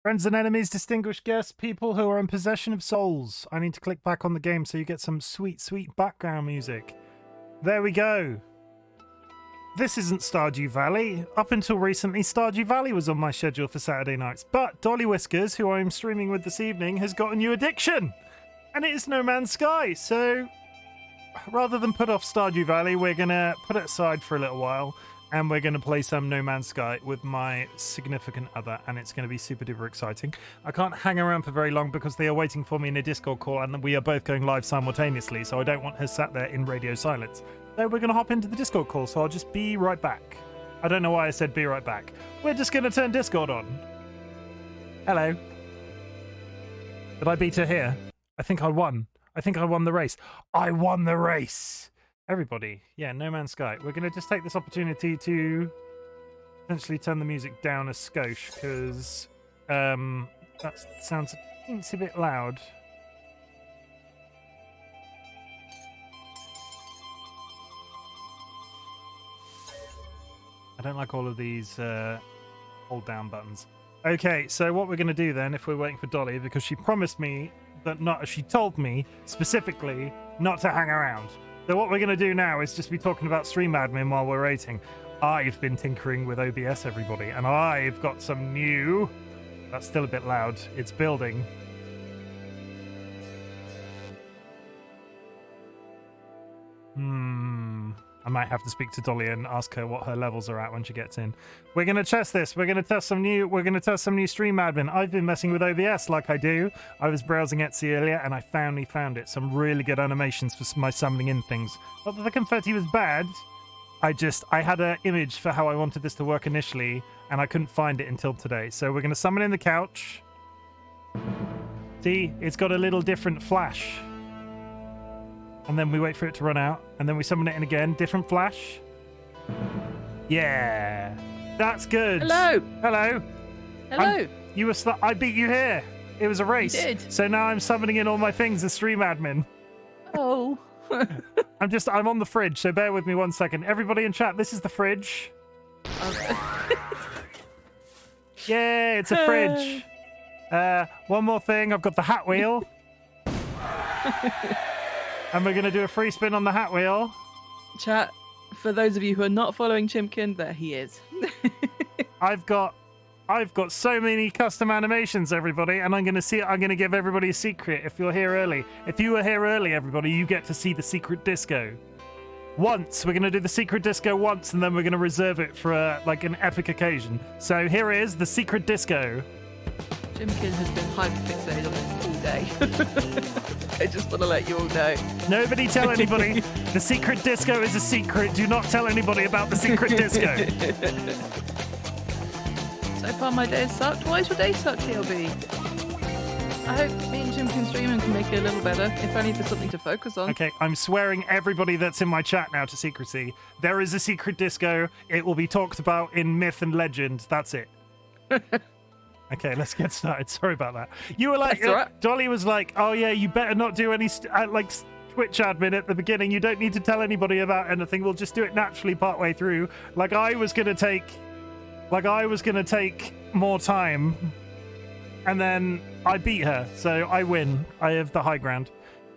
Friends and enemies, distinguished guests, people who are in possession of souls. I need to click back on the game so you get some sweet, sweet background music. There we go. This isn't Stardew Valley. Up until recently, Stardew Valley was on my schedule for Saturday nights. But DollyWhiskers, who I'm streaming with this evening, has got a new addiction. And it is No Man's Sky. So rather than put off Stardew Valley, we're going to put it aside for a little while. And we're going to play some No Man's Sky with my significant other, and it's going to be super duper exciting. I can't hang around for very long because they are waiting for me in a Discord call, and we are both going live simultaneously, so I don't want her sat there in radio silence. So we're going to hop into the Discord call, so I'll just be right back. I don't know why I said be right back. We're just going to turn Discord on. Hello. Did I beat her here? I think I won. I think I won the race. I won the race! Everybody, yeah, No Man's Sky. We're going to just take this opportunity to essentially turn the music down a skosh because that sounds a bit loud. I don't like all of these hold down buttons. Okay, so what we're going to do then, if we're waiting for Dolly, because she promised me that she told me specifically not to hang around. So what we're going to do now is just be talking about stream admin while we're waiting. I've been tinkering with OBS, everybody, and I've got some new... That's still a bit loud. It's building. I might have to speak to Dolly and ask her what her levels are at when she gets in. We're going to test this. We're going to test some new stream admin. I've been messing with OBS like I do. I was browsing Etsy earlier and I finally found it. Some really good animations for my summoning in things. Not that the confetti was bad. I had an image for how I wanted this to work initially and I couldn't find it until today. So we're going to summon in the couch. See, it's got a little different flash. And then we wait for it to run out, and then we summon it in again. Different flash. Yeah, that's good. Hello. Hello. Hello. I beat you here. It was a race. You did. So now I'm summoning in all my things as stream admin. Oh. I'm on the fridge, so bear with me 1 second. Everybody in chat, this is the fridge. Yeah, it's a fridge. One more thing, I've got the hat wheel. And we're going to do a free spin on the hat wheel. Chat, for those of you who are not following Chimken, there he is. I've got so many custom animations, everybody, and I'm going to give everybody a secret if you're here early. If you were here early, everybody, you get to see the secret disco. Once. We're going to do the secret disco once, and then we're going to reserve it for an epic occasion. So here is the secret disco. Chimken has been hyperfixated on it all day. I just want to let you all know. Nobody tell anybody. The secret disco is a secret. Do not tell anybody about the secret disco. So far my day has sucked. Why is your day sucked, TLB? I hope me and Chimken streaming can make it a little better, if only for something to focus on. Okay, I'm swearing everybody that's in my chat now to secrecy. There is a secret disco. It will be talked about in myth and legend. That's it. Okay, let's get started. Sorry about that. You were like, right. Dolly was like, oh yeah, you better not do any Twitch admin at the beginning. You don't need to tell anybody about anything. We'll just do it naturally partway through. I was gonna take more time, and then I beat her, so I win. I have the high ground.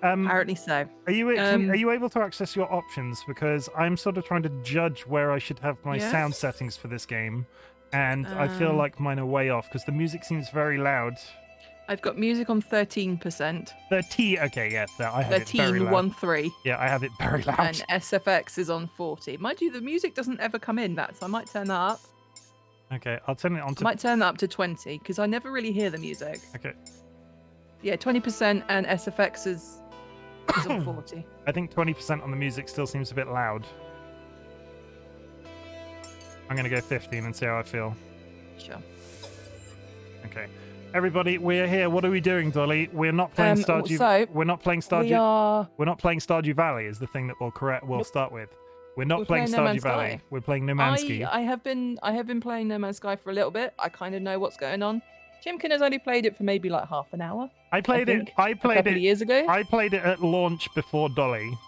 Apparently so. Are you able to access your options? Because I'm sort of trying to judge where I should have my sound settings for this game. And I feel like mine are way off because the music seems very loud. I've got music on 13%. 13, okay, yeah, I have it very loud. 13. Yeah, I have it very loud. And SFX is on 40. Mind you, the music doesn't ever come in that, so I might turn that up. Okay, I'll turn it on to... I might turn that up to 20 because I never really hear the music. Okay. Yeah, 20% and SFX is on 40. I think 20% on the music still seems a bit loud. I'm going to go 15 and see how I feel. Sure. Okay. Everybody, we're here. What are we doing, Dolly? We're not playing Stardew. We're not playing Stardew. We're not playing Stardew Valley is the thing that we'll start with. We're not playing Stardew Valley. We're playing No Man's Sky. I have been playing No Man's Sky for a little bit. I kind of know what's going on. Chimken has only played it for maybe like half an hour. I played it a couple of years ago. I played it at launch before Dolly.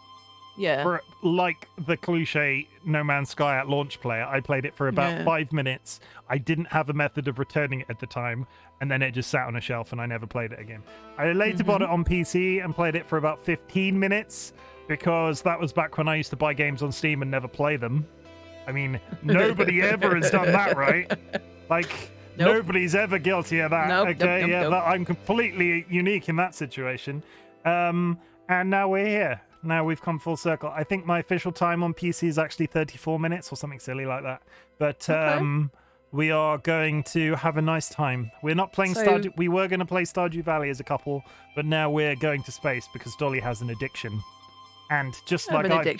For, like the cliche No Man's Sky at launch player, I played it for about 5 minutes. I didn't have a method of returning it at the time, and then it just sat on a shelf and I never played it again. I later bought it on PC and played it for about 15 minutes because that was back when I used to buy games on Steam and never play them. I mean, nobody ever has done that, right? Like, nobody's ever guilty of that. I'm completely unique in that situation. And now we're here. Now we've come full circle. I think my official time on PC is actually 34 minutes or something silly like that. But we are going to have a nice time. We're not playing Stardew. We were going to play Stardew Valley as a couple, but now we're going to space because Dolly has an addiction. And just like I've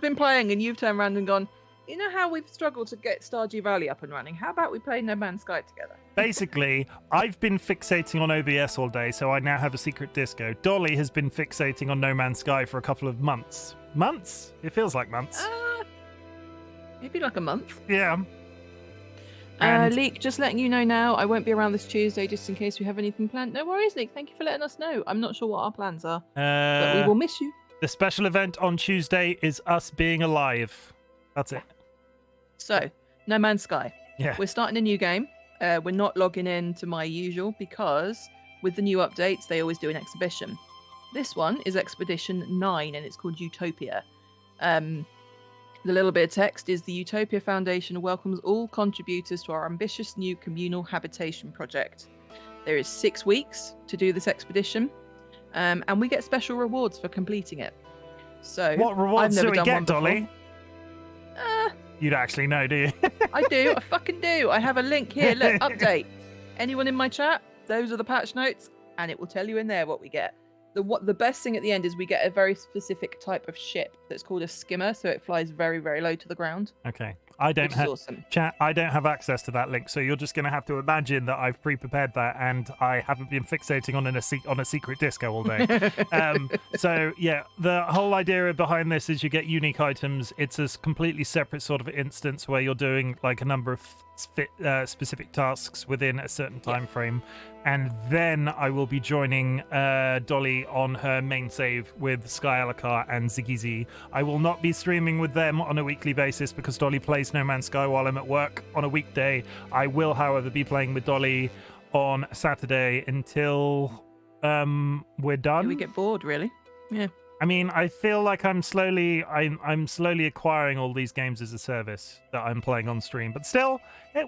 been playing, and you've turned around and gone, you know how we've struggled to get Stardew Valley up and running? How about we play No Man's Sky together? Basically, I've been fixating on OBS all day, so I now have a secret disco. Dolly has been fixating on No Man's Sky for a couple of months. Months? It feels like months. Maybe like a month. Yeah. Leek, just letting you know now, I won't be around this Tuesday just in case we have anything planned. No worries, Leek. Thank you for letting us know. I'm not sure what our plans are, but we will miss you. The special event on Tuesday is us being alive. That's it. So, No Man's Sky. Yeah. We're starting a new game. We're not logging in to my usual because with the new updates, they always do an exhibition. This one is Expedition 9 and it's called Utopia. The little bit of text is the Utopia Foundation welcomes all contributors to our ambitious new communal habitation project. There is 6 weeks to do this expedition, and we get special rewards for completing it. So, what rewards do we get, Dolly? You don't actually know, do you? I do. I fucking do. I have a link here. Look, update. Anyone in my chat? Those are the patch notes, and it will tell you in there what we get. The best thing at the end is we get a very specific type of ship that's called a skimmer, so it flies very, very low to the ground. Okay. I don't have awesome. Chat. I don't have access to that link, so you're just going to have to imagine that I've pre-prepared that, and I haven't been fixating on a secret disco all day. So yeah, the whole idea behind this is you get unique items. It's a completely separate sort of instance where you're doing like a number of specific tasks within a certain time frame, and then I will be joining Dolly on her main save with Sky Alakar and Ziggy Z. I will not be streaming with them on a weekly basis because Dolly plays No Man's Sky while I'm at work on a weekday. I will, however, be playing with Dolly on Saturday until we're done. We get bored, really. Yeah. I mean, I feel like I'm slowly acquiring all these games as a service that I'm playing on stream, but still,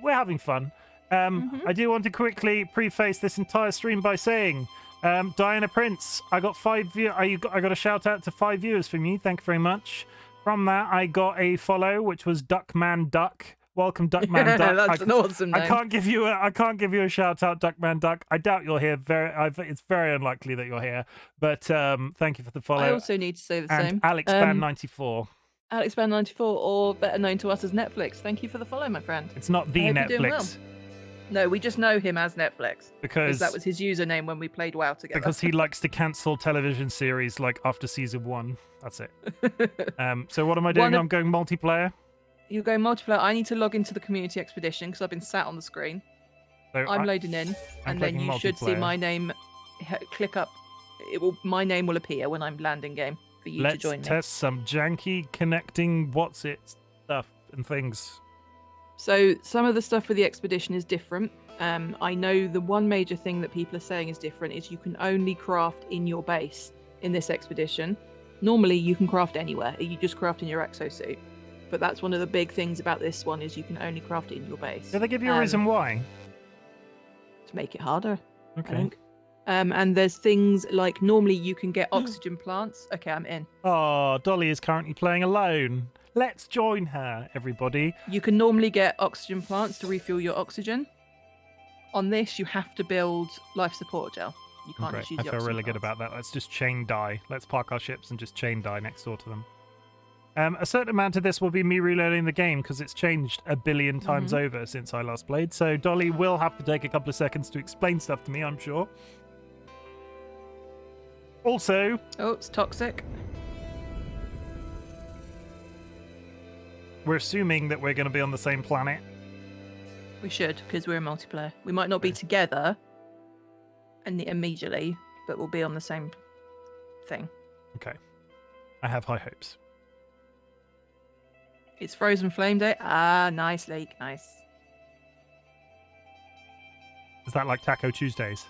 we're having fun. I do want to quickly preface this entire stream by saying, Diana Prince, I got 5 I got a shout out to 5 viewers from you. Thank you very much. From that, I got a follow, which was Duckman Duck. Welcome, Duckman Duck. That's an awesome name. I can't give you a shout out, Duckman Duck. I doubt you're here. It's very unlikely that you're here. But thank you for the follow. I also need to say the same. Alex Band 94. Alex Band 94, or better known to us as Netflix. Thank you for the follow, my friend. It's not the Netflix. No, we just know him as Netflix because that was his username when we played WoW together. Because he likes to cancel television series like after season 1. That's it. So what am I doing? I'm going multiplayer. You're going multiplayer. I need to log into the community expedition because I've been sat on the screen. So I'm loading in, and then you should see my name. Click up. My name will appear when I'm landing game for you to join me. Let's test some janky connecting stuff and things. So some of the stuff for the expedition is different. I know the one major thing that people are saying is different is you can only craft in your base in this expedition. Normally you can craft anywhere. You just craft in your exosuit. But that's one of the big things about this one is you can only craft it in your base. Did they give you a reason why? To make it harder. Okay. I think. And there's things like normally you can get oxygen plants. Okay, I'm in. Oh, Dolly is currently playing alone. Let's join her, everybody. You can normally get oxygen plants to refuel your oxygen. On this, you have to build life support gel. You can't just use the oxygen I feel really plants. good about that. Let's just chain die. Let's park our ships and just chain die next door to them. A certain amount of this will be me reloading the game because it's changed a billion times over since I last played. So Dolly will have to take a couple of seconds to explain stuff to me, I'm sure. Also... Oh, it's toxic. We're assuming that we're going to be on the same planet. We should, because we're a multiplayer. We might not be together immediately, but we'll be on the same thing. Okay. I have high hopes. It's Frozen Flame Day. Ah, nice, Leek. Nice. Is that like Taco Tuesdays?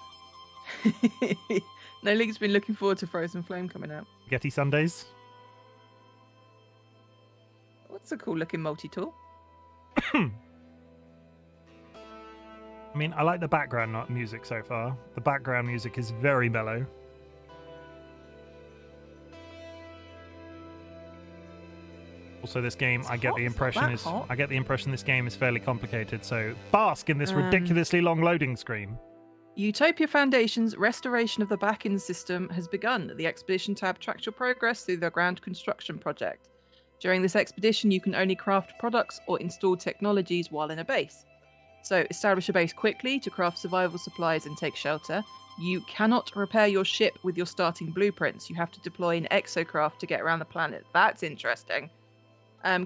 No, Leek's been looking forward to Frozen Flame coming out. Spaghetti Sundays? What's a cool looking multi-tool? I mean, I like the background music so far. The background music is very mellow. Also, this game, I get the impression this game is fairly complicated. So, bask in this ridiculously long loading screen. Utopia Foundation's restoration of the back-end system has begun. The expedition tab tracks your progress through the ground construction project. During this expedition, you can only craft products or install technologies while in a base. So, establish a base quickly to craft survival supplies and take shelter. You cannot repair your ship with your starting blueprints. You have to deploy an exocraft to get around the planet. That's interesting.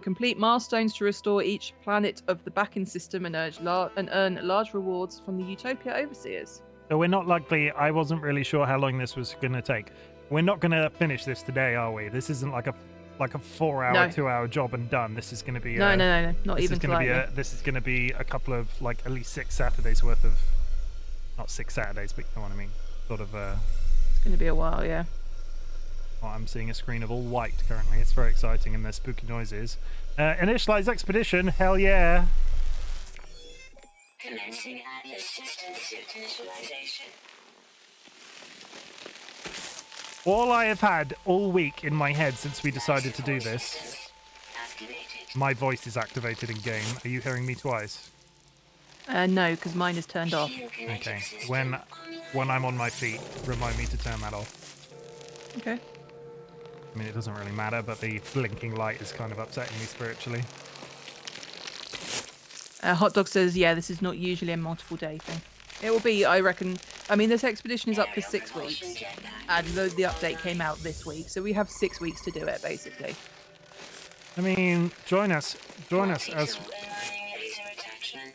Complete milestones to restore each planet of the back-end system and earn large rewards from the Utopia Overseers. So we're not likely. I wasn't really sure how long this was going to take. We're not going to finish this today, are we? This isn't like a 4-hour, No. 2-hour job and done. This is going to be No, not this even is going to be slightly. this is going to be a couple of at least 6 Saturdays worth of, not 6 Saturdays, but you know what I mean. Sort of. It's going to be a while, yeah. Well, I'm seeing a screen of all white currently. It's very exciting and there's spooky noises. Initialize expedition. Hell yeah. Commencing Atlas system suit initialization. All I have had all week in my head since we decided to do this. Activated. My voice is activated in game. Are you hearing me twice? No, because mine is turned off. Okay. When I'm on my feet, remind me to turn that off. Okay. I mean, it doesn't really matter, but the blinking light is kind of upsetting me spiritually. Hot Dog says, yeah, this is not usually a multiple day thing. It will be, I reckon. I mean, this expedition is up for 6 weeks, and the update came out this week, so we have 6 weeks to do it, basically. I mean, join us as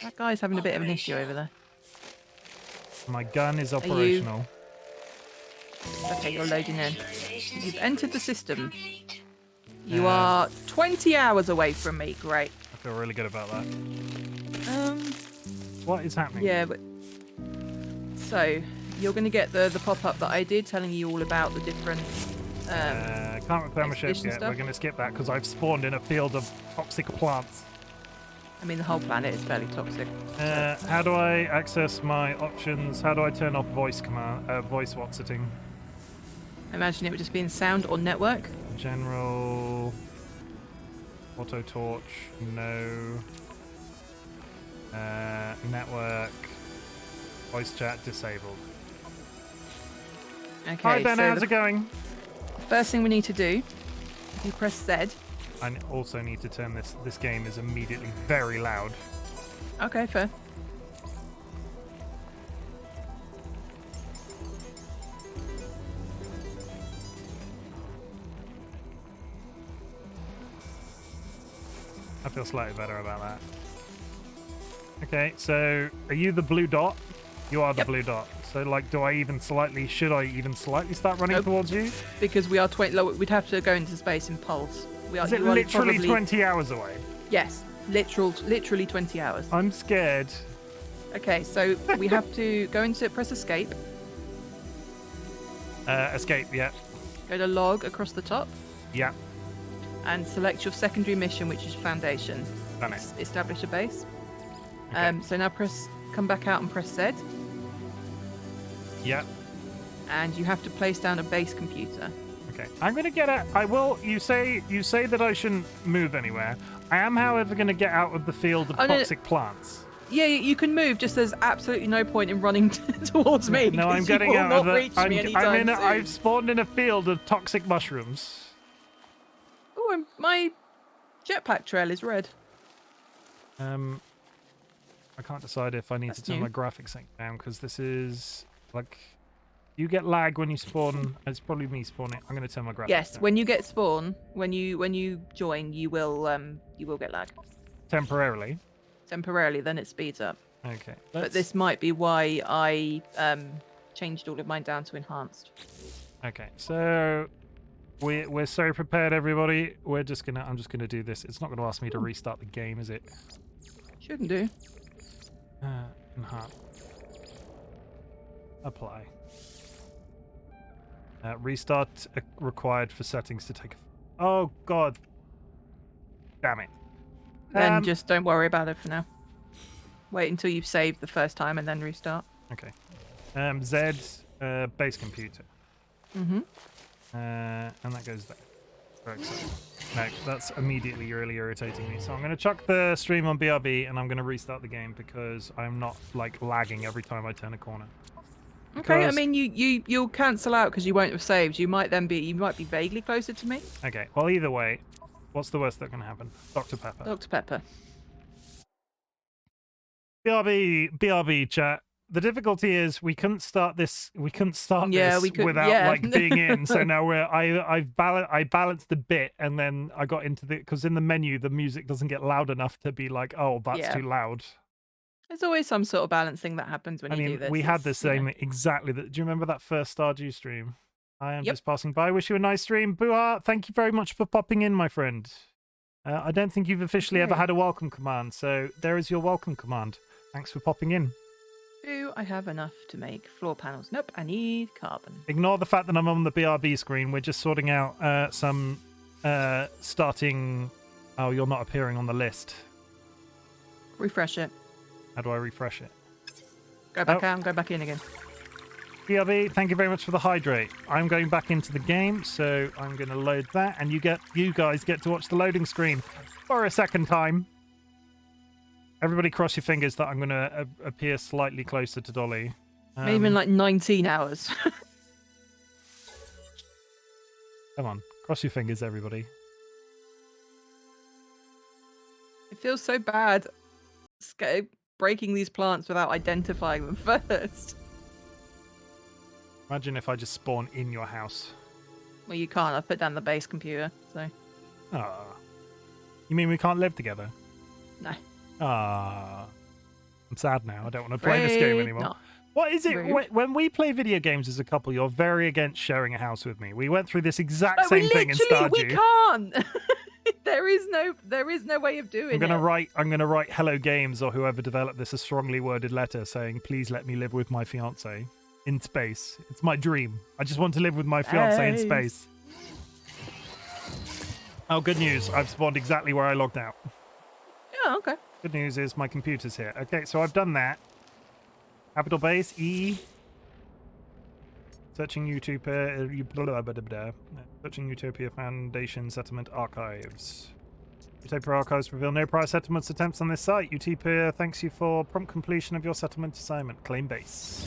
That guy's having a bit of an issue over there. my gun is operational. Okay, you're loading in. You've entered the system. You are 20 hours away from me. Great. I feel really good about that. Um, What is happening? yeah, but so you're going to get the pop-up that I did telling you all about the different Can't repair my ship expedition yet. stuff. We're going to skip that because I've spawned in a field of toxic plants. I mean, the whole planet is fairly toxic. How do I access my options? How do I turn off voice what's-itting? I imagine it would just be in sound or network. General, auto torch, no. Network, voice chat disabled. Okay, Hi Ben, so how's the it going? first thing we need to do, you press Z. I also need to turn this game is immediately very loud. Okay, fair. I feel slightly better about that. Okay, so are you the blue dot? You are the Yep. blue dot. So like, should I even slightly start running Nope. towards you? Because we are 20. We'd have to go into space in pulse. We are. Is it you are literally probably- 20 hours away? Yes, literally 20 hours. I'm scared. Okay, so we have to go into press escape. Escape, yeah. Go to log across the top Yeah, and select your secondary mission, which is Foundation. done it. Establish a base. Okay. So now come back out and press Z, Yeah, and you have to place down a base computer. okay. I'm gonna get out. I will. You say that I shouldn't move anywhere. I am, however, gonna get out of the field of Oh, no. toxic plants. Yeah, you can move. Just there's absolutely no point in running towards me. No, I'm 'cause getting you will out not of the. reach me anytime soon. I've spawned in a field of toxic mushrooms. Oh, and my jetpack trail is red. I can't decide if I need That's to turn new. my graphics sync down because this is like, you get lag when you spawn. It's probably me spawning. I'm going to turn my graphics Yes, down. when you get spawn, when you join, you will get lag Temporarily. temporarily. Then it speeds up. Okay. But this might be why I changed all of mine down to enhanced. Okay, so We're so prepared, everybody. I'm just gonna do this. It's not gonna ask me to restart the game, is it? Shouldn't do. Enhance. Apply. Restart required for settings to take. Oh God. Damn it. Then just don't worry about it for now. Wait until you've saved the first time and then restart. Okay. Z base computer. Mm-hmm. And that goes there. Very exciting. No, that's immediately really irritating me. So I'm going to chuck the stream on BRB and I'm going to restart the game because I'm not like lagging every time I turn a corner. Okay, I Because- mean you'll cancel out because you won't have saved. You might be vaguely closer to me. Okay. Well, either way, what's the worst that can happen? Dr. Pepper. Dr. Pepper. BRB chat. The difficulty is we couldn't start this. We couldn't start Yeah, this we could- without yeah. like being in. So now I balanced the bit, and then I got into the because in the menu the music doesn't get loud enough to be like, oh, that's Yeah. too loud. There's always some sort of balancing that happens when I you mean, do this. we had the It's, you know. same exactly. Do you remember that first Stardew stream? I am Yep. just passing by. Wish you a nice stream. Buha, thank you very much for popping in, my friend. I don't think you've officially ever Okay. had a welcome command, so there is your welcome command. Thanks for popping in. Do I have enough to make floor panels? Nope, I need carbon. Ignore the fact that I'm on the BRB screen. We're just sorting out some starting. Oh, you're not appearing on the list. Refresh it. How do I refresh it? Go back Oh. out and go back in again. BRB, thank you very much for the hydrate. I'm going back into the game, so I'm going to load that, and you guys get to watch the loading screen for a second time. Everybody, cross your fingers that I'm going to appear slightly closer to Dolly. Maybe in like 19 hours. Come on, cross your fingers, everybody. It feels so bad breaking these plants without identifying them first. Imagine if I just spawn in your house. Well, you can't. I've put down the base computer, so Ah, you mean we can't live together? no. Ah, I'm sad now. I don't want to play this game Afraid anymore. not. What is it? Rude. When we play video games as a couple, you're very against sharing a house with me. We went through this exact No, we same thing in literally Stardew. we can't. there is no way of doing I'm gonna it. write Hello Games or whoever developed this a strongly worded letter saying, "Please let me live with my fiance in space. It's my dream. I just want to live with my fiance in Space. space." Oh, good news! I've spawned exactly where I logged out. Yeah, okay. Good news is my computer's here. Okay, so I've done that. Capital base E. Searching Utopia. Searching Utopia Foundation Settlement Archives. Utopia Archives reveal no prior settlements attempts on this site. Utopia thanks you for prompt completion of your settlement assignment. Claim base.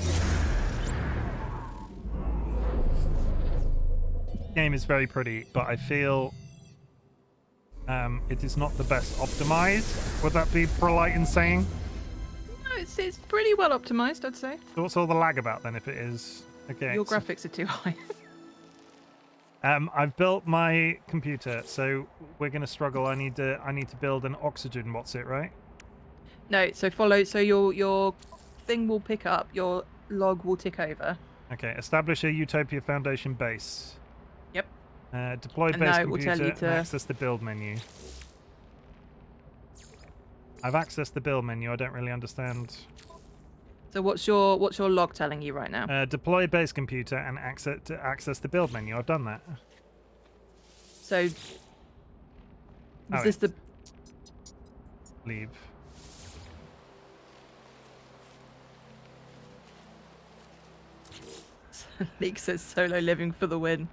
Game is very pretty, but I feel it is not the best optimized. Would that be polite in saying? No, it's pretty well optimized, I'd say. So what's all the lag about then if it is? Okay. Your so- graphics are too high. I've built my computer, so we're gonna struggle. I need to build an oxygen. What's it, right? No, so follow. So your thing will pick up. Your log will tick over. Okay. Establish a Utopia Foundation base. Yep. Deploy And base now it will tell computer you and to- access the build menu. I've accessed the build menu. I don't really understand. So what's your log telling you right now? Deploy base computer and access the build menu. I've done that. So is Oh, this the? Leave. Leak says solo living for the win.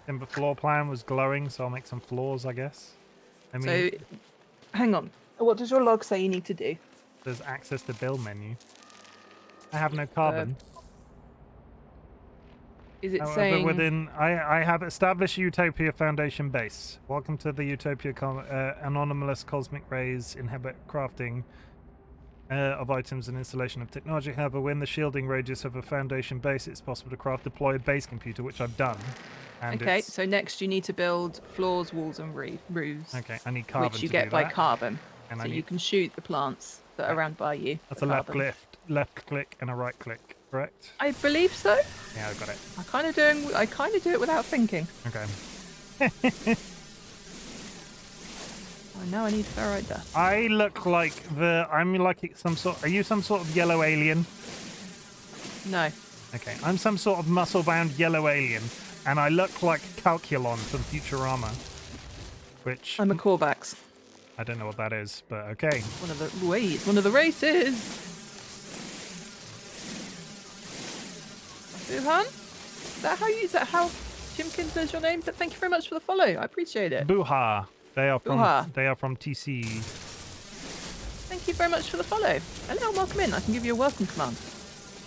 Timber floor plan was glowing, so I'll make some floors, I guess. I mean, So hang on. What does your log say you need to do? there's access the build menu. I have no carbon. Is it However, saying? I have established Utopia Foundation base. Welcome to the Utopia anomalous cosmic rays inhabit crafting of items and installation of technology. However, within the shielding radius of a Foundation base, it's possible to deploy a base computer, which I've done. And Okay, it's- so next you need to build floors, walls, and roofs, okay, I need carbon which you to get do by that. carbon. And So I you need can shoot the plants that are around by you. that's for a left carbon. click, and a right click. correct? I believe so. Yeah, I got it. I kind of do it without thinking. Okay. Oh, now I need ferrite dust. I look like I'm like some sort. Are you some sort of yellow alien? No. Okay, I'm some sort of muscle-bound yellow alien, and I look like Calculon from Futurama. Which I'm a Corvax. I don't know what that is, but okay. It's one of the races. Wuhan? Is that how Chimken says your name? But thank you very much for the follow. I appreciate it. Buha. They are Buha. from TC. Thank you very much for the follow. Hello, welcome in. I can give you a welcome command.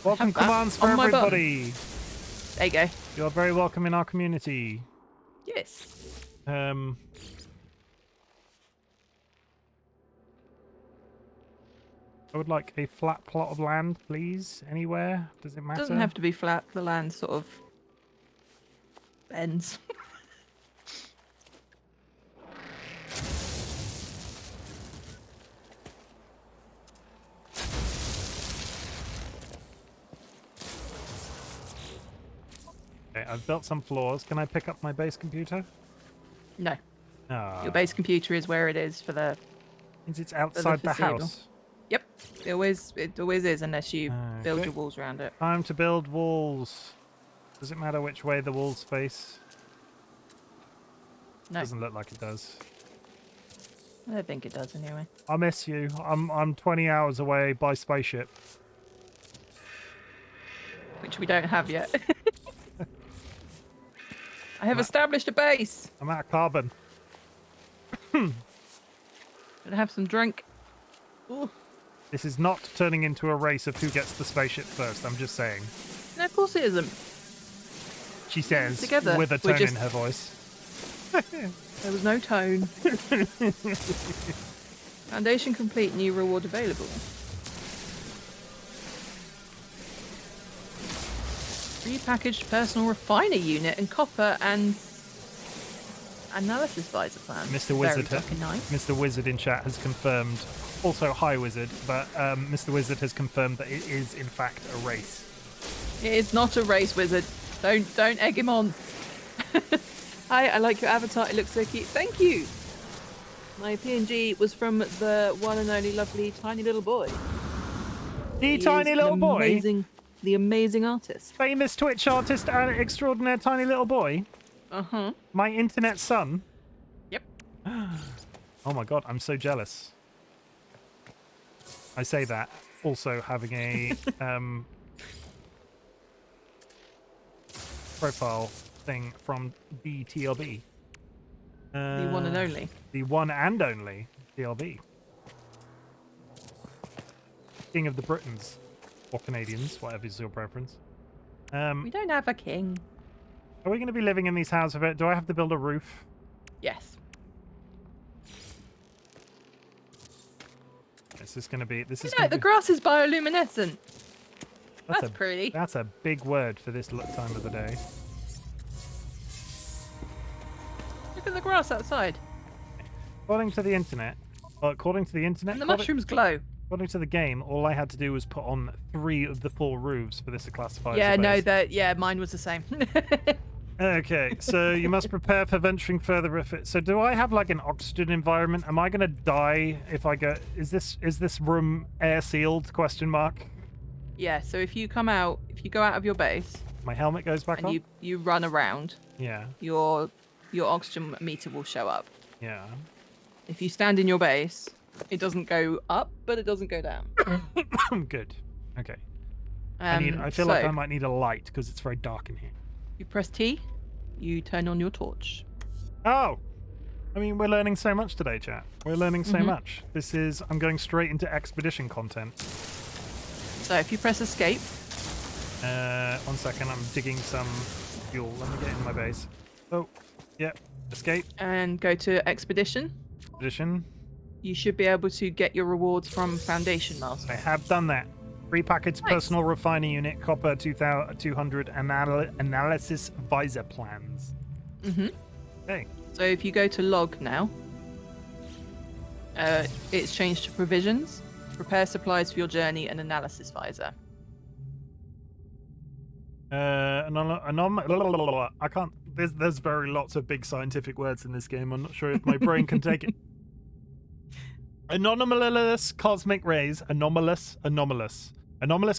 Welcome commands for on my button. everybody. There you go. You're very welcome in our community. Yes. I would like a flat plot of land, please. Anywhere? Does it matter? Doesn't have to be flat. The land sort of bends. Okay, I've built some floors. Can I pick up my base computer? No. Ah. Your base computer is where it is for the. Means it's outside the foreseeable. house. Yep. It always is unless you build Okay. your walls around it. Time to build walls. Does it matter which way the walls face? No. Doesn't look like it does. I don't think it does anyway. I miss you. I'm 20 hours away by spaceship. Which we don't have yet. I have established a base. I'm out of carbon. Gonna have some drink. Ooh. This is not turning into a race of who gets the spaceship first. I'm just saying. No, of course it isn't. She says Together, with a we're tone in just- her voice. There was no tone. Foundation complete, new reward available. Repackaged personal refiner unit and copper and analysis visor plan. Mr. Wizard, Very fucking nice. Mr. Wizard in chat has confirmed. Also, hi Wizard, but Mr. Wizard has confirmed that it is in fact a race. It is not a race, Wizard. Don't egg him on. Hi, I like your avatar. It looks so cute. Thank you. My PNG was from the one and only lovely tiny little boy. The He tiny is little an boy, the amazing artist. famous Twitch artist and extraordinaire tiny little boy, Uh-huh. my internet son. Yep. Oh my god, I'm so jealous. I say that also having a profile thing from the TLB. The one and only. The one and only TLB. King of the Britons. Or Canadians, whatever is your preference. We don't have a king. Are we going to be living in these houses? Do I have to build a roof? Yes. This is going to be... This is No, gonna the be, grass is bioluminescent. That's a, pretty. That's a big word for this time of the day. Look at the grass outside. According to the internet... Well, according to the internet... And the mushrooms glow. According to the game, all I had to do was put on 3 of the 4 roofs for this to classify Yeah, as a no, base. mine was the same. Okay, so you must prepare for venturing further afield. So do I have like an oxygen environment? Am I gonna die if I go? Is this room air sealed? Question mark. Yeah, so if you go out of your base My helmet goes back on. and you run around, Yeah, your oxygen meter will show up. yeah. If you stand in your base, it doesn't go up, but it doesn't go down. Good. Okay. I feel like I might need a light because it's very dark in here. You press T, you turn on your torch. Oh, I mean, we're learning so much today, chat. We're learning so Mhm. much. I'm going straight into expedition content. So if you press escape, 1 second, I'm digging some fuel. Let me get in my base. Oh, yep. Escape. and go to expedition, Expedition. you should be able to get your rewards from Foundation I Master. have done that. Repackaged Nice. personal refiner unit, copper 200 analysis visor plans. Mm-hmm. Okay. So if you go to log now, it's changed to provisions, prepare supplies for your journey, and analysis visor. I can't. There's very lots of big scientific words in this game. I'm not sure if my brain can take it. Anomalous cosmic rays. Anomalous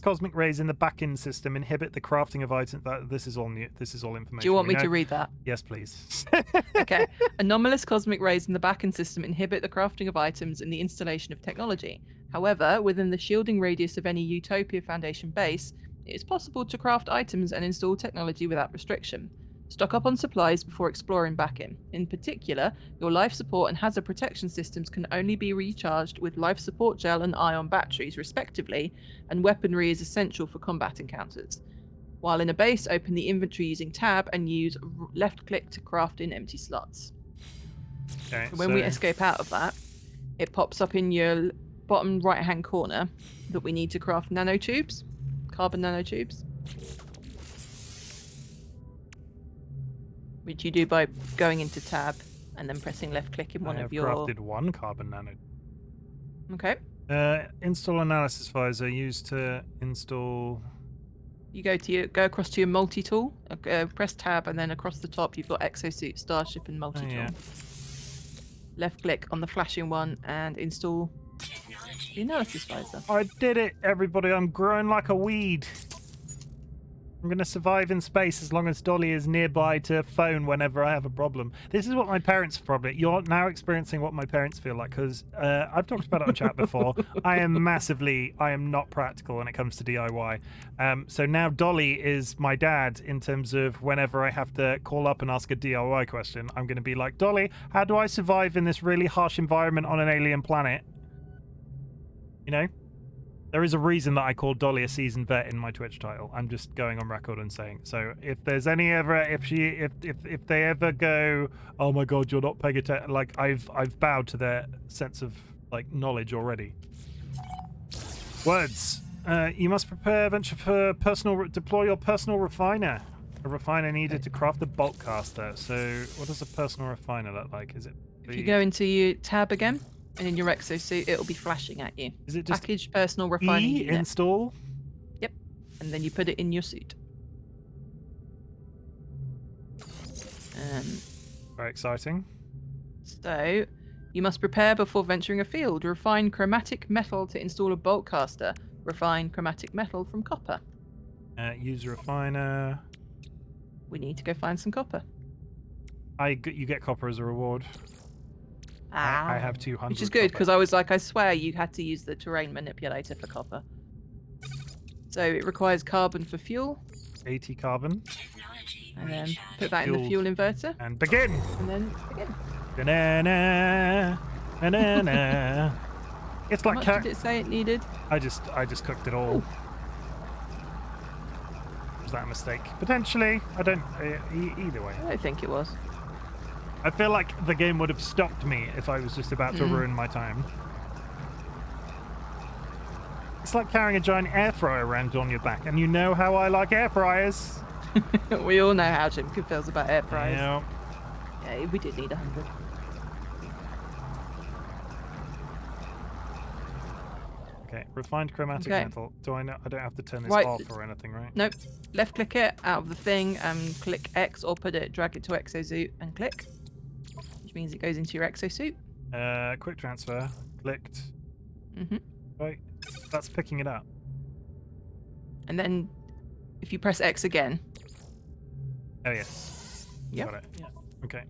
cosmic rays in the back-end system inhibit the crafting of items. This is all new. This is all information. Do you want me to read that? Yes, please. Okay. Anomalous cosmic rays in the back-end system inhibit the crafting of items and the installation of technology. However, within the shielding radius of any Utopia Foundation base, it is possible to craft items and install technology without restriction. Stock up on supplies before exploring back-in. In particular, your life support and hazard protection systems can only be recharged with life support gel and ion batteries, respectively, and weaponry is essential for combat encounters. While in a base, open the inventory using tab and use left-click to craft in empty slots. Okay, When we escape out of that, it pops up in your bottom right-hand corner that we need to craft nanotubes, carbon nanotubes. Which you do by going into tab and then pressing left click in one of your... I have crafted one carbon nano. Okay. Install analysis visor used to install... You go across to your multi-tool, press tab, and then across the top you've got exosuit, starship, and multi-tool. Oh, yeah. Left click on the flashing one and install the analysis visor. I did it, everybody. I'm growing like a weed. I'm going to survive in space as long as Dolly is nearby to phone whenever I have a problem. This is what my parents probably... You're now experiencing what my parents feel like, because I've talked about it on chat before. I am not practical when it comes to DIY. So now Dolly is my dad in terms of whenever I have to call up and ask a DIY question, I'm going to be like, Dolly, how do I survive in this really harsh environment on an alien planet? You know? There is a reason that I called Dolly a seasoned vet in my Twitch title. I'm just going on record and saying. So if there's any ever, if they ever go, oh my god, you're not paying attention, like I've bowed to their sense of like knowledge already. Words. You must prepare venture for deploy your personal refiner. A refiner needed to craft the bulk caster. So what does a personal refiner look like? Is it? If you go into your tab again. And in your exosuit, it'll be flashing at you. Is it just package personal refining unit? Install? Yep. And then you put it in your suit. Very exciting. So, you must prepare before venturing afield. Refine chromatic metal to install a bolt caster. Refine chromatic metal from copper. Use a refiner. We need to go find some copper. You get copper as a reward. I have 200. Which is good, because I was like, I swear you had to use the terrain manipulator for copper. So it requires carbon for fuel. 80 carbon. And then put that in the fuel inverter. And begin! And then begin. Da-na-na, na-na-na. It's like... How much did it say it needed? I just cooked it all. Ooh. Was that a mistake? Potentially. I don't... either way. I don't think it was. I feel like the game would have stopped me if I was just about to ruin my time. It's like carrying a giant air fryer around on your back, and you know how I like air fryers. We all know how Chimken feels about air fryers. Yeah. Yeah, we did need 100. Okay, refined chromatic metal. Do I know? I don't have to turn this Right. off or anything, right? Nope. Left click it out of the thing and click X, or drag it to exosuit and click. Which means it goes into your exosuit. Quick transfer. Clicked. Mm-hmm. Right. That's picking it up. And then if you press X again. Oh, yes. Yep. Got it. Yeah. Okay.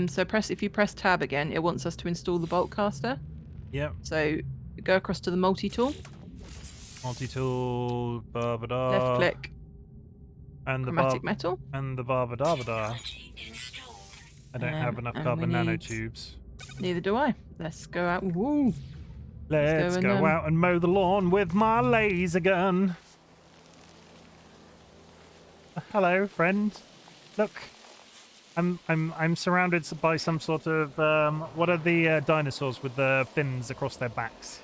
So if you press tab again, it wants us to install the bolt caster. Yep. So go across to the multi-tool. Multi-tool, ba-ba-da. Left click. And chromatic metal. And the ba-ba-da-ba-da. I don't have enough carbon nanotubes. Neither do I. Let's go out. Woo! Let's go out and mow the lawn with my laser gun. Hello, friend. Look, I'm surrounded by some sort of what are the dinosaurs with the fins across their backs?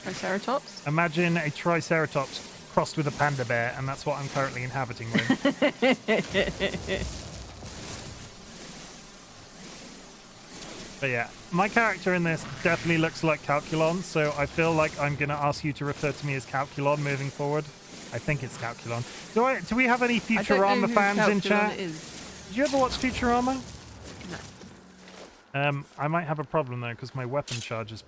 Triceratops. Imagine a triceratops crossed with a panda bear, and that's what I'm currently inhabiting with. But yeah, my character in this definitely looks like Calculon, so I feel like I'm going to ask you to refer to me as Calculon moving forward. I think it's Calculon. Do we have any I don't know Futurama who fans in Calculon chat? is. Did you ever watch Futurama? No. I might have a problem though because my weapon charge is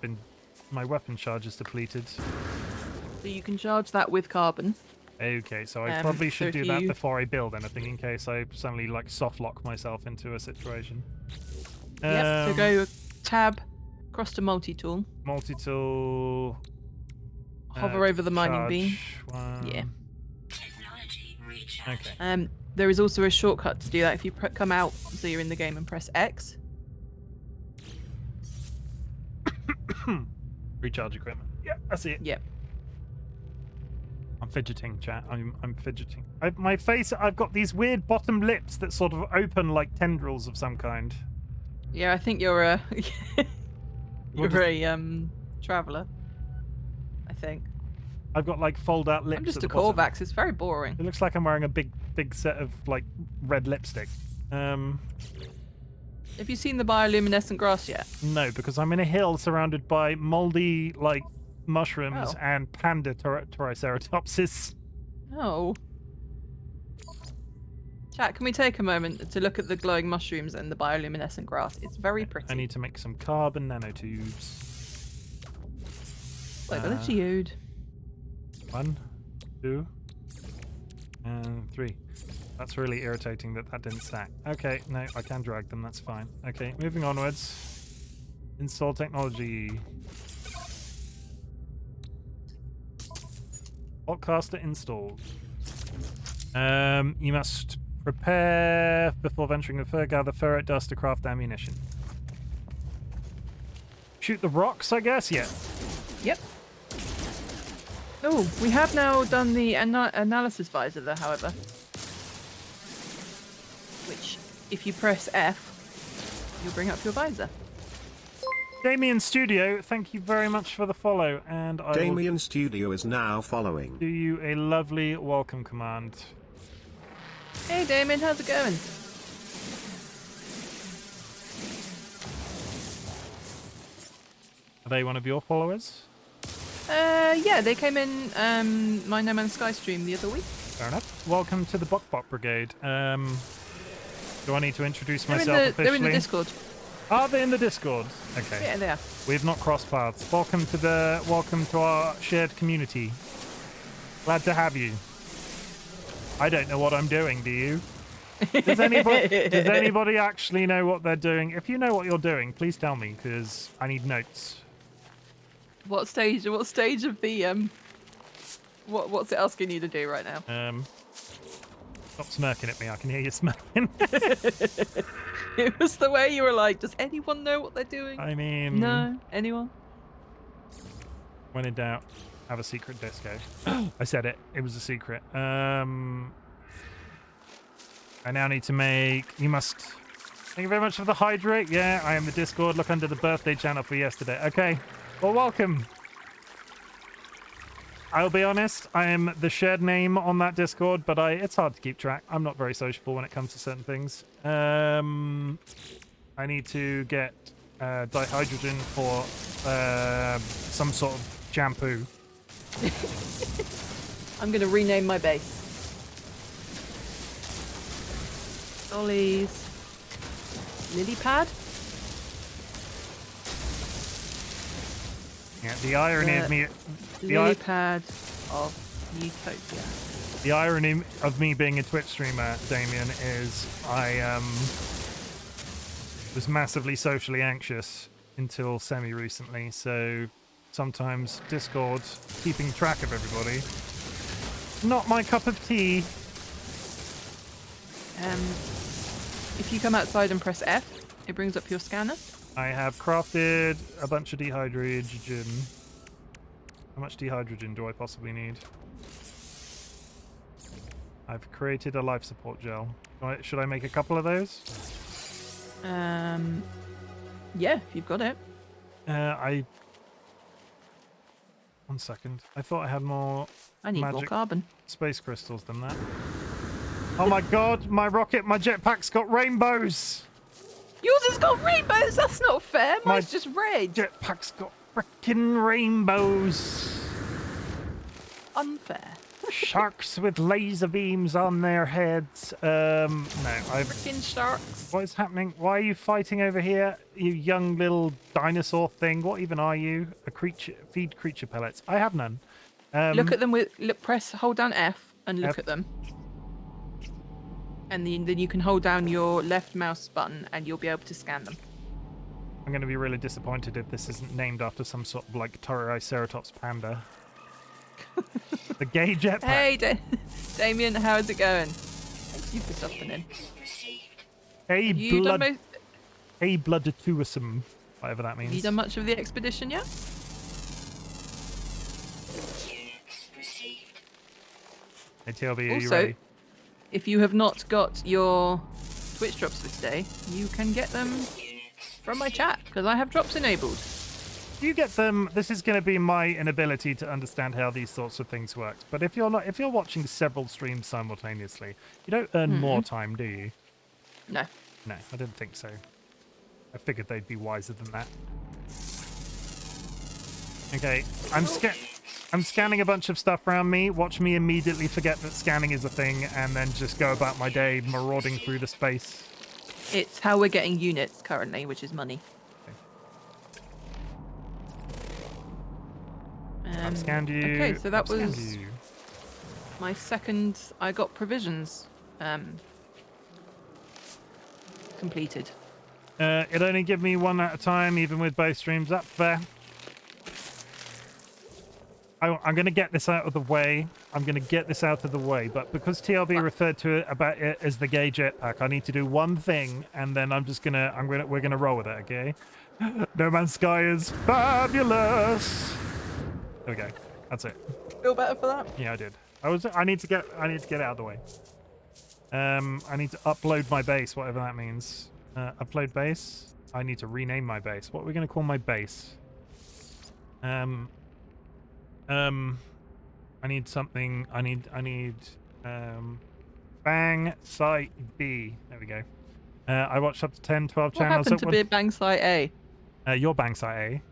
depleted. So you can charge that with carbon. Okay, so I probably should do that before I build anything in case I suddenly like soft lock myself into a situation. Yep. So go tab, cross to multi-tool. Multi-tool. Hover over the mining beam. Yeah. Technology recharge. Okay. There is also a shortcut to do that if you come out so you're in the game and press X. Recharge equipment. Yeah, I see it. Yep. I'm fidgeting, chat. I'm fidgeting. I've got these weird bottom lips that sort of open like tendrils of some kind. Yeah, I think you're a traveller. I think. I've got like fold out lips. I'm just at a the bottom. Corvax. It's very boring. It looks like I'm wearing a big set of like red lipstick. Have you seen the bioluminescent grass yet? No, because I'm in a hill surrounded by moldy like mushrooms Oh. and panda triceratopses. Oh. Chat, can we take a moment to look at the glowing mushrooms and the bioluminescent grass? It's very pretty. I need to make some carbon nanotubes. Wait, got a geode. 1, 2, and 3. That's really irritating that didn't stack. Okay, no, I can drag them, that's fine. Okay, moving onwards. Install technology. Podcaster installed. You must prepare before venturing the fur, gather ferret dust to craft ammunition. Shoot the rocks, I guess? Yeah. Yep. Oh, we have now done the analysis visor there, however. Which, if you press F, you'll bring up your visor. Damien Studio, thank you very much for the follow, and I Damien Studio is now following. will do you a lovely welcome command. Hey Damien, how's it going? Are they one of your followers? Yeah, they came in my No Man's Sky stream the other week. Fair enough. Welcome to the Bokbok Brigade. Do I need to introduce They're myself officially? they're in the Discord. Are they in the Discord? Okay. Yeah, they are. We've not crossed paths. Welcome to our shared community. Glad to have you. I don't know what I'm doing, do you? Does anybody actually know what they're doing? If you know what you're doing, please tell me, because I need notes. What stage of the what's it asking you to do right now? Stop smirking at me, I can hear you smirking. It was the way you were like, does anyone know what they're doing? I mean... No? Anyone? When in doubt, have a secret disco. I said it. It was a secret. I now need to make... You must... Thank you very much for the hydrate. Yeah, I am the Discord. Look under the birthday channel for yesterday. Okay. Well, welcome. I'll be honest. I am the shared name on that Discord, but it's hard to keep track. I'm not very sociable when it comes to certain things. I need to get dihydrogen for some sort of shampoo. I'm gonna rename my base. Dolly's lily pad. Yeah, the irony of me... Lily pad of Utopia. The irony of me being a Twitch streamer, Damien, is I was massively socially anxious until semi-recently, so sometimes Discord, keeping track of everybody, not my cup of tea. If you come outside and press F, it brings up your scanner. I have crafted a bunch of dehydrogen. How much dehydrogen do I possibly need? I've created a life support gel. Should I make a couple of those? Yeah, if you've got it. One second. I thought I had more I need more magic carbon. space crystals than that. Oh my god, my jetpack's got rainbows! Yours has got rainbows. That's not fair. My Mine's just red. Jetpack's got frickin' rainbows! unfair. Sharks with laser beams on their heads. No, Freaking sharks. What is happening? Why are you fighting over here, you young little dinosaur thing? What even are you? A creature? Feed creature pellets. I have none. Look at them with hold down F and look F. at them. And then you can hold down your left mouse button and you'll be able to scan them. I'm going to be really disappointed if this isn't named after some sort of like Triceratops panda. The gay jetpack. Hey, Damien, how's it going? Thank you for stopping in. Hey, You done blood. Hey, bloodatuousum. Whatever that means. you done much of the expedition yet? Hey, TLB, are you Also, ready? if you have not got your Twitch drops for today, you can get them from my chat because I have drops enabled. You get them. This is going to be my inability to understand how these sorts of things work. But if you're watching several streams simultaneously, you don't earn more time, do you? No. No, I didn't think so. I figured they'd be wiser than that. Okay, I'm scanning a bunch of stuff around me. Watch me immediately forget that scanning is a thing and then just go about my day marauding through the space. It's how we're getting units currently, which is money. I've scanned you. Okay, so that I've scanned was you. my second. I got provisions completed. It only give me one at a time, even with both streams up there. I'm going to get this out of the way. But because TLB referred to it as the gay jetpack, I need to do one thing, and then we're gonna roll with it. Okay? No Man's Sky is fabulous. There we go. That's it. Feel better for that? Yeah, I did. I need to get it out of the way. I need to upload my base, whatever that means. Upload base. I need to rename my base. What are we going to call my base? I need something. I need Bang Site B. There we go. I watched up to 10, 12 What channels happened at to one. be Bang Site A? Your Bang Site A.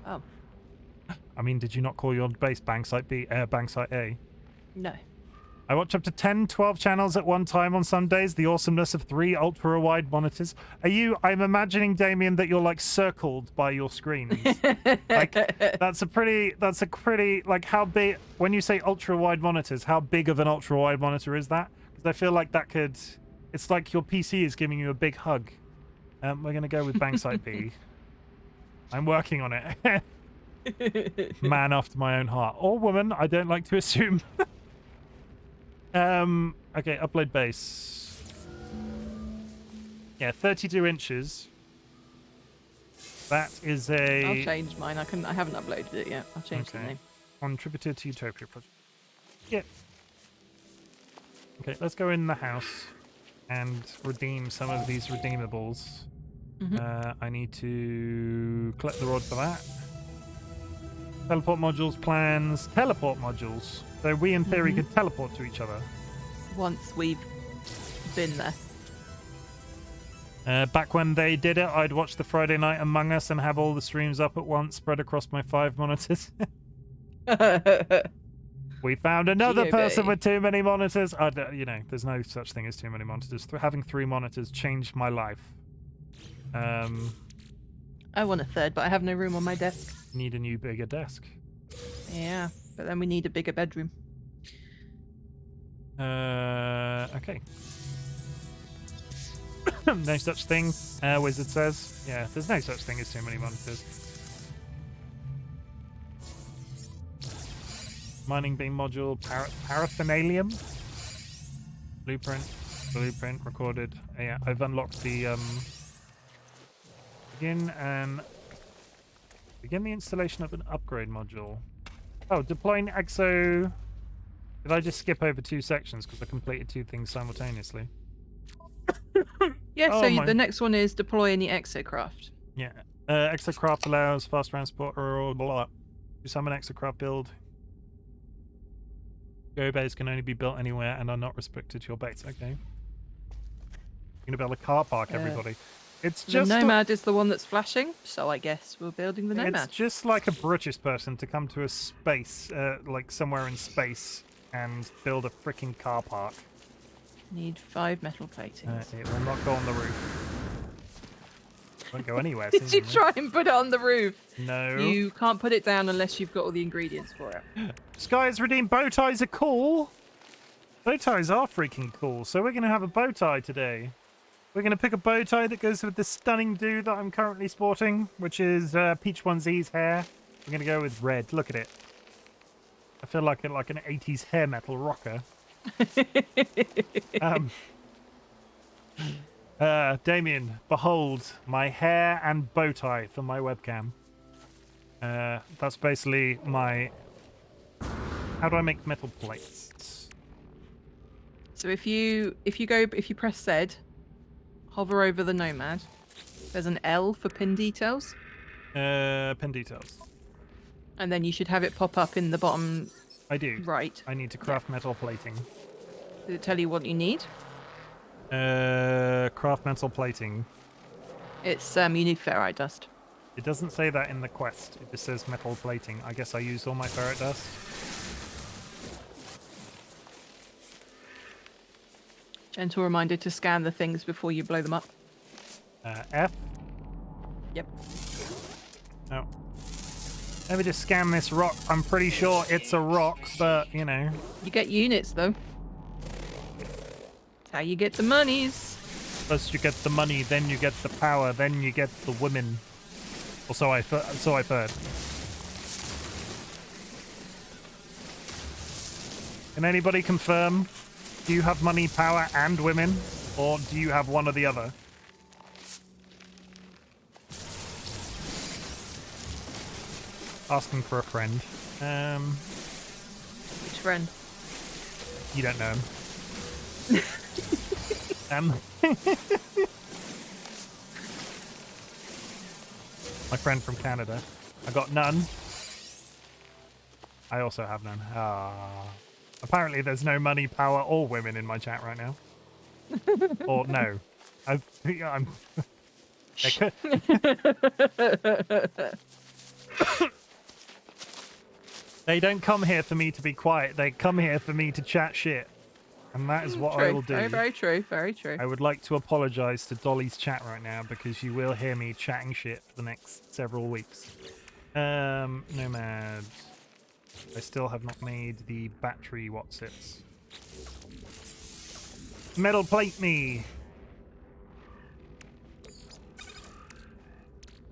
Oh, I mean, did you not call your base Bang Site B? Bang Site A. no. I watch up to 10, 12 channels at one time on some days. The awesomeness of 3 ultra-wide monitors. I'm imagining, Damien, that you're like circled by your screens. Like that's a pretty like how big, when you say ultra-wide monitors, how big of an ultra-wide monitor is that? Because I feel like it's like your PC is giving you a big hug. We're going to go with Bang Site B. I'm working on it. Man after my own heart. Or woman, I don't like to assume. Okay, upload base. Yeah, 32 inches. That is a... I'll change mine. I haven't uploaded it yet. I'll change the name. Contributor to Utopia project. Yep. Okay, let's go in the house and redeem some of these redeemables. I need to collect the rod for that. Teleport modules, plans, teleport modules. So we, in theory, could teleport to each other. Once we've been there. Back when they did it, I'd watch the Friday Night Among Us and have all the streams up at once, spread across my 5 monitors. We found another person with too many monitors. There's no such thing as too many monitors. Having 3 monitors changed my life. I want a third, but I have no room on my desk. Need a new, bigger desk. Yeah, but then we need a bigger bedroom. Okay. No such thing, Wizard says. Yeah, there's no such thing as too many monitors. Mining beam module, paraphernalium. Blueprint, recorded. Yeah, I've unlocked the, begin the installation of an upgrade module. Oh, deploying exo... Did I just skip over 2 sections because I completed 2 things simultaneously? Yeah, Oh so my- the next one is deploying the exocraft. Yeah. Exocraft allows fast transport or blah. Do summon exocraft build. Go bays can only be built anywhere and are not restricted to your base. Okay. You're gonna build a car park, everybody. It's The just nomad is the one that's flashing, so I guess we're building the nomad. It's just like a British person to come to a space, like somewhere in space, and build a freaking car park. Need 5 metal platings. It will not go on the roof. Won't go anywhere. Did you seemingly. try and put it on the roof? No. You can't put it down unless you've got all the ingredients for it. Sky's redeemed bow ties are cool. Bow ties are freaking cool. So we're going to have a bow tie today. We're going to pick a bow tie that goes with the stunning do that I'm currently sporting, which is Peach Onesies hair. We're going to go with red. Look at it. I feel like an 80s hair metal rocker. Damien, behold my hair and bow tie for my webcam. That's basically my... How do I make metal plates? So if you press Z, hover over the nomad. There's an L for pin details. Pin details. And then you should have it pop up in the bottom I do. right. I need to craft metal plating. Does it tell you what you need? Craft metal plating. It's you need ferrite dust. It doesn't say that in the quest. It just says metal plating. I guess I used all my ferret dust. Gentle reminder to scan the things before you blow them up. F. Yep. No. Let me just scan this rock. I'm pretty sure it's a rock, but, you know. You get units though. That's how you get the monies. First you get the money, then you get the power, then you get the women. Or so I've heard. Can anybody confirm? Do you have money, power, and women? Or do you have one or the other? Asking for a friend. Which friend? You don't know him. My friend from Canada. I got none. I also have none. Apparently there's no money, power, or women in my chat right now. Or no. I'm... They don't come here for me to be quiet. They come here for me to chat shit. And that is what True. I will do. Very, very true. Very true. I would like to apologise to Dolly's chat right now because you will hear me chatting shit for the next several weeks. Nomad. I still have not made the battery whatsits. Metal plate me!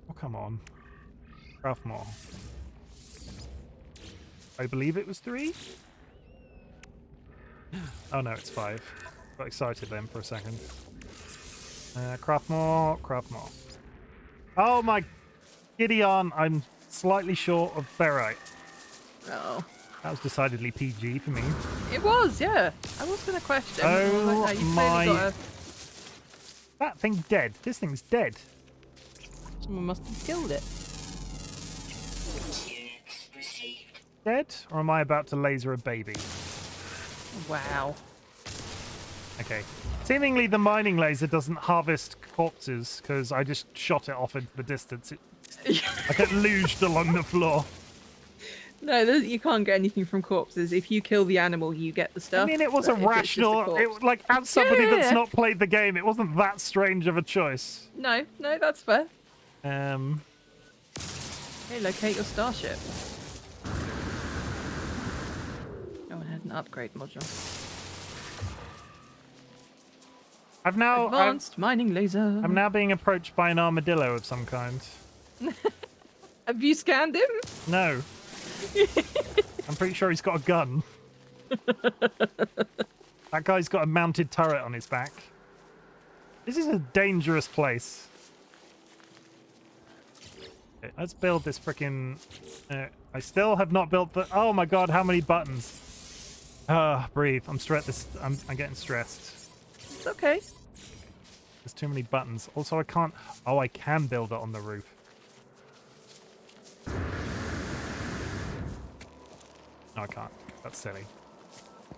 Oh, come on. Craft more. I believe it was 3? Oh no, it's 5. Got excited then for a second. Craft more, craft more. Oh my Gideon, I'm slightly short of ferrite. Oh. That was decidedly PG for me. It was, yeah. I was going to question. Oh you my... got That thing's dead. This thing's dead. Someone must have killed it. Units received. Dead? Or am I about to laser a baby? Wow. Okay. Seemingly the mining laser doesn't harvest corpses because I just shot it off into the distance. I get looged along the floor. No, you can't get anything from corpses. If you kill the animal, you get the stuff. I mean, it was a but if it's just a rational... corpse- It was like, as somebody Yeah. that's not played the game, it wasn't that strange of a choice. No, that's fair. Hey, Hey, locate your starship. Go ahead and upgrade module. Advanced mining laser. I'm now being approached by an armadillo of some kind. Have you scanned him? No. I'm pretty sure he's got a gun. That guy's got a mounted turret on his back. This is a dangerous place. Okay, let's build this frickin'... I still have not built the... Oh my god, how many buttons? Breathe. I'm getting stressed. It's okay. There's too many buttons. Also, I can't... Oh, I can build it on the roof. No, I can't. That's silly.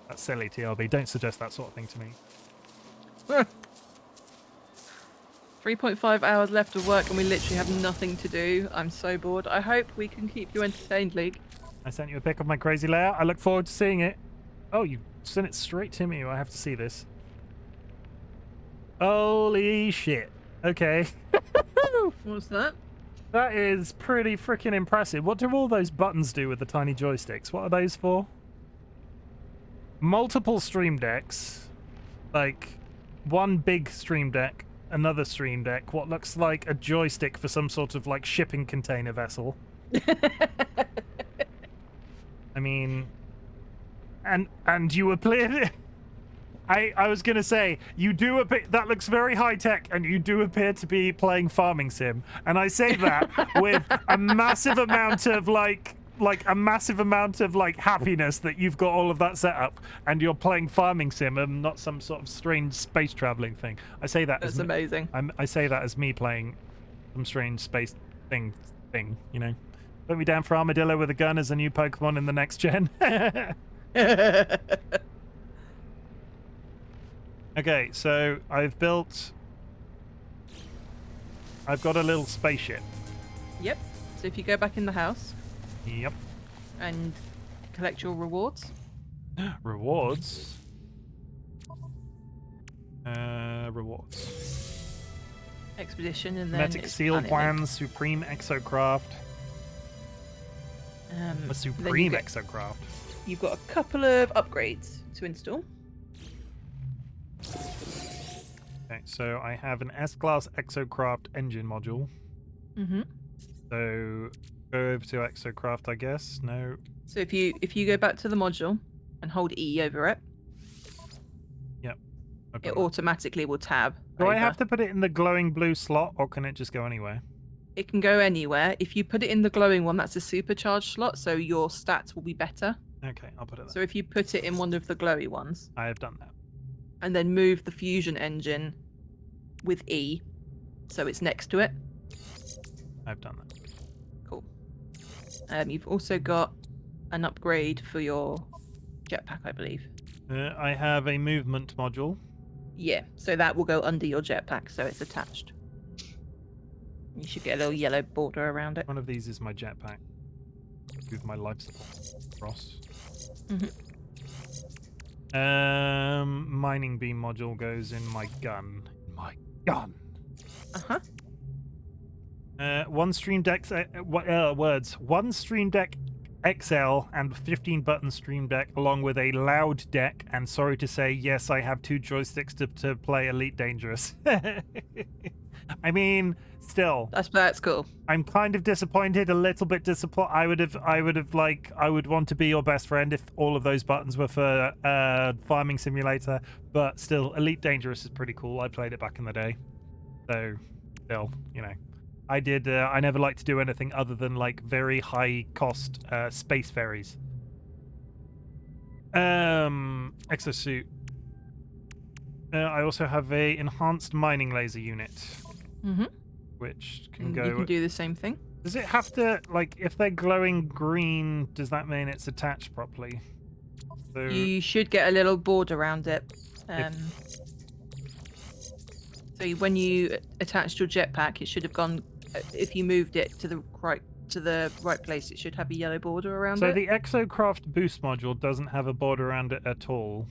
That's silly, TLB. Don't suggest that sort of thing to me. 3.5 hours left of work and we literally have nothing to do. I'm so bored. I hope we can keep you entertained, League. I sent you a pic of my crazy layout. I look forward to seeing it. Oh, you sent it straight to me. I have to see this. Holy shit. Okay. What's that? That is pretty freaking impressive. What do all those buttons do with the tiny joysticks? What are those for? Multiple stream decks. Like, one big stream deck, another stream deck, what looks like a joystick for some sort of, like, shipping container vessel. I mean... And you appear... I was going to say, you do appear... That looks very high-tech, and you do appear to be playing Farming Sim. And I say that with a massive amount of, like a massive amount of, like, happiness that you've got all of that set up, and you're playing Farming Sim and not some sort of strange space traveling thing. I say that That's as... amazing. I say that as me playing some strange space thing, you know? Put me down for Armadillo with a gun as a new Pokemon in the next gen. Okay, so I've got a little spaceship. Yep. So if you go back in the house. Yep. And collect your rewards. Rewards? Rewards. Expedition and then Hermetic it's Seal Planet Plan, Supreme Exocraft. Link. A Supreme Exocraft. You've got a couple of upgrades to install. Okay, so I have an S-Class Exocraft engine module. Mm-hmm. So go over to Exocraft, I guess. No. So if you go back to the module and hold E over it, Yep. it automatically will tab. Do I over. have to put it in the glowing blue slot, or can it just go anywhere? It can go anywhere. If you put it in the glowing one, that's a supercharged slot, so your stats will be better. Okay, I'll put it there. So if you put it in one of the glowy ones, I have done that. and then move the fusion engine with E, so it's next to it. I've done that. Cool. You've also got an upgrade for your jetpack, I believe. I have a movement module. Yeah, so that will go under your jetpack, so it's attached. You should get a little yellow border around it. One of these is my jetpack. With my life support. Cross. Mm-hmm. Mining beam module goes in my gun. My gun. Uh-huh. One Stream Deck. Words. One Stream Deck XL and 15 button Stream Deck, along with a loud deck. And sorry to say, yes, I have 2 joysticks to play Elite Dangerous. I mean, still. That's cool. I'm kind of disappointed, a little bit disappointed. I would want to be your best friend if all of those buttons were for Farming Simulator, but still, Elite Dangerous is pretty cool. I played it back in the day. So, still, you know. I never liked to do anything other than, like, very high cost space ferries. Exosuit. I also have a enhanced mining laser unit. Mm-hmm. Which can And go... you can do the same thing. Does it have to, like, if they're glowing green, does that mean it's attached properly? So... You should get a little board around it. So when you attached your jetpack, it should have gone. If you moved it to the right place, it should have a yellow border around it. So the Exocraft boost module doesn't have a border around it at all.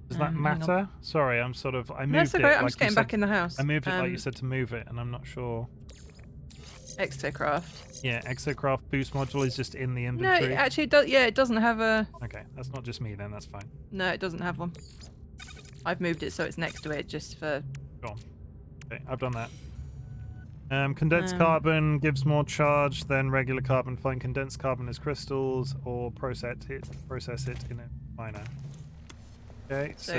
Does that matter? Sorry, I'm sort of... I moved That's okay. it. I'm like just getting back in the house. I moved it like you said to move it, and I'm not sure. Exocraft. Yeah, Exocraft boost module is just in the No, inventory. actually, it does. Yeah, it doesn't have a. Okay, that's not just me then. That's fine. No, it doesn't have one. I've moved it so it's next to it, just for. Go on. Okay, I've done that. Condensed carbon gives more charge than regular carbon. Find condensed carbon as crystals or process it in a miner. Okay, so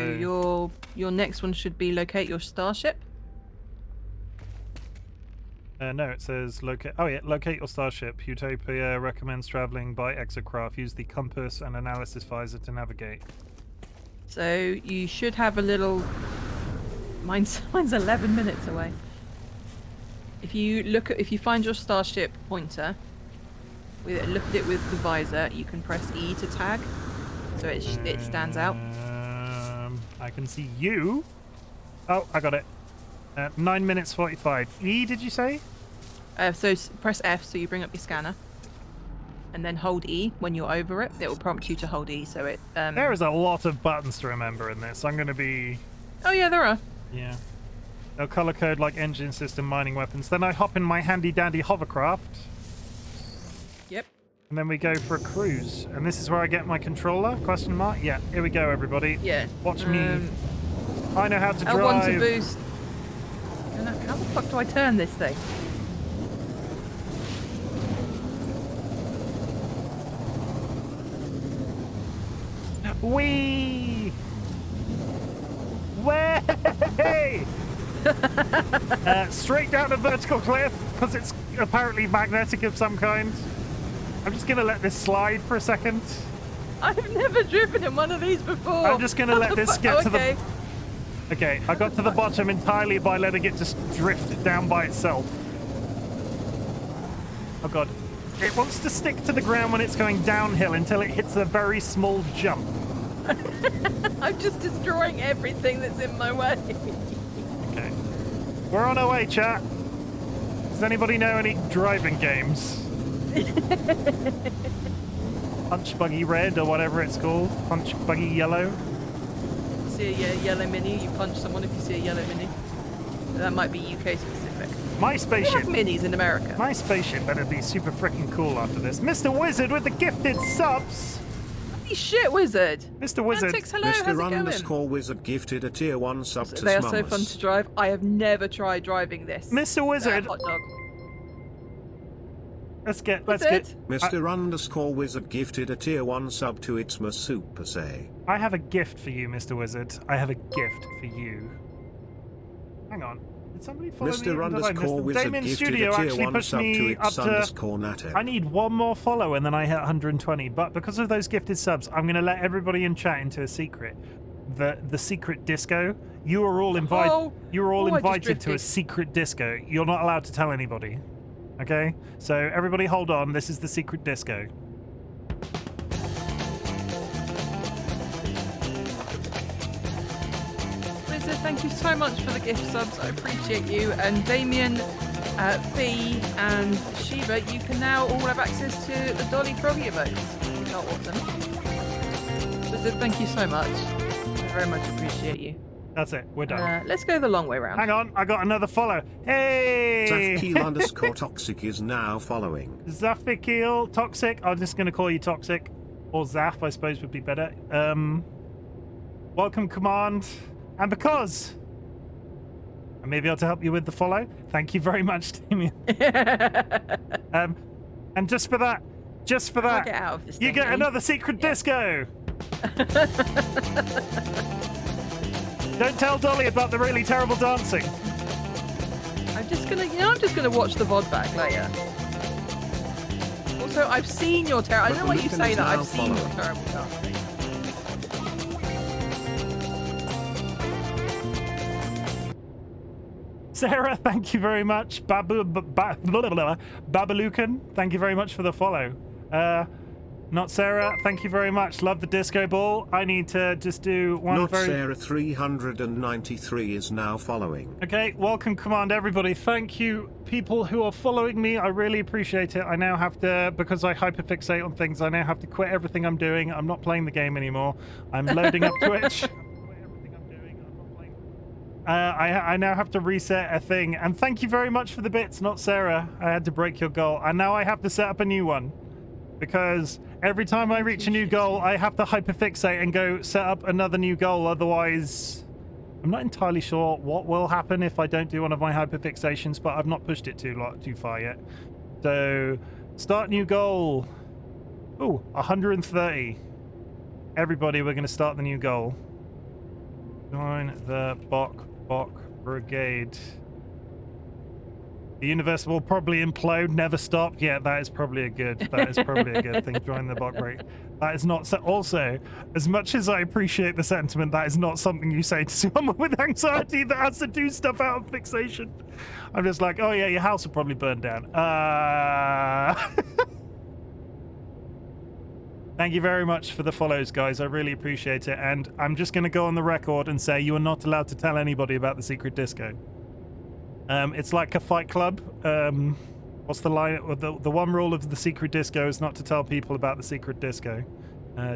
your next one should be locate your starship. No, it says locate. Oh yeah, locate your starship. Utopia recommends traveling by exocraft. Use the compass and analysis visor to navigate. So you should have a little. Mine's 11 minutes away. If you find your starship pointer, look at it with the visor. You can press E to tag, so it stands out. I can see you. Oh, I got it. 9 minutes 45. E, did you say? So press F so you bring up your scanner. And then hold E when you're over it. It will prompt you to hold E so it... There is a lot of buttons to remember in this. I'm going to be... Oh yeah, there are. Yeah. They'll color code like engine system, mining weapons. Then I hop in my handy dandy hovercraft. Yep. And then we go for a cruise. And this is where I get my controller? Question mark? Yeah, here we go, everybody. Yeah. Watch me. I know how to drive. L1 to boost. How the fuck do I turn this thing? Whee! Way! Straight down a vertical cliff, because it's apparently magnetic of some kind. I'm just going to let this slide for a second. I've never driven in one of these before. I'm just going to let this get to okay. the... Okay, I got to the bottom entirely by letting it just drift down by itself. Oh god. It wants to stick to the ground when it's going downhill until it hits a very small jump. I'm just destroying everything that's in my way. Okay. We're on our way, chat. Does anybody know any driving games? Punch Buggy Red or whatever it's called. Punch Buggy Yellow. You see a yellow mini, you punch someone if you see a yellow mini. That might be UK specific. My We spaceship. have minis in America. My spaceship better be super freaking cool after this. Mr. Wizard with the gifted subs. Holy shit, Wizard! Mr. Wizard. Antics, hello, how's it going? Mr_Wizard gifted a tier 1 sub to They are so Smummus. fun to drive. I have never tried driving this. Mr. Wizard. Hot dog. Let's get. Wizard? Mr_Wizard gifted a tier 1 sub to Itzma Super Say. I have a gift for you, Mr. Wizard. I have a gift for you. Hang on. Did somebody follow me? Mr_Wizard Damien gifted Studio a tier actually 1 pushed sub to me up to... Its_Natter. I need one more follow and then I hit 120. But because of those gifted subs, I'm going to let everybody in chat into a secret. The secret disco. You are all invited. Oh, You are all I just invited to a drifted. secret disco. You're not allowed to tell anybody. Okay? So everybody hold on. This is the secret disco. Wizard, thank you so much for the gift subs. I appreciate you. And Damien, Fee, and Shiva, you can now all have access to the Dolly Froggy emotes, which are awesome. Wizard, thank you so much. I very much appreciate you. That's it. We're done. Let's go the long way round. Hang on. I got another follow. Hey! Zafkeel_Toxic is now following. Zafkeel Toxic. I'm just going to call you Toxic. Or Zaf, I suppose, would be better. Welcome, Command. And because I may be able to help you with the follow, thank you very much, Damien. And just for that, I'll get out of this you thing, get eh? another secret disco. Don't tell Dolly about the really terrible dancing. I'm just gonna watch the VOD back later. Also, I've seen your terrible. I don't know why you say that. I've seen your terrible dancing. Sarah, thank you very much. Babalukan, thank you very much for the follow. Not Sarah, thank you very much. Love the disco ball. I need to just do one Not very... Sarah 393 is now following. Okay, welcome, Command, everybody. Thank you, people who are following me. I really appreciate it. I now have to, because I hyperfixate on things, I now have to quit everything I'm doing. I'm not playing the game anymore. I'm loading up Twitch. I now have to reset a thing. And thank you very much for the bits, not Sarah. I had to break your goal. And now I have to set up a new one. Because every time I reach a new goal, I have to hyperfixate and go set up another new goal. Otherwise, I'm not entirely sure what will happen if I don't do one of my hyperfixations, but I've not pushed it too far yet. So, start new goal. Ooh, 130. Everybody, we're going to start the new goal. Join the Bok Brigade. The universe will probably implode, never stop. Yeah, that is probably a good thing. Join the Bok Brigade. That is not also, as much as I appreciate the sentiment, that is not something you say to someone with anxiety that has to do stuff out of fixation. I'm just like, oh yeah, your house will probably burn down. Thank you very much for the follows, guys. I really appreciate it. And I'm just going to go on the record and say you are not allowed to tell anybody about the secret disco. It's like a fight club. What's the line? The one rule of the secret disco is not to tell people about the secret disco.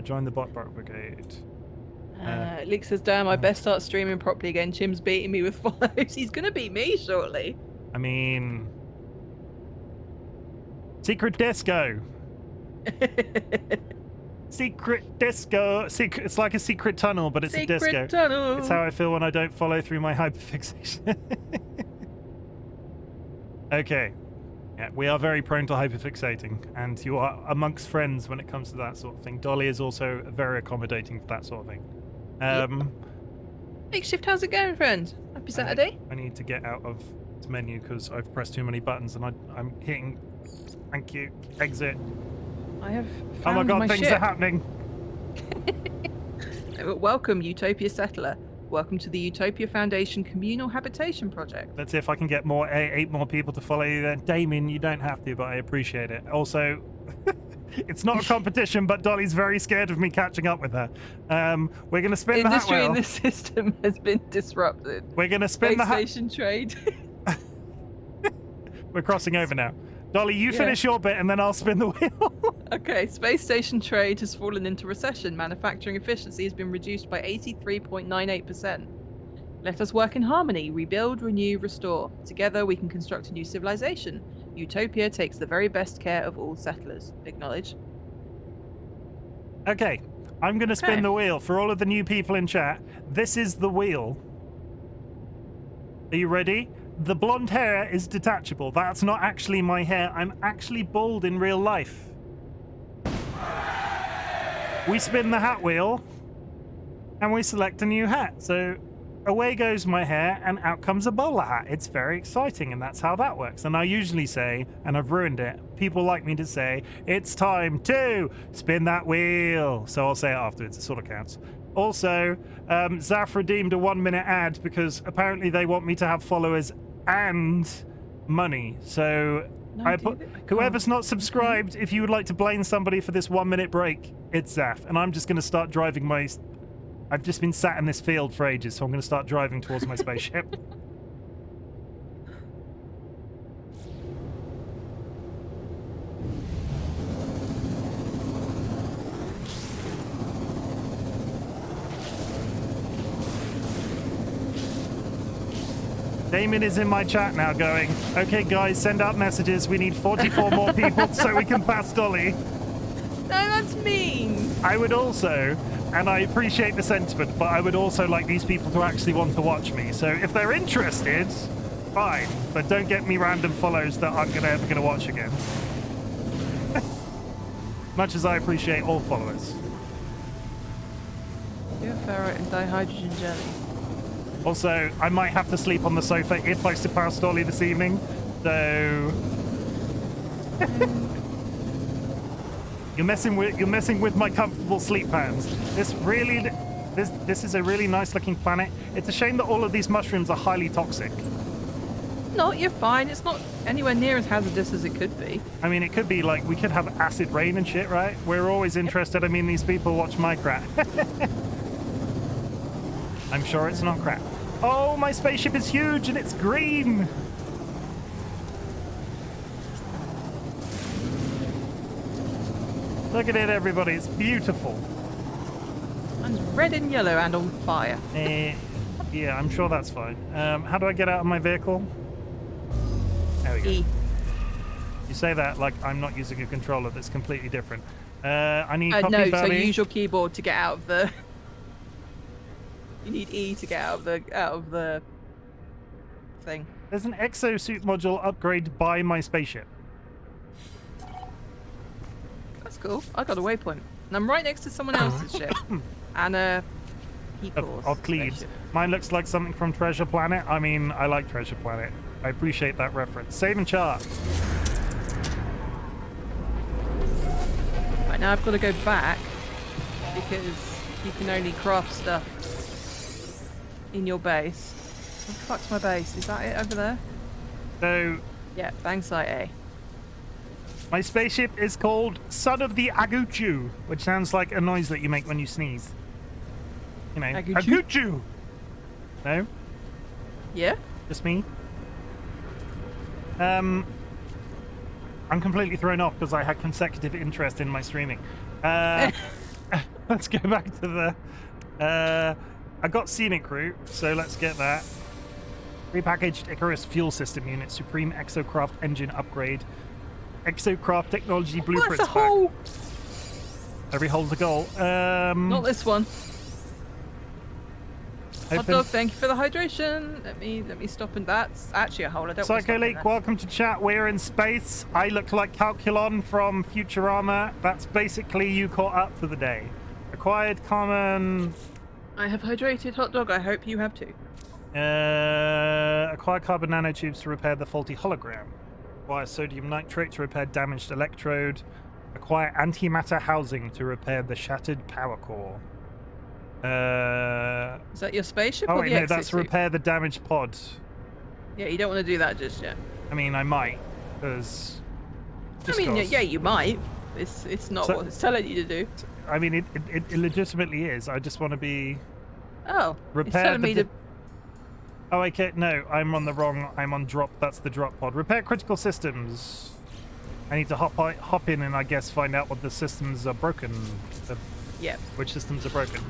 Join the bot brigade. Leek says, damn, I best start streaming properly again. Chim's beating me with follows. He's going to beat me shortly. I mean... Secret disco. Secret disco. It's like a secret tunnel, but it's a disco. Secret tunnel. It's how I feel when I don't follow through my hyperfixation. Okay. Yeah, we are very prone to hyperfixating, and you are amongst friends when it comes to that sort of thing. Dolly is also very accommodating for that sort of thing. Makeshift, how's it going, friend? Happy Saturday. I need to get out of this menu because I've pressed too many buttons and I'm hitting... Thank you. Exit. I have Oh found my god, things ship. are happening. Welcome, Utopia Settler. Welcome to the Utopia Foundation Communal Habitation Project. Let's see if I can get eight more people to follow you then. Damien, you don't have to, but I appreciate it. Also, it's not a competition, but Dolly's very scared of me catching up with her. We're going to spin the hat Industry wheel. in this system has been disrupted. We're going to spin the hat. Station trade. We're crossing over now. Dolly, you finish your bit and then I'll spin the wheel. Okay, space station trade has fallen into recession. Manufacturing efficiency has been reduced by 83.98%. Let us work in harmony, rebuild, renew, restore. Together we can construct a new civilization. Utopia takes the very best care of all settlers. Acknowledge. Okay, I'm going to spin the wheel for all of the new people in chat. This is the wheel. Are you ready? The blonde hair is detachable. That's not actually my hair. I'm actually bald in real life. We spin the hat wheel and we select a new hat. So away goes my hair and out comes a bowler hat. It's very exciting, and that's how that works. And I usually say, and I've ruined it, people like me to say, it's time to spin that wheel. So I'll say it afterwards. It sort of counts. Also, Zaf redeemed a 1-minute ad because apparently they want me to have followers and money. So I put whoever's not subscribed, if you would like to blame somebody for this 1-minute break, it's Zaf. And I'm just going to start driving my... I've just been sat in this field for ages, so I'm going to start driving towards my spaceship. Damien is in my chat now going, okay guys, send out messages. We need 44 more people so we can pass Dolly. No, that's mean. I would also, and I appreciate the sentiment, but I would also like these people to actually want to watch me. So if they're interested, fine, but don't get me random follows that I'm ever going to watch again. Much as I appreciate all followers. Pure ferrite and dihydrogen jelly. Also, I might have to sleep on the sofa if I surpass Dolly this evening, so... You're messing with my comfortable sleep patterns. This is a really nice looking planet. It's a shame that all of these mushrooms are highly toxic. No, you're fine. It's not anywhere near as hazardous as it could be. I mean, it could be like, we could have acid rain and shit, right? We're always interested. I mean, these people watch my crap. I'm sure it's not crap. Oh, my spaceship is huge and it's green. Look at it, everybody. It's beautiful. Mine's red and yellow and on fire. Yeah, I'm sure that's fine. How do I get out of my vehicle? There we go. E. You say that like I'm not using a controller that's completely different. I need copy no, belly. so use your keyboard to get out of the... You need E to get out of the thing. There's an exosuit module upgrade by my spaceship. That's cool. I got a waypoint. And I'm right next to someone else's ship. And a P-course. Of Cleves. spaceship. Mine looks like something from Treasure Planet. I mean, I like Treasure Planet. I appreciate that reference. Save and chart. Right, now I've got to go back because you can only craft stuff in your base. What the fuck's my base? Is that it over there? So, Yeah, bang site A. My spaceship is called Son of the Aguchu, which sounds like a noise that you make when you sneeze. You know, Aguchu? Aguchu! No? Yeah? Just me? I'm completely thrown off because I had consecutive interest in my streaming. Let's go back to the... I got Scenic Route, so let's get that. Repackaged Icarus fuel system unit, Supreme Exocraft engine upgrade, Exocraft technology blueprints That's a pack. hole! Every hole's a goal. Not this one. Hot Open. dog, thank you for the hydration. Let me stop, and that's actually a hole. I don't want to Psycho stop in Leak, there. welcome to chat. We're in space. I look like Calculon from Futurama. That's basically you caught up for the day. Acquired common... I have hydrated, hot dog. I hope you have too. Acquire carbon nanotubes to repair the faulty hologram. Acquire sodium nitrate to repair damaged electrode. Acquire antimatter housing to repair the shattered power core. Is that your spaceship Oh or wait, the no, that's exosuit? repair the damaged pod. Yeah, you don't want to do that just yet. I mean, I might, because... I mean, yeah, you might. It's not So- what it's telling you to do. I mean, it legitimately is. I just want to be... Oh, Repair it's telling the me di- to... Oh, okay, no, I'm on the wrong... I'm on drop. That's the drop pod. Repair critical systems. I need to hop in and I guess find out what the systems are broken. Yeah. Which systems are broken.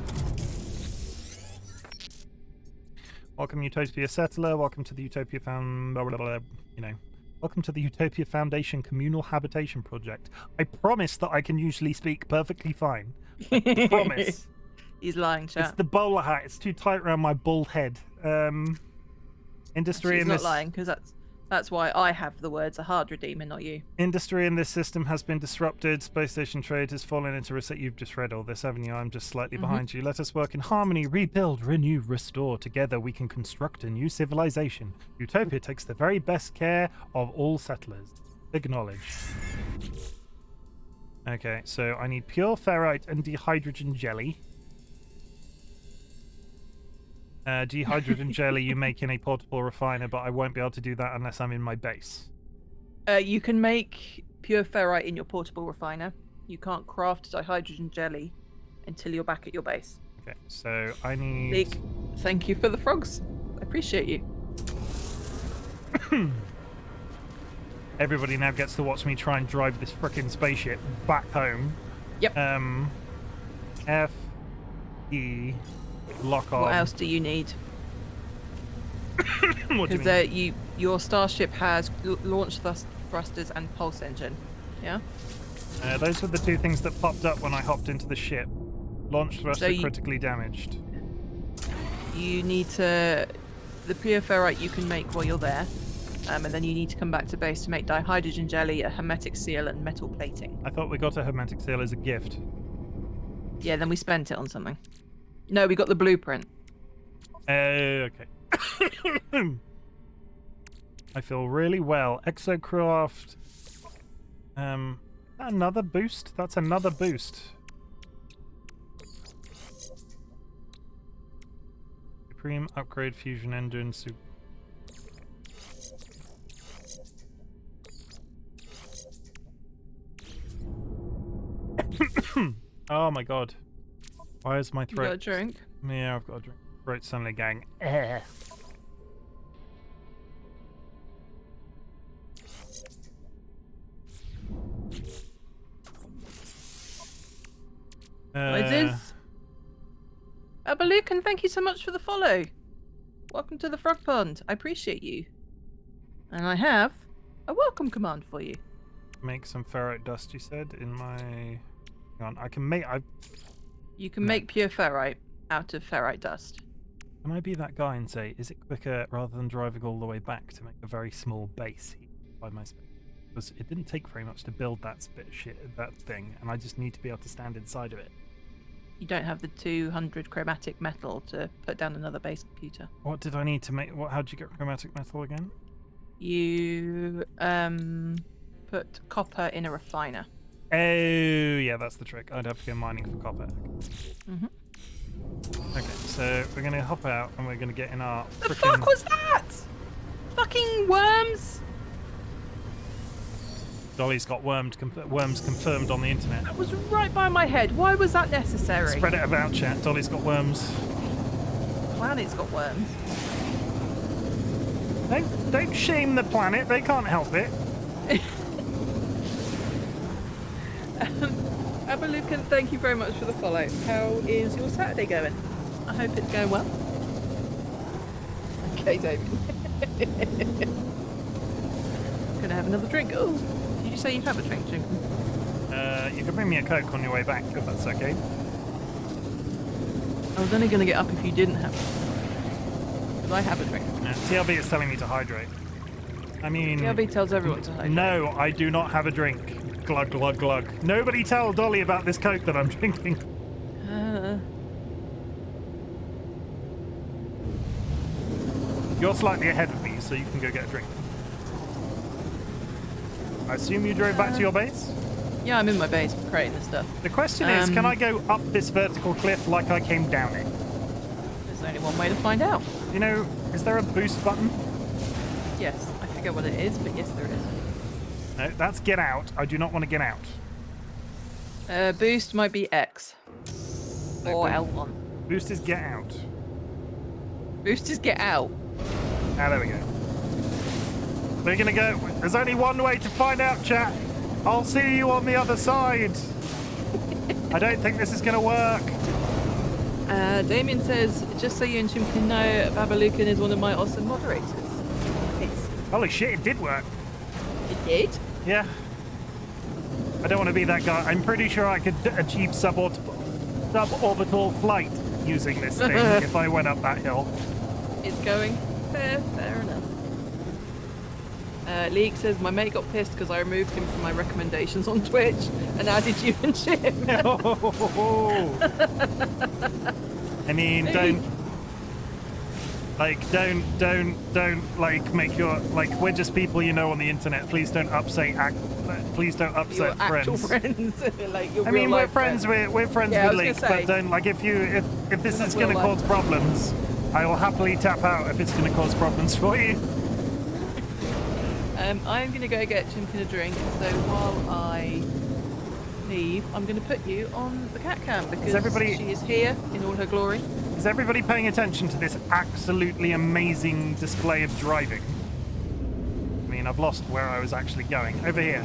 Welcome, Utopia Settler. Welcome to the Utopia Welcome to the Utopia Foundation Communal Habitation Project. I promise that I can usually speak perfectly fine. I promise. He's lying, chat. It's the bowler hat. It's too tight around my bald head. Industry He's in not this lying, because that's why I have the words a hard redeemer, not you. industry in this system has been disrupted. Space station trade has fallen into receipt. You've just read all this, haven't you? I'm just slightly behind you. Let us work in harmony, rebuild, renew, restore. Together we can construct a new civilization. Utopia takes the very best care of all settlers. Acknowledge. Okay, so I need pure ferrite and dehydrogen jelly. Dehydrogen jelly you make in a portable refiner, but I won't be able to do that unless I'm in my base. You can make pure ferrite in your portable refiner. You can't craft dihydrogen jelly until you're back at your base. Okay, so I need... Leek, thank you for the frogs. I appreciate you. Everybody now gets to watch me try and drive this frickin' spaceship back home. Yep. F, E, lock on. What else do you need? What do you Because mean? your starship has launch thrusters and pulse engine. Yeah. Those were the two things that popped up when I hopped into the ship. Launch thruster So critically damaged. You need to... The pure ferrite you can make while you're there. And then you need to come back to base to make dihydrogen jelly, a hermetic seal, and metal plating. I thought we got a hermetic seal as a gift. Yeah, then we spent it on something. No, we got the blueprint. Okay. I feel really well. Exocraft. Another boost? That's another boost. Supreme upgrade fusion engine. Oh my god. Why is my You throat... got a drink? Yeah, I've got a drink. Throat suddenly gang. It is. Abalukan, thank you so much for the follow. Welcome to the Frog Pond. I appreciate you. And I have a welcome command for you. Make some ferrite dust, you said, in my... Hang on, I can make... You can No. make pure ferrite out of ferrite dust. Can I be that guy and say, is it quicker rather than driving all the way back to make a very small base here by my space? Because it didn't take very much to build that that thing, and I just need to be able to stand inside of it. You don't have the 200 chromatic metal to put down another base computer. What did I need to make... How'd you get chromatic metal again? You put copper in a refiner. Oh, yeah, that's the trick. I'd have to go mining for copper. Mhm. Okay, so we're going to hop out and we're going to get in our The frickin'... fuck was that? Fucking worms! Dolly's got worms confirmed on the internet. That was right by my head. Why was that necessary? Spread it about, chat. Dolly's got worms. Planet's got worms. Don't shame the planet. They can't help it. Abalukan, thank you very much for the follow. How is your Saturday going? I hope it's going well. Okay, David. Gonna have another drink. Oh, did you say you have a drink, Jim? You can bring me a Coke on your way back, if that's okay. I was only gonna get up if you didn't have one. Because I have a drink. TLB is telling me to hydrate. I mean... TLB tells everyone to hydrate. No, I do not have a drink. Glug, glug, glug. Nobody tell Dolly about this Coke that I'm drinking. You're slightly ahead of me, so you can go get a drink. I assume you drove back to your base? Yeah, I'm in my base creating this stuff. The question is, can I go up this vertical cliff like I came down it? There's only one way to find out. You know, is there a boost button? Yes, I forget what it is, but yes, there is. No, that's get out. I do not want to get out. Boost might be X. Or L1. Boost is get out. Boost is get out. Ah, there we go. We're gonna go. There's only one way to find out, chat. I'll see you on the other side. I don't think this is gonna work. Damien says, just so you and Chim can know, Babalukan is one of my awesome moderators. It's, Holy shit, it did work. it did? Yeah. I don't want to be that guy. I'm pretty sure I could achieve suborbital flight using this thing if I went up that hill. It's going. Fair enough. Leek says, my mate got pissed because I removed him from my recommendations on Twitch and added you and Chim. I mean, don't make your, we're just people you know on the internet. Please don't upset Your actual friends. like your I mean, real we're life friends. We're friends Yeah, I with was Leek, gonna say. but don't if this is going to real life. cause problems, I will happily tap out if it's going to cause problems for you. I'm going to go get Chimkin a drink, so while I leave, I'm going to put you on the cat cam because she is here in all her glory. Is everybody paying attention to this absolutely amazing display of driving? I mean, I've lost where I was actually going. Over here.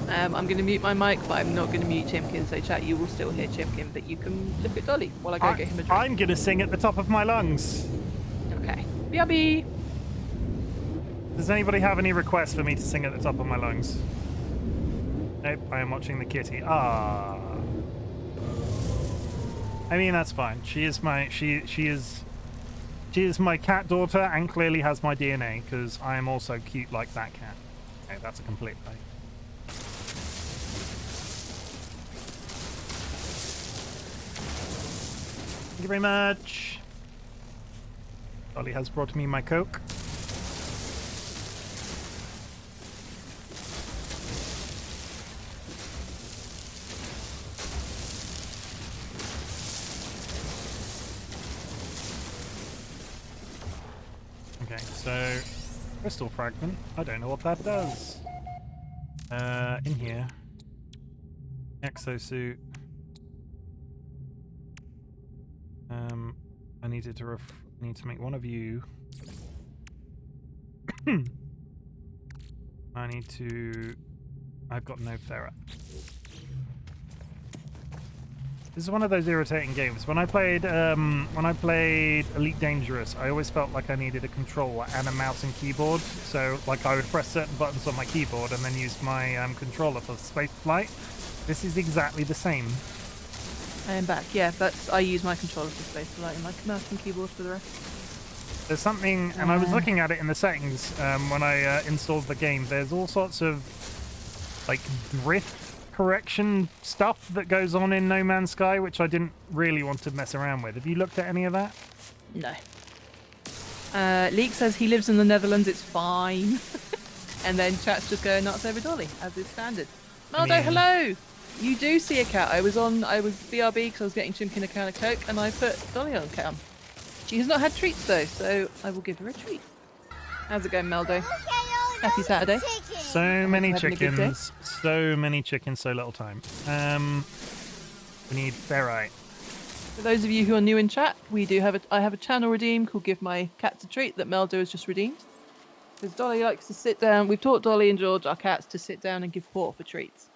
I'm going to mute my mic, but I'm not going to mute Chimkin, so chat, you will still hear Chimkin, but you can look at Dolly while I go get him a drink. I'm going to sing at the top of my lungs. Okay. BRB! Does anybody have any requests for me to sing at the top of my lungs? Nope, I am watching the kitty. Ah. I mean, that's fine. She is my my cat daughter and clearly has my DNA because I am also cute like that cat. Okay, that's a complete lie. Thank you very much. Dolly has brought me my Coke. Okay, so crystal fragment. I don't know what that does. In here. Exosuit. I need to make one of you. I've got no ferret. This is one of those irritating games. When I played Elite Dangerous, I always felt like I needed a controller and a mouse and keyboard. So, like, I would press certain buttons on my keyboard and then use my controller for space flight. This is exactly the same. I am back. Yeah, I use my controller for space flight and my mouse and keyboard for the rest. There's something, and I was looking at it in the settings when I installed the game. There's all sorts of like drift correction stuff that goes on in No Man's Sky, which I didn't really want to mess around with. Have you looked at any of that? No. Leek says he lives in the Netherlands, it's fine. And then chat's just going nuts over Dolly, as is standard. Maldo, hello! You do see a cat. I was BRB because I was getting Chimkin a can of Coke, and I put Dolly on cam. She has not had treats though, so I will give her a treat. How's it going, Meldo? Happy Saturday. So many having a good day. chickens. So many chickens, so little time. We need ferrite. For those of you who are new in chat, I have a channel redeem called Give My Cats a Treat that Meldo has just redeemed. Because Dolly likes to sit down. We've taught Dolly and George, our cats, to sit down and give paw for treats.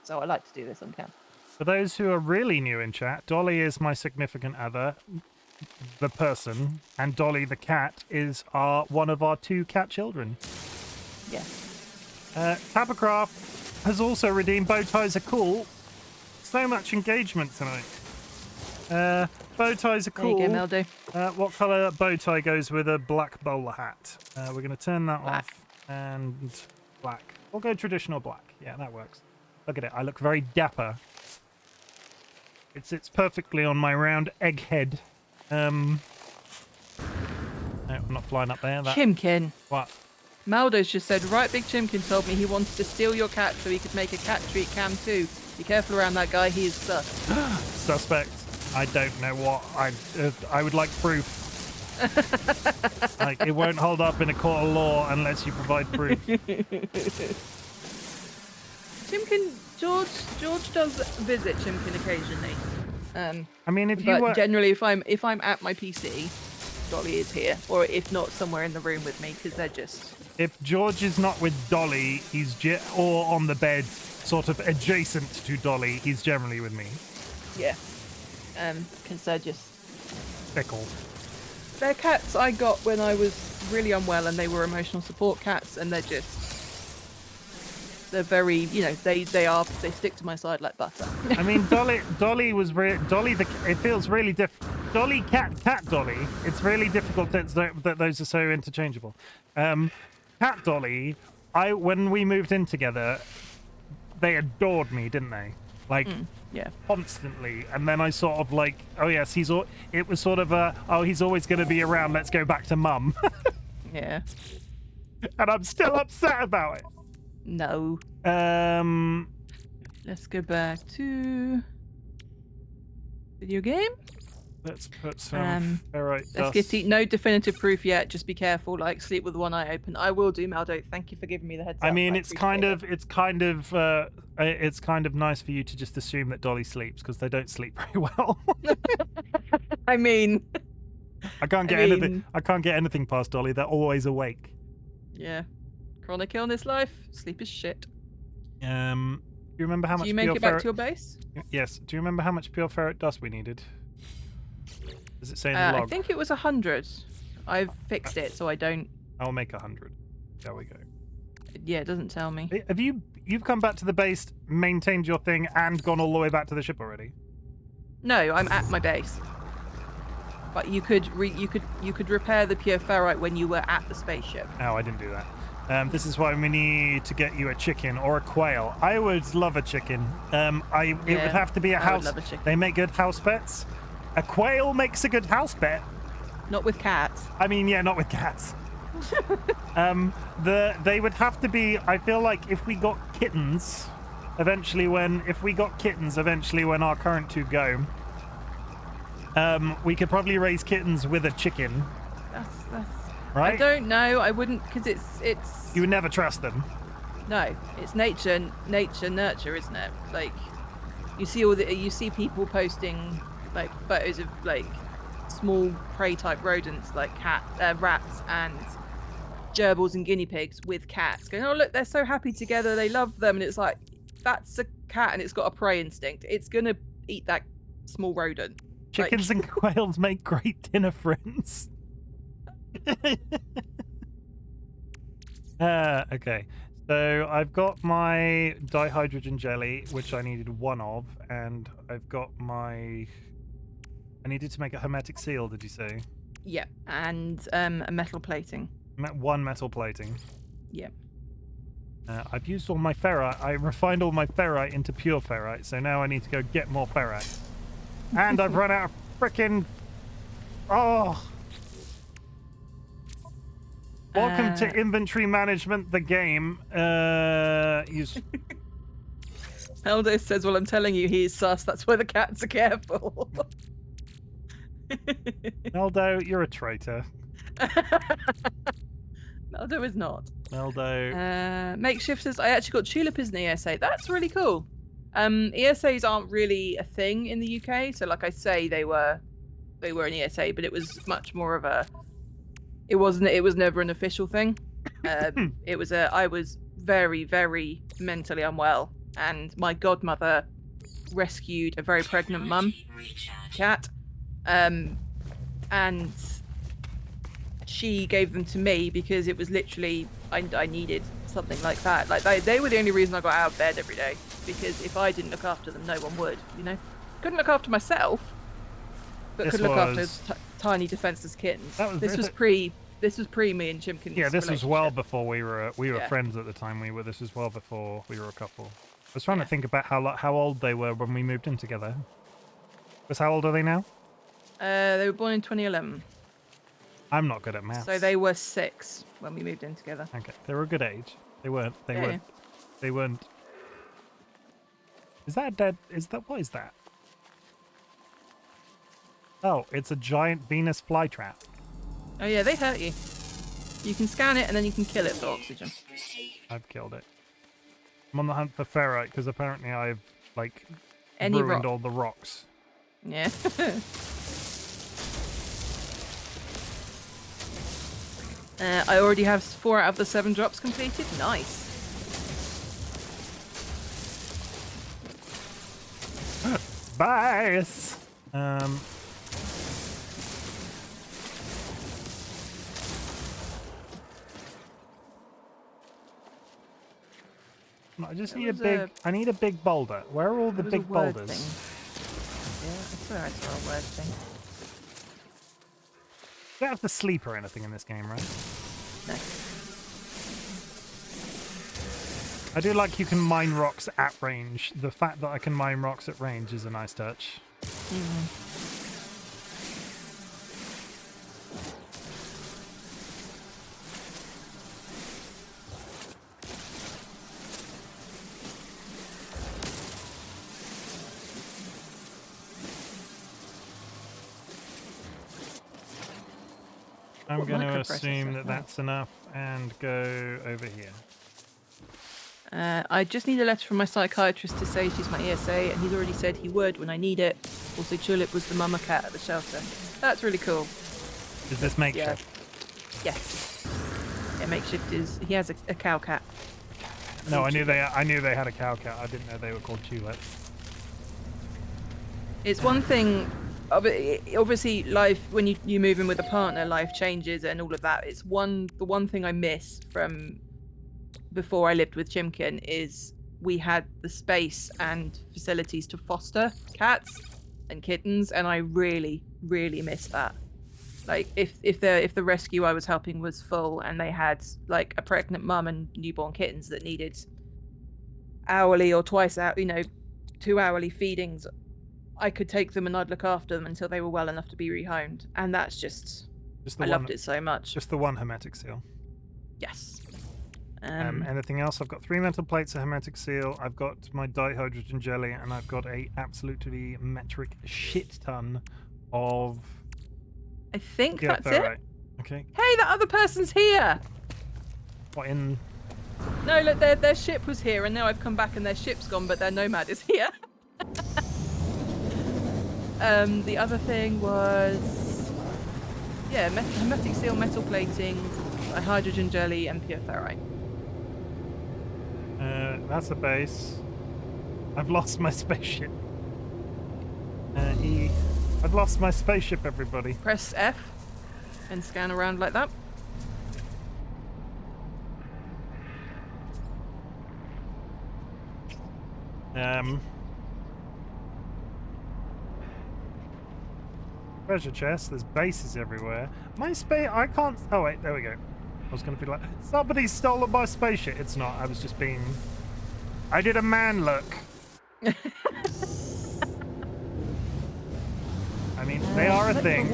So I like to do this on cam. For those who are really new in chat, Dolly is my significant other, the person, and Dolly the cat is one of our 2 cat children. Yes. Tabacraft has also redeemed bow ties are cool. So much engagement tonight. Bow ties are cool. There you go, Meldo. What colour bow tie goes with a black bowler hat? We're going to turn that Black. off and black. We'll go traditional black. Yeah, that works. Look at it. I look very dapper. It sits perfectly on my round egg head. No, I'm not flying up there. Chimken. What? Maldo's just said, RightBigChimken told me he wanted to steal your cat so he could make a cat treat cam too. Be careful around that guy, he is sus. Suspect. I don't know what. I would like proof. Like, it won't hold up in a court of law unless you provide proof. Chimken, George does visit Chimken occasionally. I mean, if you But were... generally, if I'm at my PC, Dolly is here, or if not, somewhere in the room with me, because they're just. If George is not with Dolly, or on the bed, sort of adjacent to Dolly, he's generally with me. Yeah. Because they're just. Fickle. They're cats I got when I was really unwell, and they were emotional support cats, and they're very, they stick to my side like butter. I mean, Dolly was it feels really Dolly, cat, Dolly. It's really difficult that those are so interchangeable. Cat Dolly, when we moved in together, they adored me, didn't they? Like, yeah. constantly. And then I sort of like, oh yes, it was sort of he's always going to be around. Let's go back to mum. Yeah. And I'm still upset about it. No. Let's go back to video game. Let's put some ferrite Let's dust. get no definitive proof yet. Just be careful. Like, sleep with one eye open. I will do, Maldo. Thank you for giving me the heads up. I mean, I it's appreciate kind of nice for you to just assume that Dolly sleeps because they don't sleep very well. I mean, I can't get anything past Dolly. They're always awake. Yeah. Chronic illness life. Sleep is shit. Do you remember how much? Do you make pure it back ferret... to your base? Yes. Do you remember how much pure ferret dust we needed? Does it say in the log? I think it was 100. I've fixed it, so I don't. I'll make 100. There we go. Yeah, it doesn't tell me. Have you've come back to the base, maintained your thing, and gone all the way back to the ship already? No, I'm at my base. But you could repair the pure ferrite when you were at the spaceship. Oh, I didn't do that. This is why we need to get you a chicken or a quail. I would love a chicken. It would have to be a house. I would love a chicken. They make good house pets. A quail makes a good house pet. Not with cats. I mean, yeah, not with cats. They would have to be. I feel like if we got kittens, eventually when our current 2 go, we could probably raise kittens with a chicken. That's right. I don't know. I wouldn't, because it's. You would never trust them. No, it's nature, nurture, isn't it? Like, you see people posting like photos of like small prey type rodents like rats and gerbils and guinea pigs with cats, going, oh look, they're so happy together, they love them, and it's like, that's a cat and it's got a prey instinct. It's gonna eat that small rodent. Chickens and quails make great dinner friends. Okay, so I've got my dihydrogen jelly, which I needed 1 of, and I've got I needed to make a hermetic seal, did you say? Yeah, and a metal plating. 1 metal plating. Yeah. I've used all my ferrite. I refined all my ferrite into pure ferrite, so now I need to go get more ferrite. And I've run out of frickin'... Oh! Welcome to inventory management, the game. Eldo says, well, I'm telling you, he's sus. That's why the cats are careful. Eldo, you're a traitor. Eldo is not. Meldo. Makeshifters. I actually got Tulip as an ESA. That's really cool. ESAs aren't really a thing in the UK. So like I say, they were an ESA, but it was much more of a. It was never an official thing. I was very, very mentally unwell, and my godmother rescued a very pregnant mum cat, and she gave them to me because it was literally I needed something like that. Like they were the only reason I got out of bed every day, because if I didn't look after them, no one would. Couldn't look after myself, but could look after tiny defenseless kittens. This was pre me and Chimken. Yeah, this was well before we were friends at the time. This was well before we were a couple. I was trying to think about how old they were when we moved in together. Because how old are they now? They were born in 2011. I'm not good at maths. So they were 6 when we moved in together. Okay, they were a good age. They weren't. They weren't. Is that dead? What is that? Oh, it's a giant Venus flytrap. Oh yeah, they hurt you. You can scan it and then you can kill it for oxygen. I've killed it. I'm on the hunt for ferrite because apparently I've ruined all the rocks. Yeah. I already have 4 out of the 7 drops completed. Nice. Bias. I just need I need a big boulder. Where are all the big boulders? Yeah, I swear I saw a word thing. You don't have to sleep or anything in this game, right? No. I do like you can mine rocks at range. The fact that I can mine rocks at range is a nice touch. I'm going to assume that that's enough and go over here. I just need a letter from my psychiatrist to say she's my ESA, and he's already said he would when I need it. Also, Tulip was the mama cat at the shelter. That's really cool. Is this makeshift? Yeah. Yes. Yeah, makeshift is. He has a cow cat. No, I knew they had a cow cat. I didn't know they were called Tulip. It's one thing. Obviously, life when you move in with a partner, life changes and all of that. It's the one thing I miss from before I lived with Chimken is we had the space and facilities to foster cats and kittens, and I really, really miss that. Like if the rescue I was helping was full and they had like a pregnant mum and newborn kittens that needed hourly or twice out, 2 hourly feedings, I could take them and I'd look after them until they were well enough to be rehomed, and that's just I loved it so much. Just the one hermetic seal. Yes. Anything else? I've got 3 metal plates, a hermetic seal. I've got my dihydrogen jelly, and I've got a absolutely metric shit ton of. I think that's it. Okay. Hey, that other person's here. What in? No, look, their ship was here, and now I've come back and their ship's gone, but their nomad is here. The other thing was, hermetic seal, metal plating, a hydrogen jelly, and pure ferrite. That's a base. I've lost my spaceship. I've lost my spaceship, everybody. Press F and scan around like that. Treasure chest, there's bases everywhere. My I can't. Oh, wait, there we go. I was going to be like, somebody's stolen my spaceship. It's not. I was just being. I did a man look. I mean, they are a thing.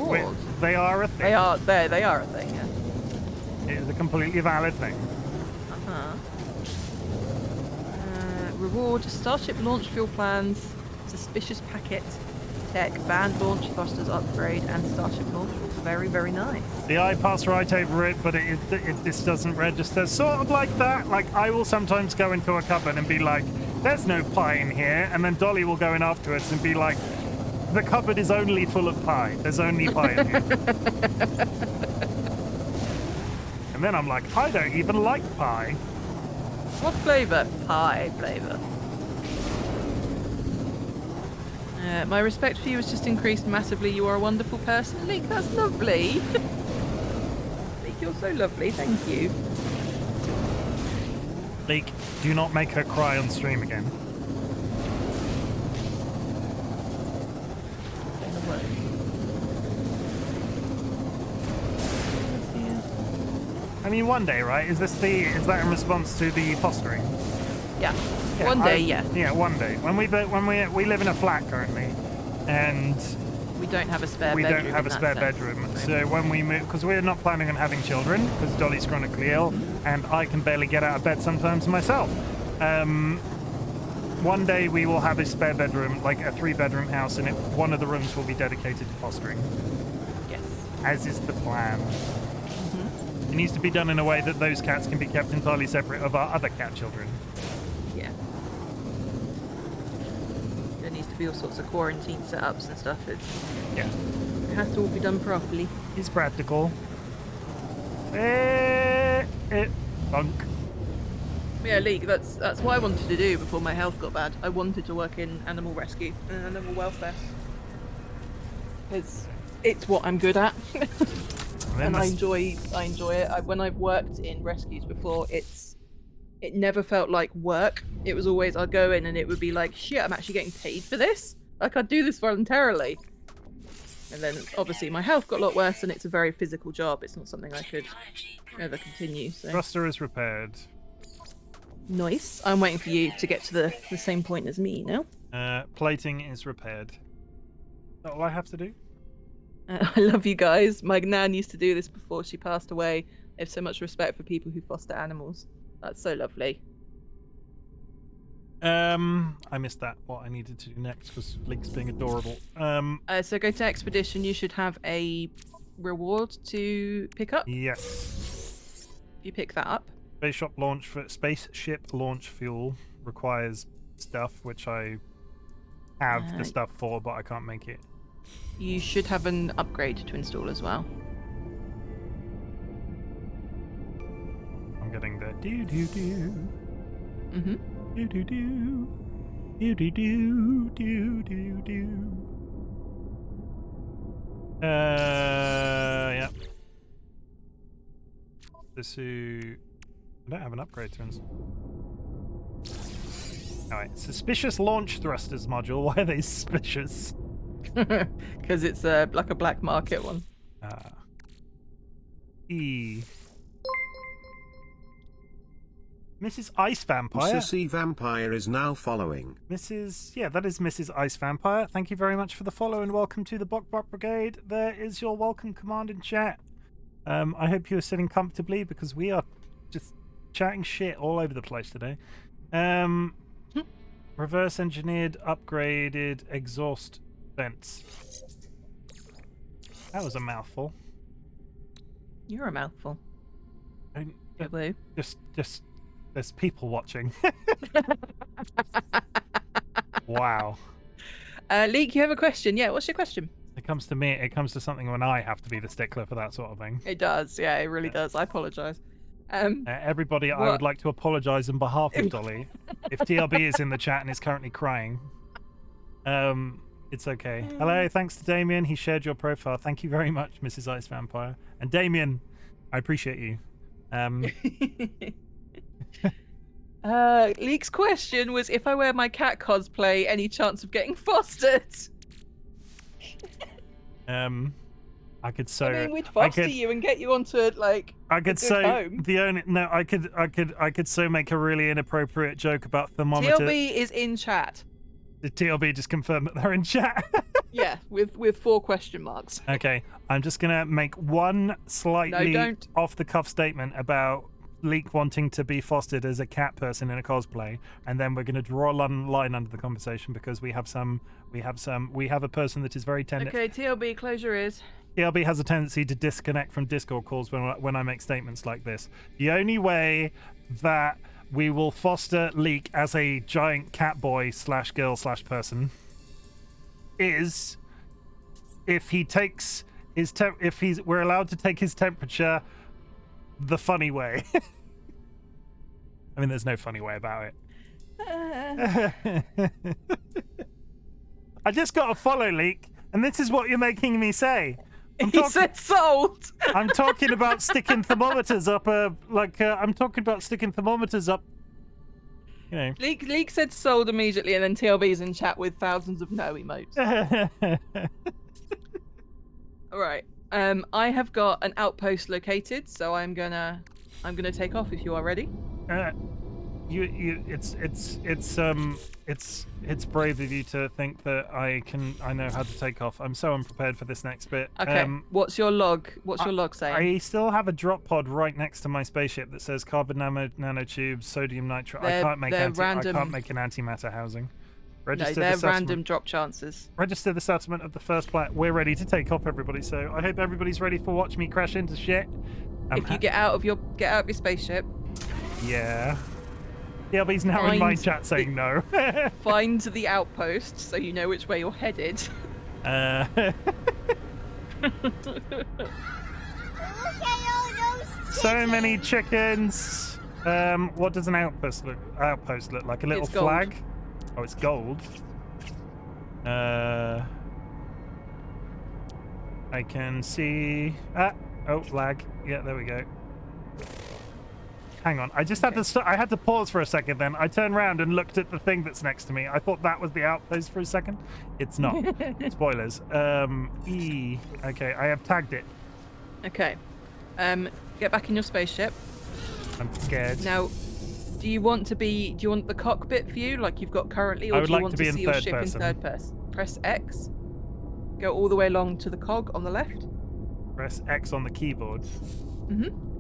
They are a thing. They are a thing, yeah. It is a completely valid thing. Reward, Starship launch fuel plans, suspicious packet. tech, band launch, thrusters upgrade, and starship launch. Very, very nice. The eye passed right over it, but this doesn't register. Sort of like that. Like, I will sometimes go into a cupboard and be like, there's no pie in here. And then Dolly will go in afterwards and be like, the cupboard is only full of pie. There's only pie in here. And then I'm like, I don't even like pie. What flavour? Pie flavour. My respect for you has just increased massively. You are a wonderful person. Leek, that's lovely. Leek, you're so lovely. Thank you. Leek, do not make her cry on stream again. I mean, one day, right? Is that in response to the fostering? Yeah. One day, yeah. Yeah, one day. When we live in a flat currently, and we don't have a spare. We bedroom don't have a spare bedroom. So when we move, because we're not planning on having children, because Dolly's chronically ill, and I can barely get out of bed sometimes myself. One day we will have a spare bedroom, like a 3-bedroom house, and one of the rooms will be dedicated to fostering. Yes. As is the plan. It needs to be done in a way that those cats can be kept entirely separate of our other cat children. Yeah. There needs to be all sorts of quarantine setups and stuff. It has to all be done properly. It's practical. Bunk. Yeah, Leek, that's what I wanted to do before my health got bad. I wanted to work in animal rescue and animal welfare. It's what I'm good at. And I enjoy it. When I've worked in rescues before, it never felt like work. It was always, I'd go in and it would be like, shit, I'm actually getting paid for this? Like, I'd do this voluntarily. And then obviously my health got a lot worse and it's a very physical job. It's not something I could ever continue. So. Thruster is repaired. Nice. I'm waiting for you to get to the same point as me now. Plating is repaired. Is that all I have to do? I love you guys. My nan used to do this before she passed away. I have so much respect for people who foster animals. That's so lovely. I missed that. What I needed to do next because Leek's being adorable. So go to Expedition. You should have a reward to pick up. Yes. If you pick that up. Spaceship launch fuel requires stuff, which I have the stuff for, but I can't make it. You should have an upgrade to install as well. I'm getting there. Do do do. Mhm. Do do do. Do do do do do do. Yeah. I don't have an upgrade to install. Alright, suspicious launch thrusters module. Why are they suspicious? Because it's like a black market one. Mrs. Ice Vampire. Sissy Vampire is now following. That is Mrs. Ice Vampire. Thank you very much for the follow and welcome to the Bok Brigade. There is your welcome command in chat. I hope you are sitting comfortably because we are just chatting shit all over the place today. Reverse engineered, upgraded exhaust vents. That was a mouthful. You're a mouthful. Just there's people watching. Wow. Leek, you have a question. Yeah, what's your question? It comes to me, it comes to something when I have to be the stickler for that sort of thing. It does, yeah, it really does. I apologise. Everybody, I would like to apologise on behalf of Dolly. If TLB is in the chat and is currently crying, it's okay. Hello, thanks to Damien. He shared your profile. Thank you very much, Mrs. Ice Vampire. And Damien, I appreciate you. Leek's question was, if I wear my cat cosplay, any chance of getting fostered? I could sew. I mean, we'd foster you and get you onto like. I could sew home. I could so make a really inappropriate joke about thermometer. TLB is in chat. Did TLB just confirm that they're in chat? Yeah, with 4 question marks. Okay, I'm just gonna make one slightly don't. off the cuff statement about Leek wanting to be fostered as a cat person in a cosplay, and then we're going to draw a line under the conversation because we have a person that is very tender. Okay, TLB, close your ears. TLB has a tendency to disconnect from Discord calls when I make statements like this. The only way that we will foster Leek as a giant cat boy / girl / person is if he takes his we're allowed to take his temperature the funny way. I mean, there's no funny way about it. I just got to follow Leek, and this is what you're making me say. He said sold. I'm talking about sticking thermometers up. I'm talking about sticking thermometers up. You know. Leek said sold immediately, and then TLB's in chat with thousands of no emotes. All right. I have got an outpost located, so I'm gonna take off if you are ready. It's brave of you to think that I know how to take off. I'm so unprepared for this next bit. Okay. What's your log? What's your log saying? I still have a drop pod right next to my spaceship that says carbon nanotubes, sodium nitrate. I can't make antimatter housing. Register they're the random drop chances. Register the settlement of the first planet. We're ready to take off, everybody. So I hope everybody's ready for watch me crash into shit. If you get out of your spaceship. Yeah. TLB's now in my chat saying no. Find the outpost so you know which way you're headed. So many chickens. What does an outpost look like? A little flag? Oh, it's gold. I can see. Oh, lag. Yeah, there we go. Hang on. I just had to. I had to pause for a second. Then I turned around and looked at the thing that's next to me. I thought that was the outpost for a second. It's not. Spoilers. E. Okay, I have tagged it. Okay. Get back in your spaceship. I'm scared. Now, do you want the cockpit view like you've got currently, or do you want to see your ship in third person? Press X. Go all the way along to the cog on the left. Press X on the keyboard. Mm-hmm.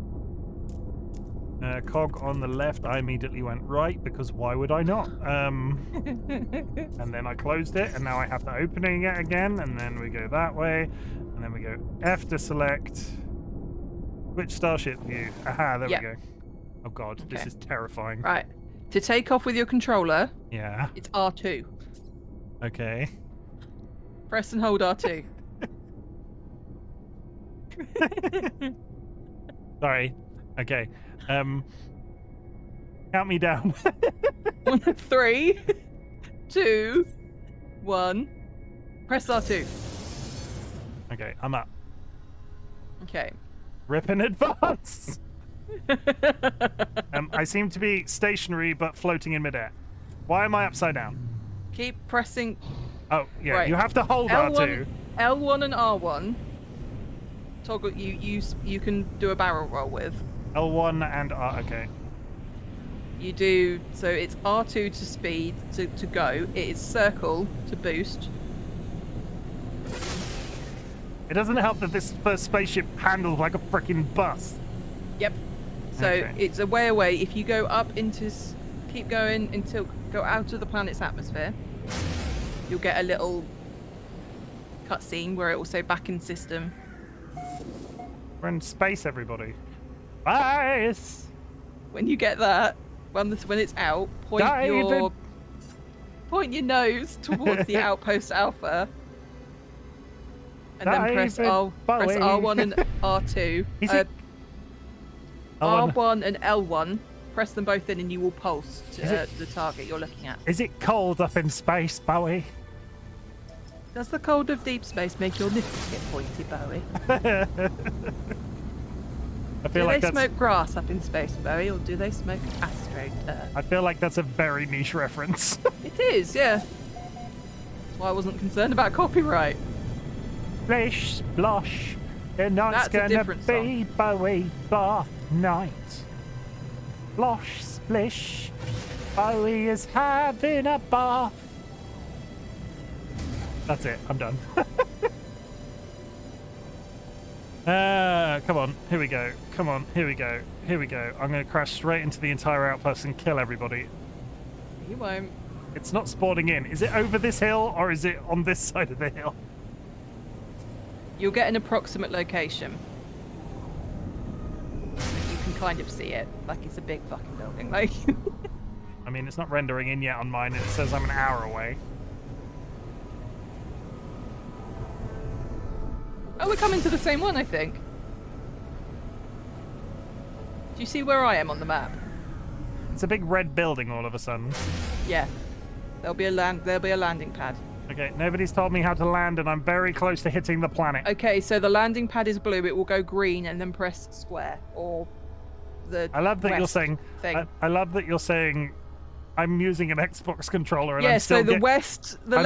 Cog on the left. I immediately went right because why would I not? And then I closed it, and now I have to open it again, and then we go that way, and then we go F to select. Which starship view? Aha, there we go. Oh god, this is terrifying. Right. To take off with your controller, it's R2. Okay. Press and hold R2. Sorry. Okay. Count me down. 3, 2, 1. Press R2. Okay, I'm up. Okay. Rip in advance. I seem to be stationary but floating in midair. Why am I upside down? Keep pressing. Oh, yeah. Right. You have to hold R2. L1 and R1. Toggle. You can do a barrel roll with. L1 and R. Okay. You do. So it's R2 to speed to go. It is circle to boost. It doesn't help that this first spaceship handles like a freaking bus. Yep. So it's a way away. If you go up into, keep going until go out of the planet's atmosphere, you'll get a little cutscene where it will say back in system. We're in space, everybody. Space. When you get that, when it's out, point your nose towards the outpost alpha. And then press R1 and R2. R1 and L1. Press them both in and you will pulse to the target you're looking at. Is it cold up in space, Bowie? Does the cold of deep space make your nipples get pointy, Bowie? Do they smoke grass up in space, Bowie, or do they smoke astroturf? I feel like that's a very niche reference. It is, yeah. That's why I wasn't concerned about copyright. Splish, splosh, the night's gonna be Bowie bath night. Splosh, splish, Bowie is having a bath. That's it, I'm done. Come on, here we go. Come on, here we go. Here we go. I'm going to crash straight into the entire outpost and kill everybody. You won't. It's not spawning in. Is it over this hill or is it on this side of the hill? You'll get an approximate location. You can kind of see it. Like it's a big fucking building. Like. I mean, it's not rendering in yet on mine, and it says I'm an hour away. Oh, we're coming to the same one, I think. Do you see where I am on the map? It's a big red building all of a sudden. Yeah. There'll be a landing pad. Okay, nobody's told me how to land, and I'm very close to hitting the planet. Okay, so the landing pad is blue. It will go green, and then press square or the. I love that you're west saying. thing. I love that you're saying. I'm using an Xbox controller, and Yeah. I'm still So the west, the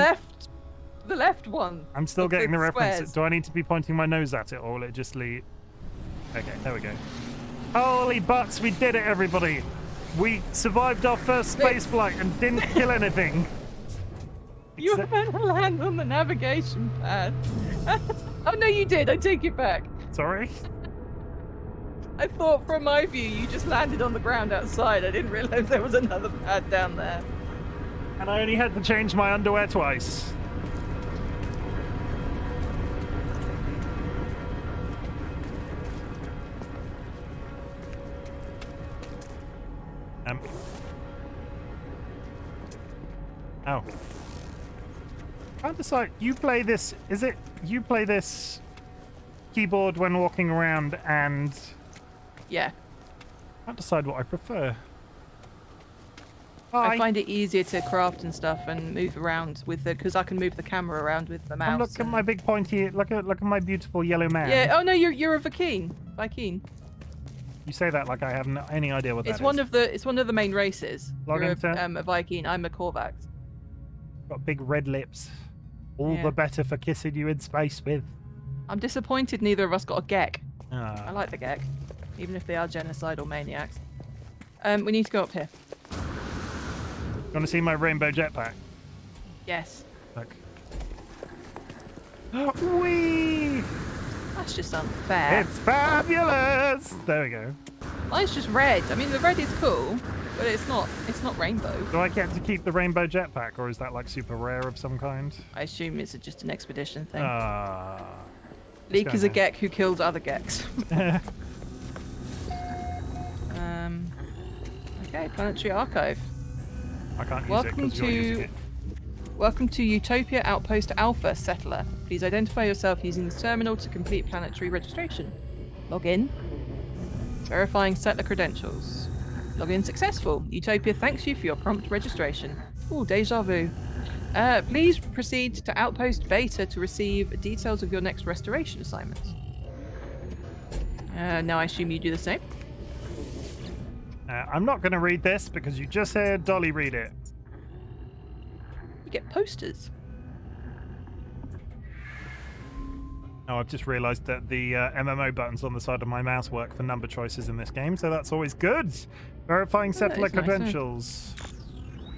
left one. I'm still with getting the reference. squares. Do I need to be pointing my nose at it, or will it just lead? Okay, there we go. Holy butts, we did it, everybody! We survived our first space flight and didn't kill anything. You were meant to land on the navigation pad. Oh no, you did. I take it back. Sorry? I thought from my view you just landed on the ground outside. I didn't realize there was another pad down there. And I only had to change my underwear twice. Oh. Can't decide. You play this. Is it you play this keyboard when walking around and Yeah. can't decide what I prefer. I Hi. find it easier to craft and stuff and move around with the because I can move the camera around with the mouse. And look at my big pointy. Look at my beautiful yellow man. Yeah. Oh no, you're a Viking. Viking. You say that like I have any idea what that It's is. one of the main races. Log You're into- a Viking. I'm a Korvax. Got big red lips. All Yeah. the better for kissing you in space with. I'm disappointed neither of us got a Gek. I Ah. like the Gek, even if they are genocidal maniacs. We need to go up here. You want to see my rainbow jetpack? Yes. Look. Whee! That's just unfair. It's fabulous! There we go. Mine's just red. I mean, the red is cool, but it's not rainbow. Do I get to keep the rainbow jetpack, or is that like super rare of some kind? I assume it's just an expedition thing. Ah. Leek is a going Gek who killed other Geks. Okay, Planetary Archive. I can't use it Welcome because you're using to it. Welcome to Utopia Outpost Alpha, Settler. Please identify yourself using this terminal to complete planetary registration. Log in. Verifying settler credentials. Login successful. Utopia thanks you for your prompt registration. Ooh, deja vu. Please proceed to Outpost Beta to receive details of your next restoration assignment. Now I assume you do the same. I'm not going to read this because you just heard Dolly read it. You get posters. Oh, I've just realised that the MMO buttons on the side of my mouse work for number choices in this game, so that's always good. Verifying settler is nice, credentials.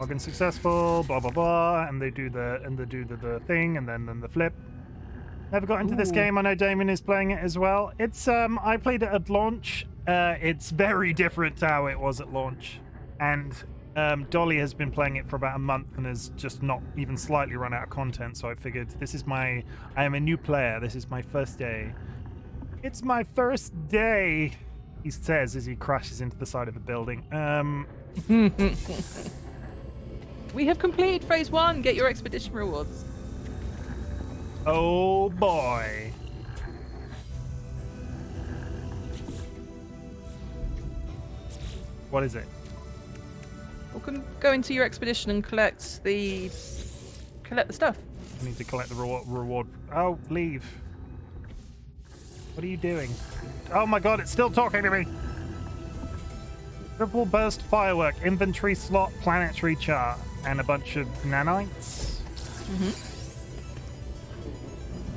Login successful, blah blah blah, and they do the thing, and then the flip. Never got into this Ooh. game. I know Damien is playing it as well. It's I played it at launch. It's very different to how it was at launch, and Dolly has been playing it for about a month and has just not even slightly run out of content. So I figured I am a new player. This is my first day. It's my first day, he says as he crashes into the side of the building. We have completed phase 1. Get your expedition rewards. Oh boy. What is it? Welcome. Go into your expedition and collect the stuff. I need to collect the reward. Oh, leave. What are you doing? Oh my god, it's still talking to me. Triple burst firework, inventory slot, planetary chart, and a bunch of nanites.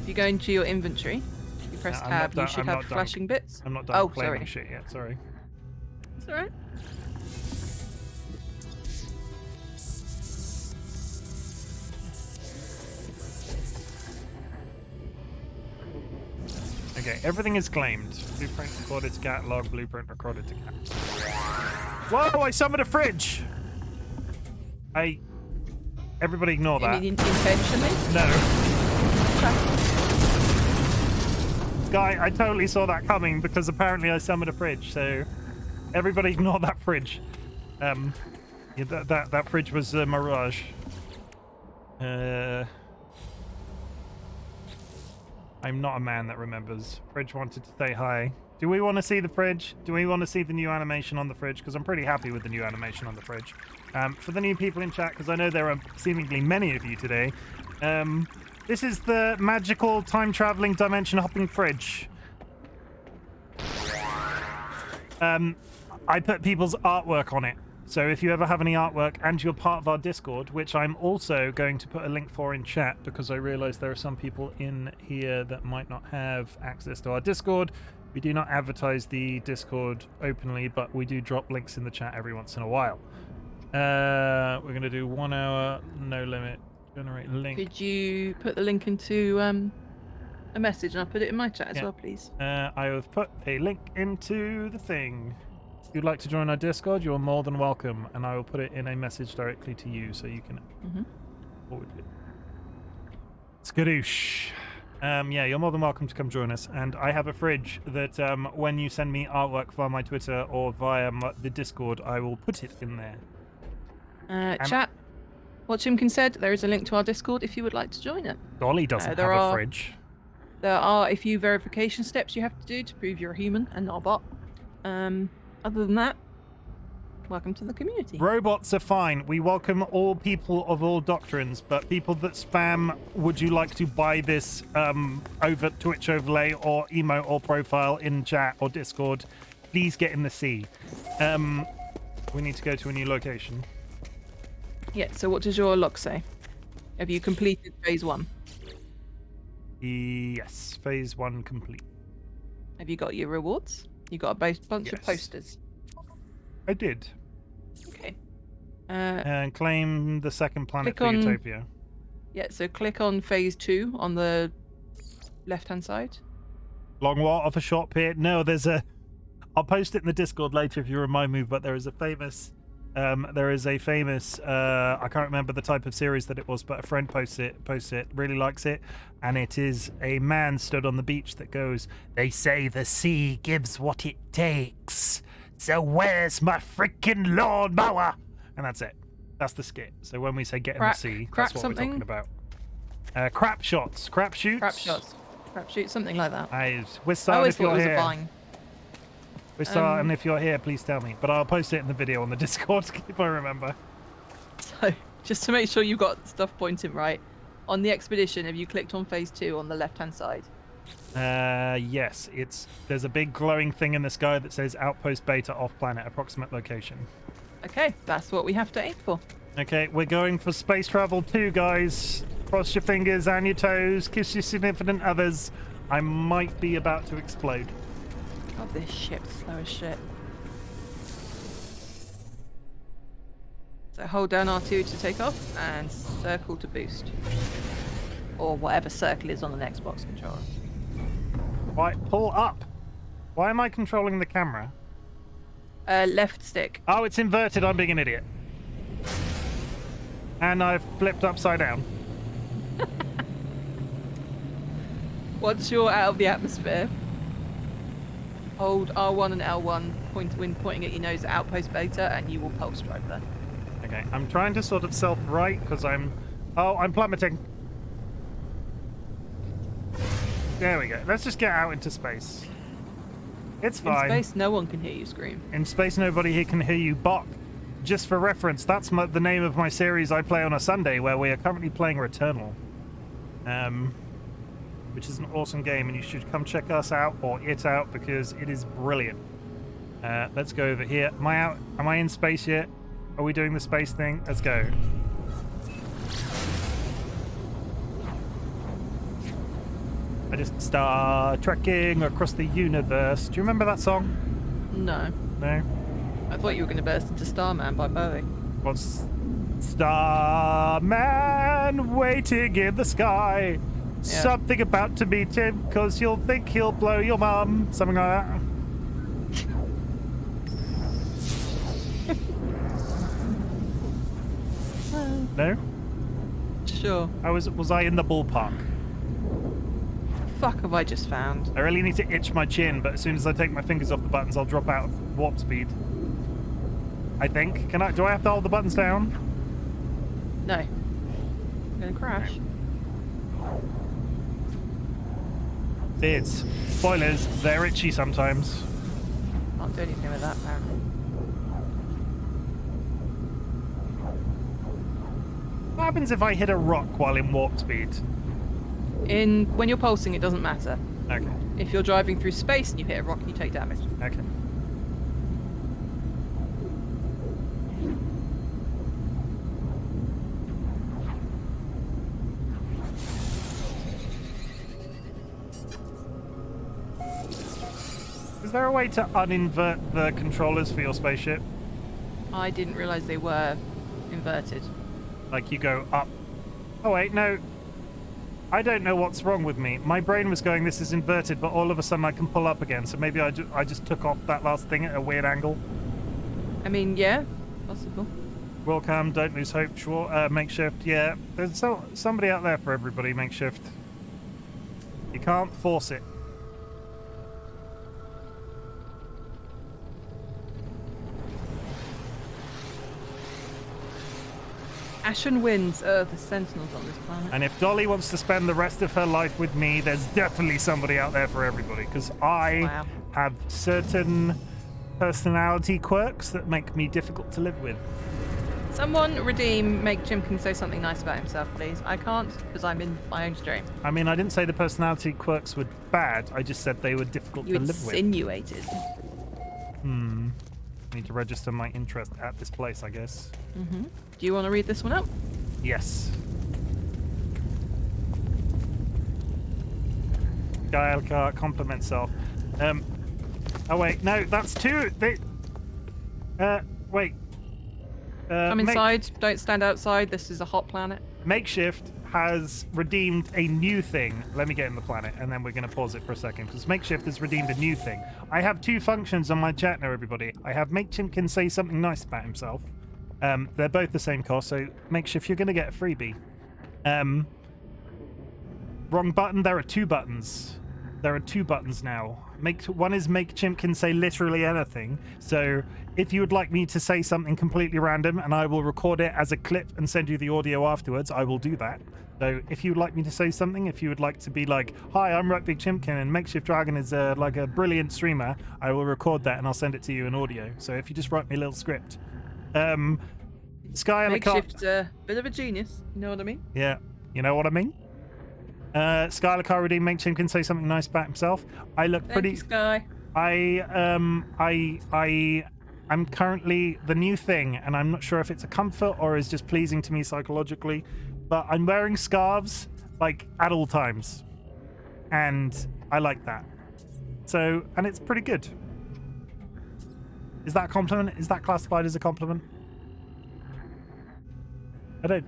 If you go into your inventory, you press I'm not tab, done- you should I'm have not done. flashing bits. I'm not done Oh, claiming sorry. shit yet, sorry. It's alright. Okay, everything is claimed. Blueprint recorded to catalog, blueprint recorded to catalog. Whoa, I summoned a fridge! Everybody ignore You that. mean intentionally? No. Guy, I totally saw that coming because apparently I summoned a fridge, so everybody ignore that fridge. Yeah, that fridge was a mirage. I'm not a man that remembers. Fridge wanted to say hi. Do we want to see the fridge? Do we want to see the new animation on the fridge? Because I'm pretty happy with the new animation on the fridge. For the new people in chat, because I know there are seemingly many of you today, this is the magical time-traveling dimension-hopping fridge. I put people's artwork on it. So if you ever have any artwork and you're part of our Discord, which I'm also going to put a link for in chat because I realize there are some people in here that might not have access to our Discord. We do not advertise the Discord openly, but we do drop links in the chat every once in a while. We're going to do 1 hour, no limit, generate link. Could you put the link into a message and I'll put it in my chat as well, please? I have put a link into the thing. If you'd like to join our Discord, you're more than welcome, and I will put it in a message directly to you so you can forward it. Skadoosh. Yeah, you're more than welcome to come join us, and I have a fridge that when you send me artwork via my Twitter or via the Discord, I will put it in there. Chat, what Chimken said, there is a link to our Discord if you would like to join it. Dolly doesn't have a fridge. There are a few verification steps you have to do to prove you're a human and not a bot. Other than that, welcome to the community. Robots are fine. We welcome all people of all doctrines, but people that spam, would you like to buy this over Twitch overlay or emote or profile in chat or Discord, please get in the sea. We need to go to a new location. Yeah, so what does your log say? Have you completed phase 1? Yes, phase 1 complete. Have you got your rewards? You got a bunch of posters. I did. Okay. And claim the second planet click for on- Utopia. Yeah, so click on phase 2 on the left-hand side. Long walk off a short pier. No, there's a... I'll post it in the Discord later if you remind me, but there is a famous... I can't remember the type of series that it was, but a friend posts it, really likes it, and it is a man stood on the beach that goes, "They say the sea gives what it takes, so where's my freaking lawnmower?" And that's it. That's the skit. So when we say get in the sea, that's what we're talking about. Crap shots, crap shoots. Crap shoot, something like that. We're starting if you're here. A vine. We're starting if you're here, please tell me. But I'll post it in the video on the Discord if I remember. So, just to make sure you've got stuff pointing right, on the expedition, have you clicked on phase 2 on the left-hand side? Yes. There's a big glowing thing in the sky that says Outpost Beta off planet, approximate location. Okay, that's what we have to aim for. Okay, we're going for space travel 2, guys. Cross your fingers and your toes, kiss your significant others. I might be about to explode. God, this ship's slow as shit. So hold down R2 to take off and circle to boost. Or whatever circle is on the Xbox controller. Right, pull up. Why am I controlling the camera? Left stick. Oh, it's inverted. I'm being an idiot. And I've flipped upside down. Once you're out of the atmosphere, hold R1 and L1 when pointing at your nose at Outpost Beta and you will pulse drive there. Okay, I'm trying to sort of self-right because I'm plummeting. There we go. Let's just get out into space. It's fine. In space, no one can hear you scream. In space, nobody here can hear you bark. Just for reference, that's the name of my series I play on a Sunday, where we are currently playing Returnal. Which is an awesome game, and you should come check us out, or it out, because it is brilliant. Let's go over here. Am I out? Am I in space yet? Are we doing the space thing? Let's go. I just Star Trekking across the universe. Do you remember that song? No. No? I thought you were going to burst into Starman by Bowie. What's Starman waiting in the sky? Something about to meet him, because you'll think he'll blow your mum. Something like that. No? Sure. Was I in the ballpark? Fuck have I just found? I really need to itch my chin, but as soon as I take my fingers off the buttons, I'll drop out of warp speed. I think. Do I have to hold the buttons down? No. I'm gonna crash. Beards. Spoilers, they're itchy sometimes. Can't do anything with that, apparently. What happens if I hit a rock while in warp speed? When you're pulsing, it doesn't matter. Okay. If you're driving through space and you hit a rock, you take damage. Okay. Is there a way to uninvert the controllers for your spaceship? I didn't realise they were inverted. Like you go up. Oh wait, no. I don't know what's wrong with me. My brain was going, this is inverted, but all of a sudden I can pull up again. So maybe I just took off that last thing at a weird angle. I mean, yeah, possible. Welcome, don't lose hope. Makeshift, yeah. There's somebody out there for everybody, makeshift. You can't force it. Ashen winds, Earth, the sentinels on this planet. And if Dolly wants to spend the rest of her life with me, there's definitely somebody out there for everybody. Because I have certain personality quirks that make me difficult to live with. Someone make Chimken say something nice about himself, please. I can't, because I'm in my own stream. I mean, I didn't say the personality quirks were bad. I just said they were difficult to live with. You insinuated. I need to register my interest at this place, I guess. Mm-hmm. Do you want to read this one up? Yes. Gael compliment self. Oh wait, no, that's two. Wait. Come inside. Don't stand outside. This is a hot planet. Makeshift has redeemed a new thing. Let me get in the planet, and then we're going to pause it for a second, because Makeshift has redeemed a new thing. I have two functions on my chat now, everybody. I have Make Chimken say something nice about himself. They're both the same cost, so Makeshift, you're going to get a freebie. Wrong button. There are two buttons. There are two buttons now. One is Make Chimken say literally anything. So if you would like me to say something completely random and I will record it as a clip and send you the audio afterwards, I will do that. So if you would like me to say something, if you would like to be like, hi, I'm RightBigChimken and Makeshift Dragon is like a brilliant streamer, I will record that and I'll send it to you in audio. So if you just write me a little script. Sky Makeshift, bit of a genius, you know what I mean? Yeah, you know what I mean? Skylar Car Redeem Make Chimken say something nice about himself. I look pretty. Thank you, Sky. I'm currently the new thing, and I'm not sure if it's a comfort or is just pleasing to me psychologically, but I'm wearing scarves like at all times, and I like that. So, and it's pretty good. Is that a compliment? Is that classified as a compliment? I don't.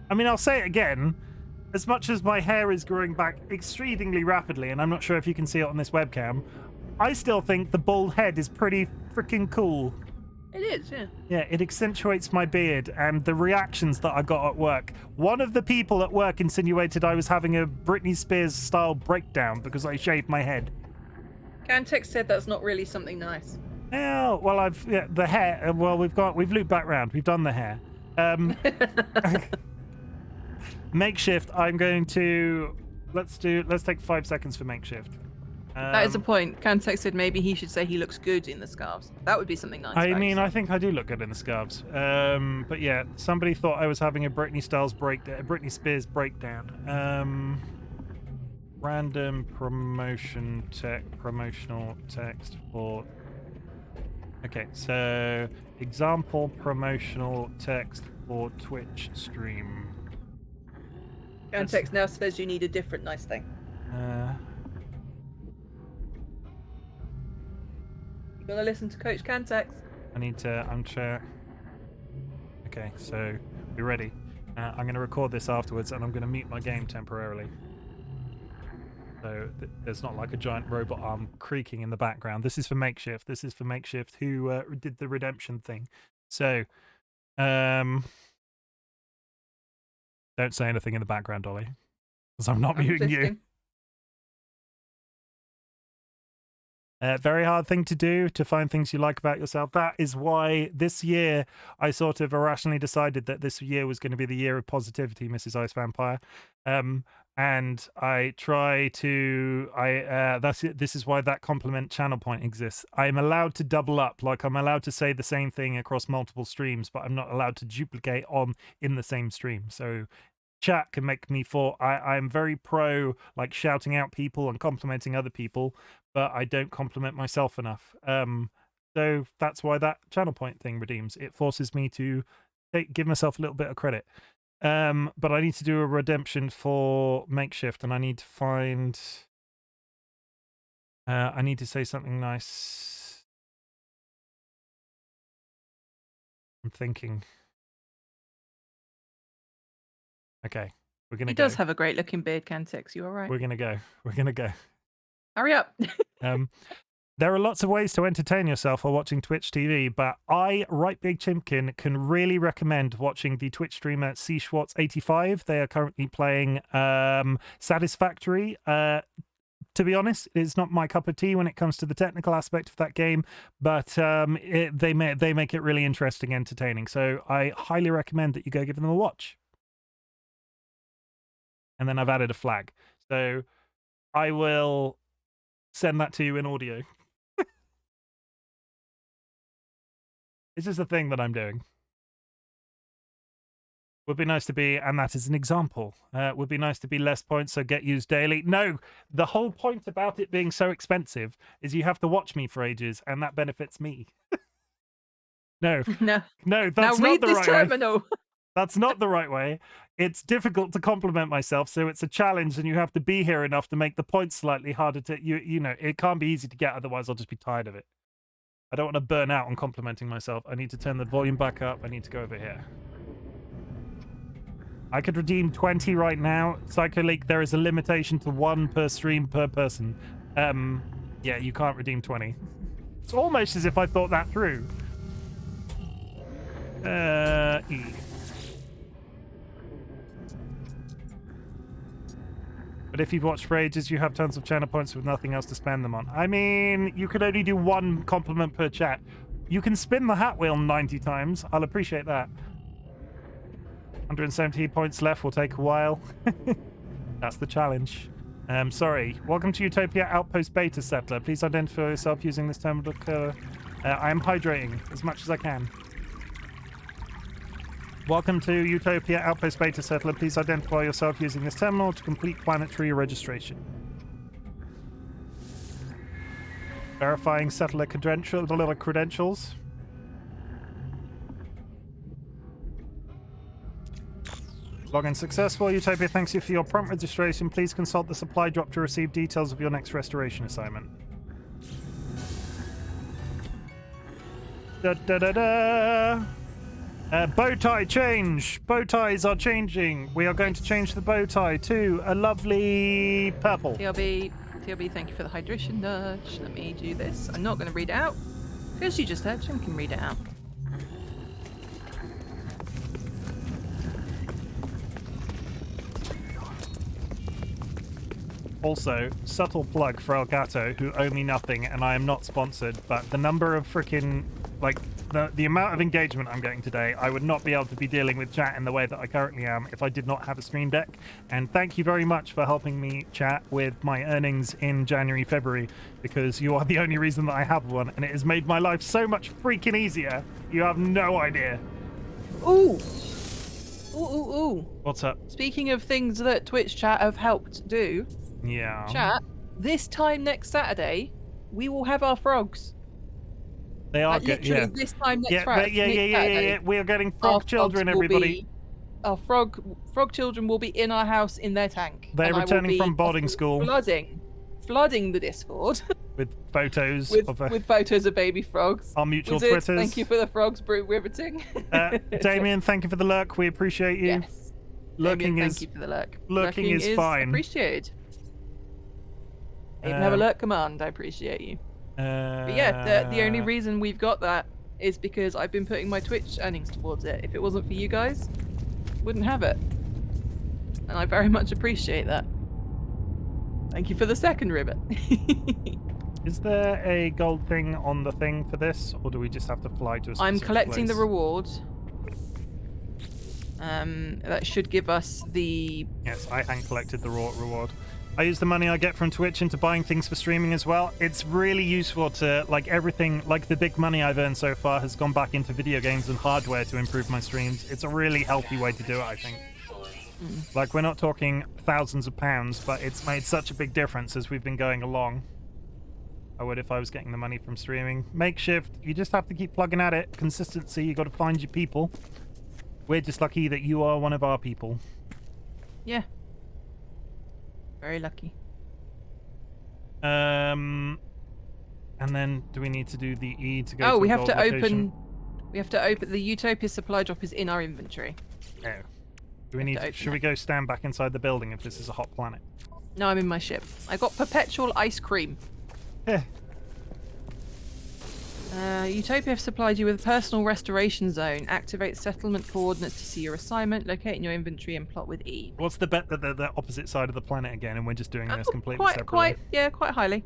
I mean, I'll say it again. As much as my hair is growing back exceedingly rapidly, and I'm not sure if you can see it on this webcam, I still think the bald head is pretty freaking cool. It is, yeah. Yeah, it accentuates my beard and the reactions that I got at work. One of the people at work insinuated I was having a Britney Spears style breakdown because I shaved my head. Cantex said that's not really something nice. Yeah, well, the hair. Well, we've looped back round. We've done the hair. Makeshift. I'm going to let's take 5 seconds for Makeshift. That is a point. Cantex said maybe he should say he looks good in the scarves. That would be something nice. I mean, I think I do look good in the scarves. But yeah, somebody thought I was having a Britney Spears breakdown. Random promotional text for. Okay, so example promotional text for Twitch stream. Cantex now says you need a different nice thing. You gotta listen to Coach Cantex. I need to unshare. Okay, so we're ready. I'm going to record this afterwards, and I'm going to mute my game temporarily. So there's not like a giant robot arm creaking in the background. This is for Makeshift. This is for Makeshift, who did the redemption thing. So, don't say anything in the background, Dolly, because I'm not muting you. Very hard thing to do, to find things you like about yourself. That is why this year I sort of irrationally decided that this year was going to be the year of positivity, Mrs. Ice Vampire. And I try to, that's it. This is why that compliment channel point exists. I'm allowed to double up, like I'm allowed to say the same thing across multiple streams, but I'm not allowed to duplicate in the same stream. So chat can make me I'm very pro like shouting out people and complimenting other people, but I don't compliment myself enough. So that's why that channel point thing redeems. It forces me to give myself a little bit of credit. But I need to do a redemption for Makeshift, and I need to find I need to say something nice. I'm thinking. Okay, we're gonna go. He does have a great looking beard, Cantix. You all right? We're gonna go. We're gonna go. Hurry up. There are lots of ways to entertain yourself while watching Twitch TV, but RightBigChimken, can really recommend watching the Twitch streamer CSchwartz85. They are currently playing Satisfactory. To be honest, it's not my cup of tea when it comes to the technical aspect of that game, but they make it really interesting, entertaining. So I highly recommend that you go give them a watch. And then I've added a flag. So I will send that to you in audio. This is the thing that I'm doing. Would be nice to be, and that is an example. Would be nice to be less points, so get used daily. No, the whole point about it being so expensive is you have to watch me for ages, and that benefits me. No, that's now not read the this right terminal. way. That's not the right way. It's difficult to compliment myself, so it's a challenge, and you have to be here enough to make the points slightly harder to you know. It can't be easy to get, otherwise I'll just be tired of it. I don't want to burn out on complimenting myself. I need to turn the volume back up. I need to go over here. I could redeem 20 right now. PsychoLeak, there is a limitation to 1 per stream per person. Yeah, you can't redeem 20. It's almost as if I thought that through. E. But if you've watched for ages, you have tons of channel points with nothing else to spend them on. I mean, you could only do 1 compliment per chat. You can spin the hat wheel 90 times. I'll appreciate that. 170 points left will take a while. That's the challenge. Sorry. Welcome to Utopia Outpost Beta Settler. Please identify yourself using this terminal. I am hydrating as much as I can. Welcome to Utopia Outpost Beta Settler. Please identify yourself using this terminal to complete planetary registration. Verifying settler credentials. Login successful. Utopia thanks you for your prompt registration. Please consult the supply drop to receive details of your next restoration assignment. Da da da da. Bow tie change. Bow ties are changing. We are going to change the bow tie to a lovely purple. TLB, thank you for the hydration nudge. Let me do this. I'm not going to read it out because you just heard Chim can read it out. Also, subtle plug for Elgato, who owe me nothing, and I am not sponsored, but the number of freaking, like, the amount of engagement I'm getting today, I would not be able to be dealing with chat in the way that I currently am if I did not have a Stream Deck. And thank you very much for helping me chat with my earnings in January, February, because you are the only reason that I have one, and it has made my life so much freaking easier. You have no idea. Ooh. Ooh. What's up? Speaking of things that Twitch chat have helped do. Yeah. Chat, this time next Saturday, we will have our frogs. They are literally this time next Saturday. Yeah. We are getting frog children, everybody. Our frog children will be in our house in their tank. They're returning from boarding school. Flooding the Discord. With photos with photos of baby frogs. Our mutual Wizard, Twitters. thank you for the frogs riveting. Damien, thank you for the lurk. We appreciate you. Yes. Lurking Damien, is thank you for the lurk. lurking is fine. Appreciated. I even have a lurk command. I appreciate you. But yeah, the only reason we've got that is because I've been putting my Twitch earnings towards it. If it wasn't for you guys, wouldn't have it. And I very much appreciate that. Thank you for the second ribbon. Is there a gold thing on the thing for this, or do we just have to fly to a specific I'm collecting the place? reward. That should give us the... Yes, I hand collected the reward. I use the money I get from Twitch into buying things for streaming as well. It's really useful to, like, everything, like the big money I've earned so far has gone back into video games and hardware to improve my streams. It's a really healthy way to do it, I think. Like, we're not talking thousands of pounds, but it's made such a big difference as we've been going along. I would if I was getting the money from streaming. Makeshift, you just have to keep plugging at it. Consistency, you got to find your people. We're just lucky that you are one of our people. Yeah. Very lucky. And then do we need to do the E to go to Oh, a we have gold to location? open... We have to open... The Utopia supply drop is in our inventory. Oh. Do we need to, should we go stand back inside the building if this is a hot planet? No, I'm in my ship. I got perpetual ice cream. Yeah. Utopia have supplied you with a personal restoration zone. Activate settlement coordinates to see your assignment. Locate in your inventory and plot with E. What's the bet that they're the opposite side of the planet again, and we're just doing this completely separately? Quite highly.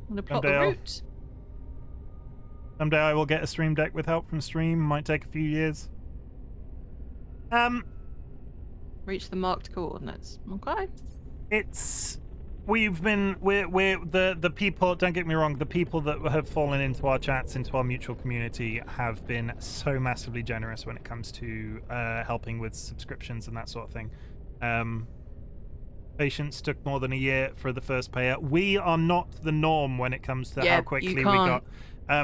I'm gonna plot the route. Someday I will get a stream deck with help from stream. Might take a few years. Reach the marked coordinates. Okay. We're the people, don't get me wrong, the people that have fallen into our chats, into our mutual community, have been so massively generous when it comes to helping with subscriptions and that sort of thing. Patience took more than a year for the first payer. We are not the norm when it comes to how quickly we got. I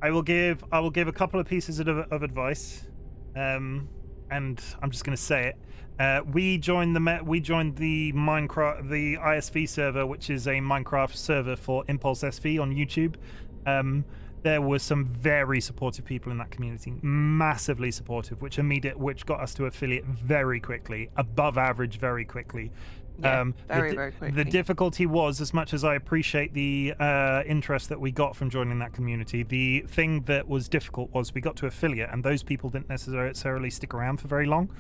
will give a couple of pieces of advice. And I'm just going to say it. We joined the Minecraft, the ISV server, which is a Minecraft server for Impulse SV on YouTube. There were some very supportive people in that community, massively supportive, which got us to affiliate very quickly, above average very quickly. Yeah, very quickly. The difficulty was, as much as I appreciate the interest that we got from joining that community, the thing that was difficult was we got to affiliate, and those people didn't necessarily stick around for very long.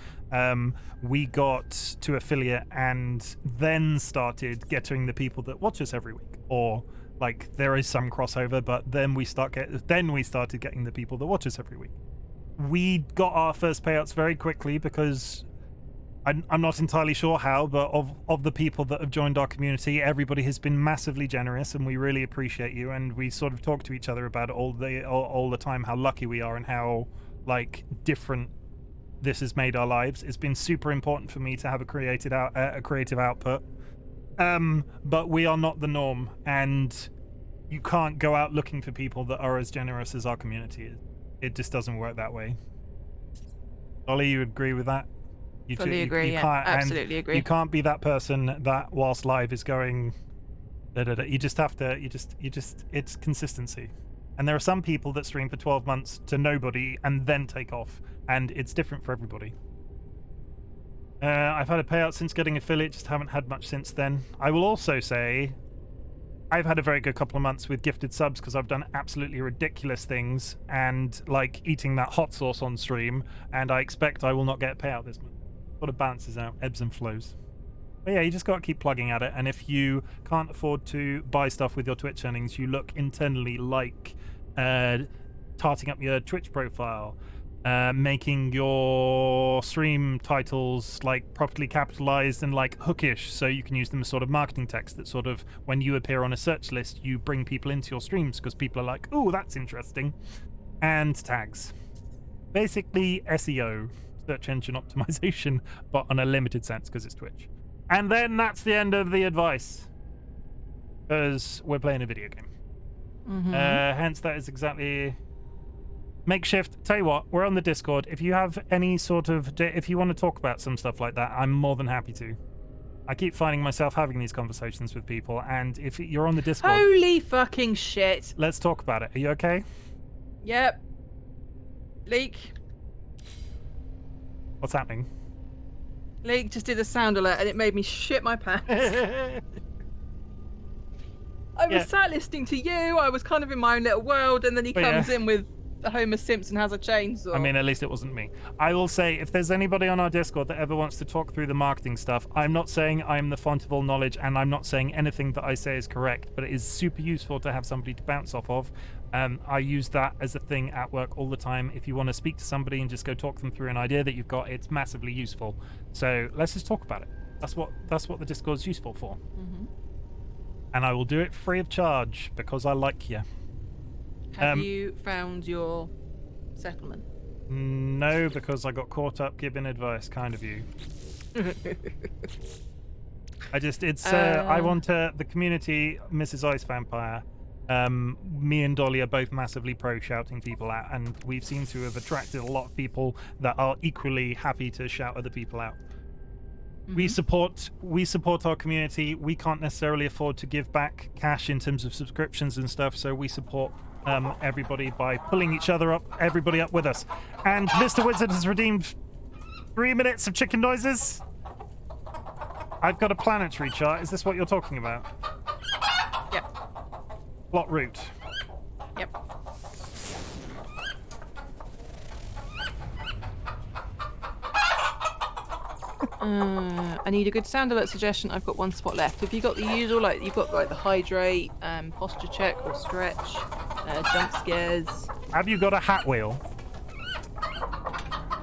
We got to affiliate and then started getting the people that watch us every week, or like there is some crossover, but then we started getting the people that watch us every week. We got our first payouts very quickly because I'm not entirely sure how, but of the people that have joined our community, everybody has been massively generous, and we really appreciate you. And we sort of talk to each other about it all the time, how lucky we are and how like different this has made our lives. It's been super important for me to have a creative output, but we are not the norm, and you can't go out looking for people that are as generous as our community is. It just doesn't work that way. Dolly, you agree with that? Fully agree, yeah. Absolutely agree. You can't be that person that whilst live is going you just have to it's consistency. And there are some people that stream for 12 months to nobody and then take off, and it's different for everybody. I've had a payout since getting affiliate, just haven't had much since then. I will also say I've had a very good couple of months with gifted subs because I've done absolutely ridiculous things and like eating that hot sauce on stream, and I expect I will not get a payout this month. Sort of balances out, ebbs and flows. But yeah, you just got to keep plugging at it, and if you can't afford to buy stuff with your Twitch earnings, you look internally like tarting up your Twitch profile, making your stream titles like properly capitalized and like hookish, so you can use them as sort of marketing text that sort of, when you appear on a search list, you bring people into your streams because people are like, oh, that's interesting. And tags. Basically SEO, search engine optimization, but on a limited sense because it's Twitch. And then that's the end of the advice, because we're playing a video game. Hence that is exactly Makeshift. Tell you what, we're on the Discord. If you have any sort of, if you want to talk about some stuff like that, I'm more than happy to. I keep finding myself having these conversations with people, and if you're on the Discord, holy fucking shit, let's talk about it. Are you okay? Yep. Leak. What's happening? Leek just did a sound alert and it made me shit my pants. I was sat listening to you. I was kind of in my own little world, and then he comes in with Homer Simpson has a chainsaw. I mean, at least it wasn't me. I will say, if there's anybody on our Discord that ever wants to talk through the marketing stuff, I'm not saying I'm the font of all knowledge, and I'm not saying anything that I say is correct, but it is super useful to have somebody to bounce off of. I use that as a thing at work all the time. If you want to speak to somebody and just go talk them through an idea that you've got, it's massively useful. So let's just talk about it. That's what the Discord's useful for. Mm-hmm. And I will do it free of charge because I like you. Have you found your settlement? No, because I got caught up giving advice, kind of you. I want the community, Mrs. Ice Vampire. Me and Dolly are both massively pro shouting people out, and we've seemed to have attracted a lot of people that are equally happy to shout other people out. We support our community. We can't necessarily afford to give back cash in terms of subscriptions and stuff, so we support everybody by pulling everybody up with us. And Mr. Wizard has redeemed 3 minutes of chicken noises. I've got a planetary chart. Is this what you're talking about? Yep. Plot route. Yep. I need a good sound alert suggestion. I've got one spot left. Have you got the usual, like you've got like the hydrate, posture check or stretch, jump scares? Have you got a hat wheel?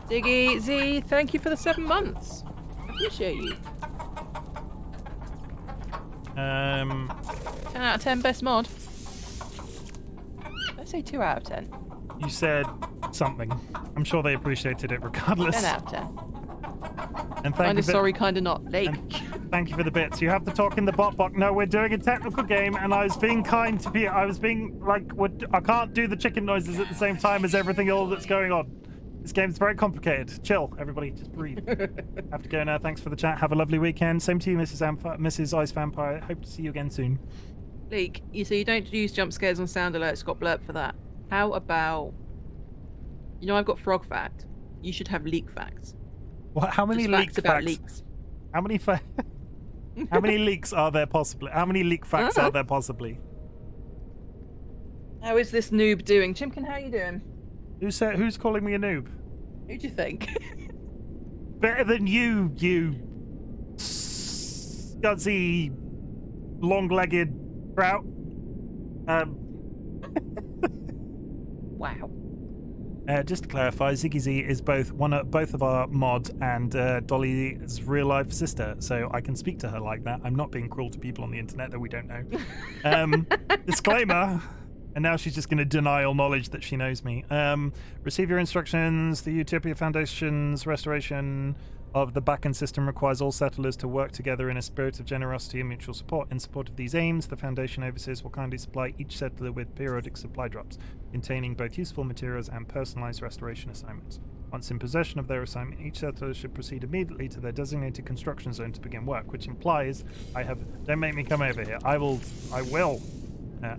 Diggy Z, thank you for the 7 months. I appreciate you. 10 out of 10 best mod. Let's say 2 out of 10. You said something. I'm sure they appreciated it regardless. 10 out of 10. And thank Kinda you. sorry, kinda not. Lake. Thank you for the bits. You have to talk in the bot box. No, we're doing a technical game, and I was being kind to be. I was being like, I can't do the chicken noises at the same time as everything all that's going on. This game's very complicated. Chill, everybody. Just breathe. Have to go now. Thanks for the chat. Have a lovely weekend. Same to you, Mrs. Ice Vampire. Hope to see you again soon. Leek, you say you don't use jump scares on sound alerts. Got blurb for that. How about? You know I've got frog fact. You should have leak facts. What? How many Just leak facts about facts? leaks? How many How many leaks are there possibly? How many leak facts are there possibly? How is this noob doing? Chimken, how are you doing? Who's calling me a noob? Who do you think? Better than you scuzzy, long-legged trout. Wow. Just to clarify, Ziggy Z is both of our mods and Dolly's real-life sister, so I can speak to her like that. I'm not being cruel to people on the internet that we don't know. Disclaimer. And now she's just going to deny all knowledge that she knows me. Receive your instructions. The Utopia Foundation's restoration of the back-end system requires all settlers to work together in a spirit of generosity and mutual support. In support of these aims, the Foundation oversees will kindly supply each settler with periodic supply drops, containing both useful materials and personalized restoration assignments. Once in possession of their assignment, each settler should proceed immediately to their designated construction zone to begin work, which implies don't make me come over here. I will.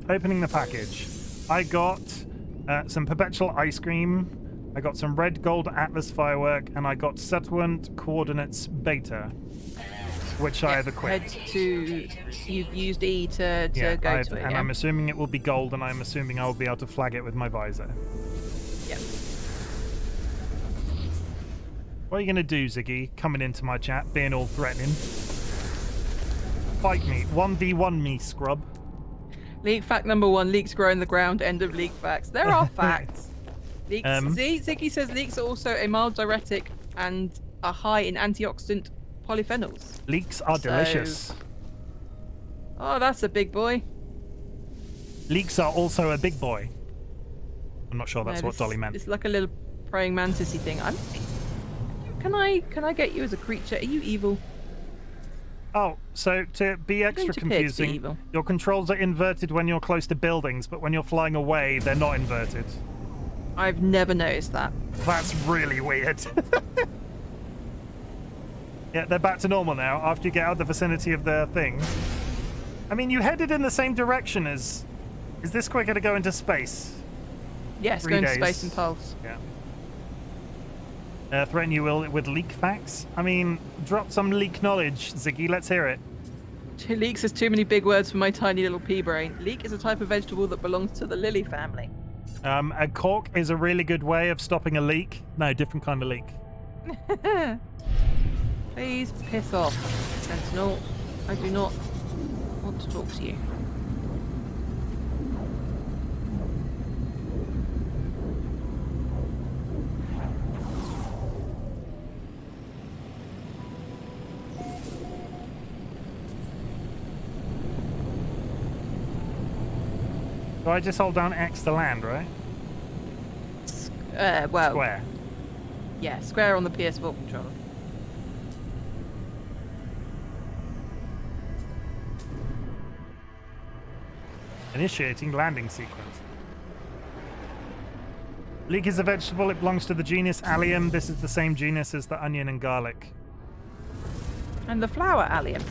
Opening the package. I got some perpetual ice cream. I got some red gold atlas firework, and I got settlement coordinates beta, which I have equipped. You've used E to go to it. And I'm assuming it will be gold, and I'm assuming I will be able to flag it with my visor. Yep. What are you going to do, Ziggy? Coming into my chat, being all threatening. Fight me. 1v1 me, scrub. Leak fact number 1, leaks grow in the ground. End of leak facts. There are facts. Leaks. Ziggy says leeks are also a mild diuretic and are high in antioxidant polyphenols. Leeks are delicious. Oh, that's a big boy. Leeks are also a big boy. I'm not sure that's what Dolly meant. It's like a little praying mantis-y thing. Can I get you as a creature? Are you evil? Oh, so to be extra confusing, your controls are inverted when you're close to buildings, but when you're flying away, they're not inverted. I've never noticed that. That's really weird. Yeah, they're back to normal now after you get out of the vicinity of the thing. I mean, you headed in the same direction as... Is this quicker to go into space? Yes, 3 going to days. space and pulse. Yeah. Threaten you with leek facts? I mean, drop some leek knowledge, Ziggy. Let's hear it. Leeks is too many big words for my tiny little pea brain. Leek is a type of vegetable that belongs to the lily family. A cork is a really good way of stopping a leak. No, different kind of leak. Please piss off, Sentinel. I do not want to talk to you. So I just hold down X to land, right? Well, Square. yeah, square on the PS4 controller. Initiating landing sequence. Leek is a vegetable. It belongs to the genus Allium. This is the same genus as the onion and garlic. And the flower allium.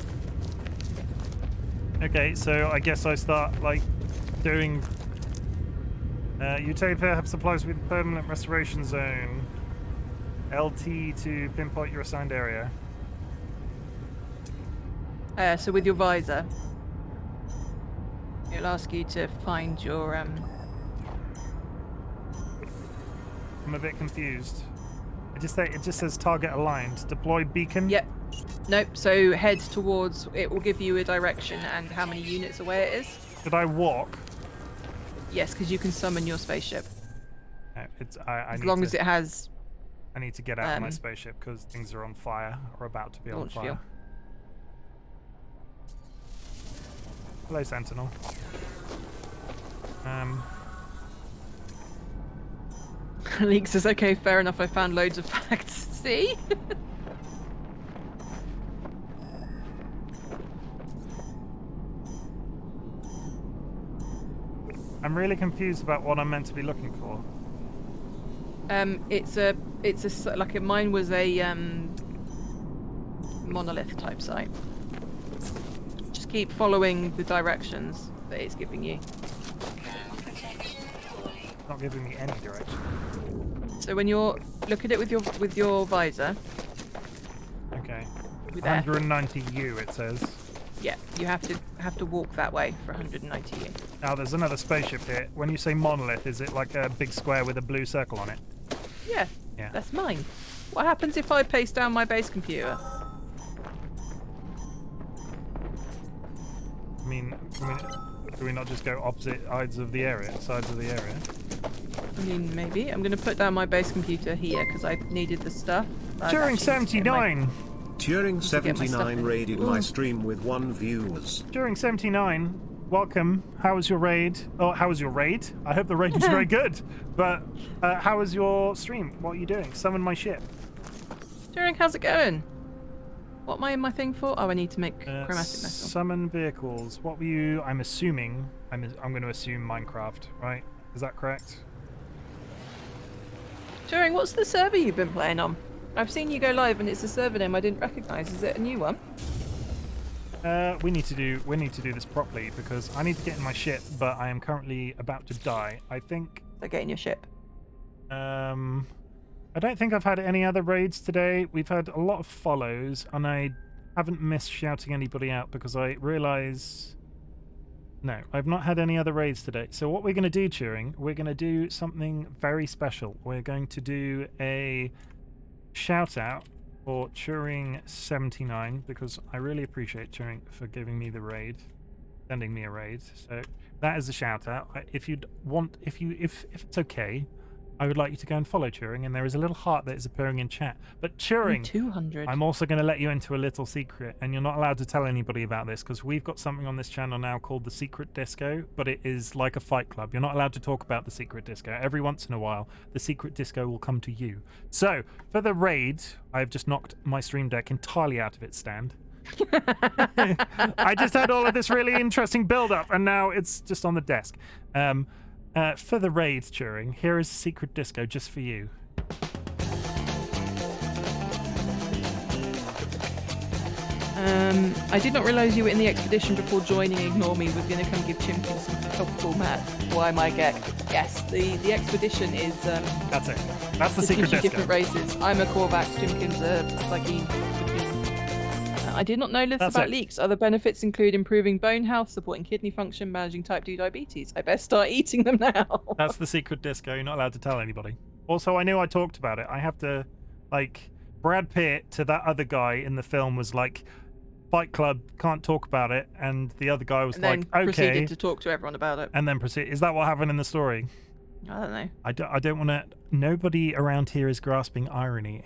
Okay, so I guess I start, like, doing... Utopia have supplies with permanent restoration zone. LT to pinpoint your assigned area. So with your visor, it'll ask you to find your I'm a bit confused. It just says target aligned. Deploy beacon. Yep. Nope. So head towards. It will give you a direction and how many units away it is. Should I walk? Yes, because you can summon your spaceship. No, As long as it has I need to get out of my spaceship because things are on fire or about to be on launch fire. fuel. Hello, Sentinel. Leek says, okay, fair enough, I found loads of facts. See? I'm really confused about what I'm meant to be looking for. Mine was a monolith type site. Just keep following the directions that it's giving you. It's not giving me any direction. So when you're look at it with your visor. Okay. With there. 190 U it says. Yeah, you have to walk that way for 190 U. Now there's another spaceship here. When you say monolith, is it like a big square with a blue circle on it? Yeah. Yeah. That's mine. What happens if I paste down my base computer? I mean, do we not just go opposite sides of the area? I mean, maybe. I'm going to put down my base computer here because I needed the stuff. Turing 79. Turing to get my stuff 79 in. raided my stream with 1 viewers. Turing 79. Welcome. How was your raid? Oh, how was your raid? I hope the raid was very good. But how was your stream? What are you doing? Summon my ship. Turing, how's it going? What am I in my thing for? Oh, I need to make chromatic metal. Summon vehicles. What were you? I'm assuming. I'm going to assume Minecraft, right? Is that correct? Turing, what's the server you've been playing on? I've seen you go live and it's a server name I didn't recognise. Is it a new one? We need to do this properly because I need to get in my ship, but I am currently about to die. I think. So get in your ship. I don't think I've had any other raids today. We've had a lot of follows, and I haven't missed shouting anybody out because I realise. No, I've not had any other raids today. So what we're going to do, Turing, we're going to do something very special. We're going to do a shout out for Turing 79 because I really appreciate Turing for giving me the raid, sending me a raid. So that is a shout out. If it's okay, I would like you to go and follow Turing, and there is a little heart that is appearing in chat. But Turing, 200. I'm also going to let you into a little secret, and you're not allowed to tell anybody about this because we've got something on this channel now called the Secret Disco, but it is like a fight club. You're not allowed to talk about the Secret Disco. Every once in a while, the Secret Disco will come to you. So, for the raid, I've just knocked my stream deck entirely out of its stand. I just had all of this really interesting build-up, and now it's just on the desk. For the raid, Turing, here is a secret disco just for you. I did not realise you were in the expedition before joining. Ignore me. We're going to come give Chimken some helpful math. Why my gag? Yes, the expedition is. That's it. That's the it secret gives you disco. different races. I'm a Korvax. Chimken's a Plugin. I did not know this That's about it. leeks. Other benefits include improving bone health, supporting kidney function, managing type 2 diabetes. I best start eating them now. That's the secret disco. You're not allowed to tell anybody. Also, I knew I talked about it. I have to, like, Brad Pitt to that other guy in the film was like, Fight Club, can't talk about it, and the other guy was And then like, okay, proceeded to talk to everyone about it. and then proceed. Is that what happened in the story? I don't know. I don't want to. Nobody around here is grasping irony.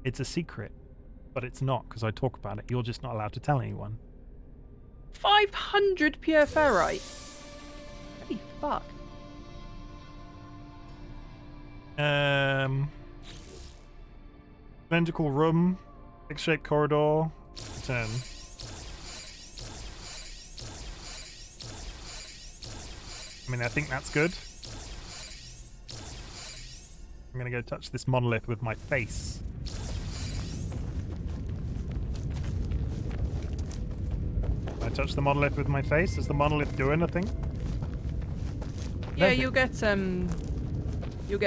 It's a secret, but it's not because I talk about it. You're just not allowed to tell anyone. 500 pure ferrite. Holy fuck. Cylindrical room, X-shaped corridor, return. I mean, I think that's good. I'm gonna go touch this monolith with my face. I touch the monolith with my face. Does the monolith do anything? Yeah, Don't you'll get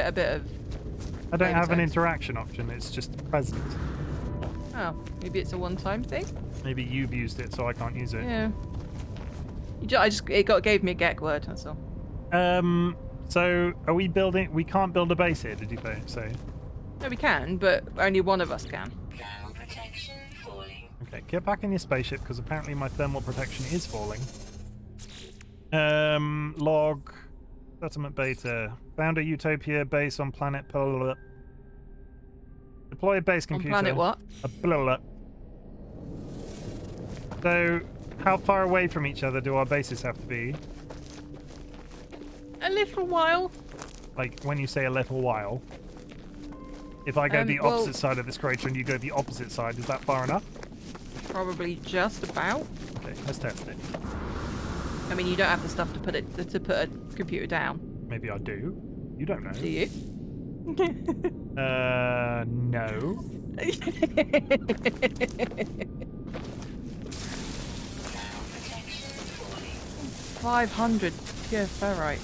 a bit of. I don't have an text. interaction option. It's just present. Oh, maybe it's a one-time thing. Maybe you've used it, so I can't use it. Yeah. Gave me a gag word. That's all. So are we building? We can't build a base here. Did you say? No, we can, but only one of us can. Thermal protection falling. Okay, get back in your spaceship because apparently my thermal protection is falling. Log. Settlement beta. Found a Utopia base on planet Polar. Deploy a base computer. On planet what? A Polar. So, how far away from each other do our bases have to be? A little while. Like, when you say a little while. If I go the well- opposite side of this crater and you go the opposite side, is that far enough? Probably just about. Okay, let's test it. I mean, you don't have the stuff to put a computer down, Maybe I do. You don't know. do you? No. Thermal protection falling. 500 pure ferrite.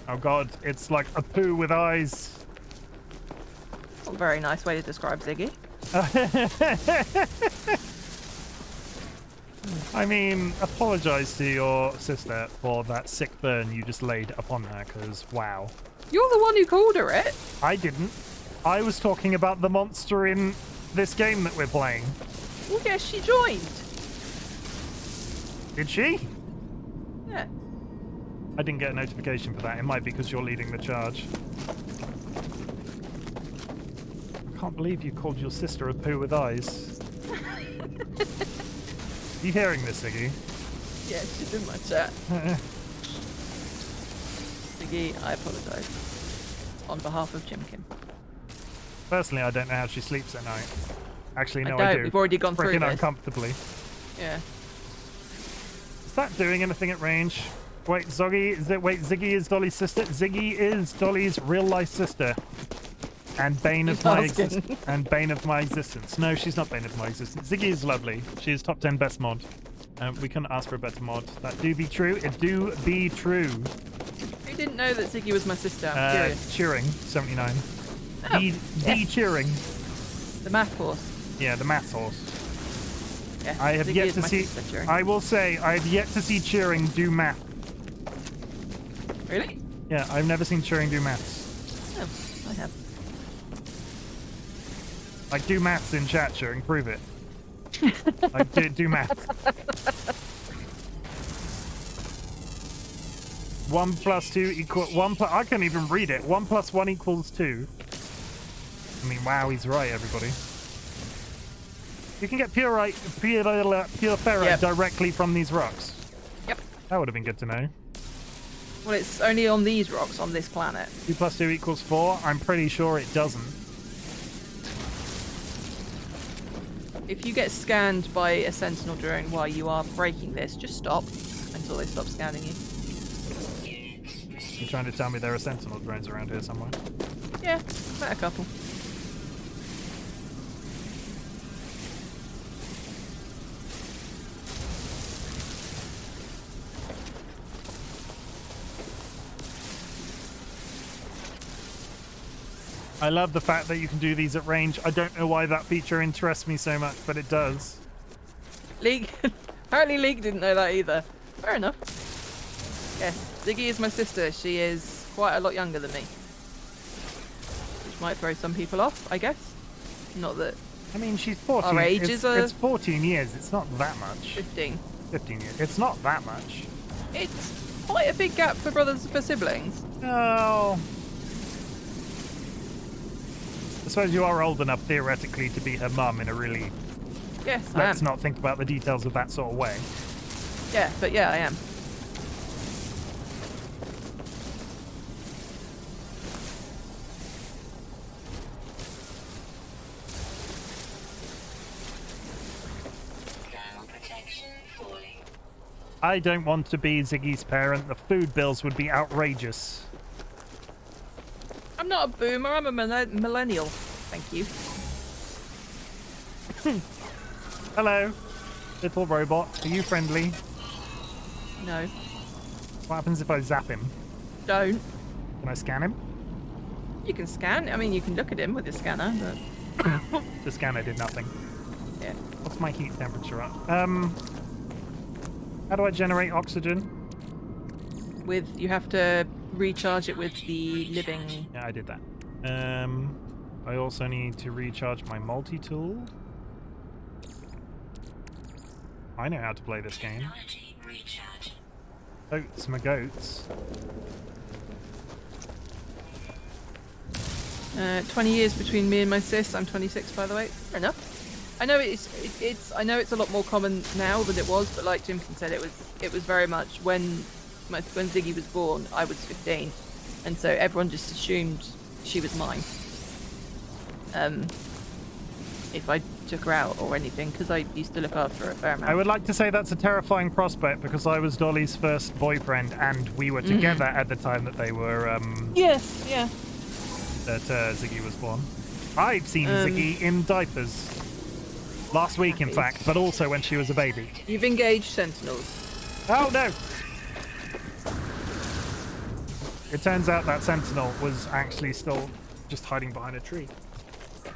Oh god, it's like a poo with eyes. Not a very nice way to describe Ziggy. I mean, apologise to your sister for that sick burn you just laid upon her, because wow. You're the one who called her it. I didn't. I was talking about the monster in this game that we're playing. Well, yes, she joined. Did she? Yeah. I didn't get a notification for that. It might be because you're leading the charge. I can't believe you called your sister a poo with eyes. You hearing this, Ziggy? Yeah, she's in my chat. Ziggy, I apologise. On behalf of Chimken. Personally, I don't know how she sleeps at night. Actually, no, I I don't. do. We've already gone through Freaking this. uncomfortably. Yeah. Is that doing anything at range? Wait, Ziggy is Dolly's sister? Ziggy is Dolly's real-life sister. And bane of my existence. And bane of my existence. No, she's not bane of my existence. Ziggy is lovely. She is top 10 best mod. We couldn't ask for a better mod. That do be true. It do be true. Who didn't know that Ziggy was my sister? I'm curious. Cheering, 79. Oh, D yes. cheering. The math course. Yeah, the math horse. Yeah, I have Ziggy yet is to my see. sister, Cheering. I will say, I have yet to see cheering do math. Really? Yeah, I've never seen cheering do maths. Oh, I have. Like, do maths in chat, cheering. Prove it. Like, do maths. 1 + 2 = 1 + I can't even read it. 1 + 1 = 2. I mean, wow, he's right, everybody. You can get pure ferrite Yep. directly from these rocks. Yep. That would have been good to know. Well, it's only on these rocks on this planet. 2 + 2 = 4. I'm pretty sure it doesn't. If you get scanned by a sentinel drone while you are breaking this, just stop until they stop scanning you. Units You're received. trying to tell me there are sentinel drones around here somewhere? Yeah, met a couple. I love the fact that you can do these at range. I don't know why that feature interests me so much, but it does. League. Apparently League didn't know that either. Fair enough. Yes, Ziggy is my sister. She is quite a lot younger than me. Which might throw some people off, I guess. Not that... I mean, she's 14. Our ages are... It's 14 years. It's not that much. 15. 15 years. It's not that much. It's quite a big gap for siblings. No. I suppose you are old enough, theoretically, to be her mum in a really... Yes, I am. Let's not think about the details of that sort of way. Yeah, but yeah, I am. Thermal protection falling. I don't want to be Ziggy's parent. The food bills would be outrageous. I'm not a boomer, I'm a millennial. Thank you. Hello, little robot. Are you friendly? No. What happens if I zap him? Don't. Can I scan him? You can scan. I mean, you can look at him with your scanner, but... The scanner did nothing. Yeah. What's my heat temperature at? How do I generate oxygen? You have to recharge it with the living... Yeah, I did that. I also need to recharge my multi-tool. I know how to play this game. Technology recharge. Oats, my goats. 20 years between me and my sis. I'm 26, by the way. Fair enough. I know I know it's a lot more common now than it was, but like Chimken said, it was very much when Ziggy was born, I was 15, and so everyone just assumed she was mine. If I took her out or anything, because I used to look after her a fair amount. I would like to say that's a terrifying prospect because I was Dolly's first boyfriend and we were together at the time that they were, Yes, yeah. that Ziggy was born. I've seen Ziggy in diapers. Last week, in fact, but also when she was a baby. You've engaged sentinels. Oh, no! It turns out that sentinel was actually still just hiding behind a tree.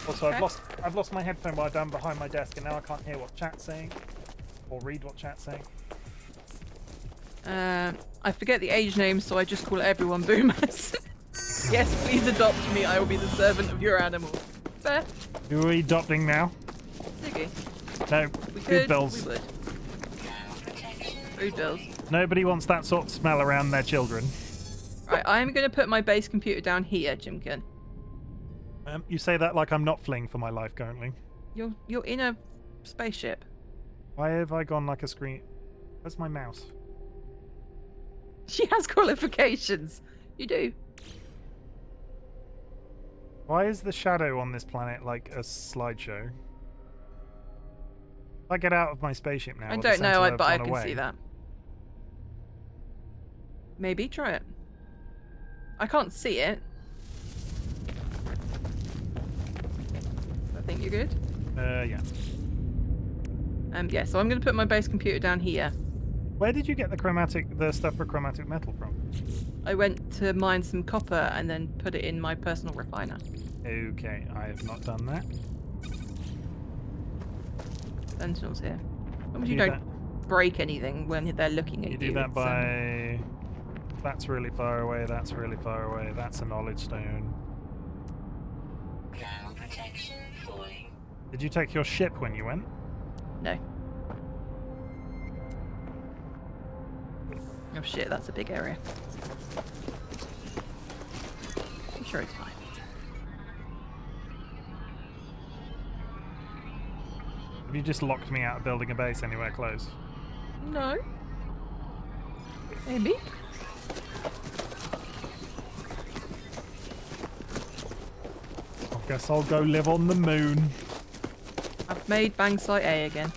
Also, Okay. I've lost my headphone while down behind my desk, and now I can't hear what chat's saying, or read what chat's saying. I forget the age name, so I just call everyone boomers. Yes, please adopt me. I will be the servant of your animal. Fair. Who are we adopting now? Ziggy. No, We food could. bills. We would. Thermal protection. Food bills. Nobody wants that sort of smell around their children. Right, I'm going to put my base computer down here, Chimken. You say that like I'm not fleeing for my life currently. You're in a spaceship. Why have I gone like a screen? Where's my mouse? She has qualifications. You do. Why is the shadow on this planet like a slideshow? If I get out of my spaceship now, I will the don't know, sentinel have but I gone can away? see that. Maybe try it. I can't see it. I think you're good. Yeah. Yeah, so I'm going to put my base computer down here. Where did you get the stuff for chromatic metal from? I went to mine some copper and then put it in my personal refiner. Okay, I have not done that. Sentinels here. As long as You you do don't break anything when they're looking at you. You do that it's, by... That's really far away, that's really far away, that's a knowledge stone. Thermal protection falling. Did you take your ship when you went? No. Oh shit, that's a big area. I'm sure it's fine. Have you just locked me out of building a base anywhere close? No. Maybe. I guess I'll go live on the moon. I've made Bang Site A again.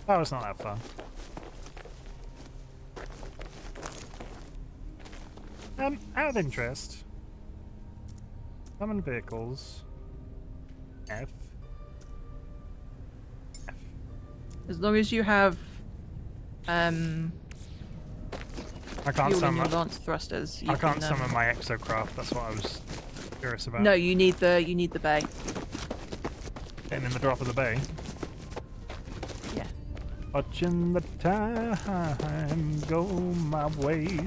Oh, it's not that fun. Out of interest, summon vehicles. F. As long as you have I can't fuel in your summon. lance thrusters, you I can't can, summon my exocraft. That's what I was curious about. No, you need the bay. Getting in the drop of the bay. Yeah. Watching the time go my way.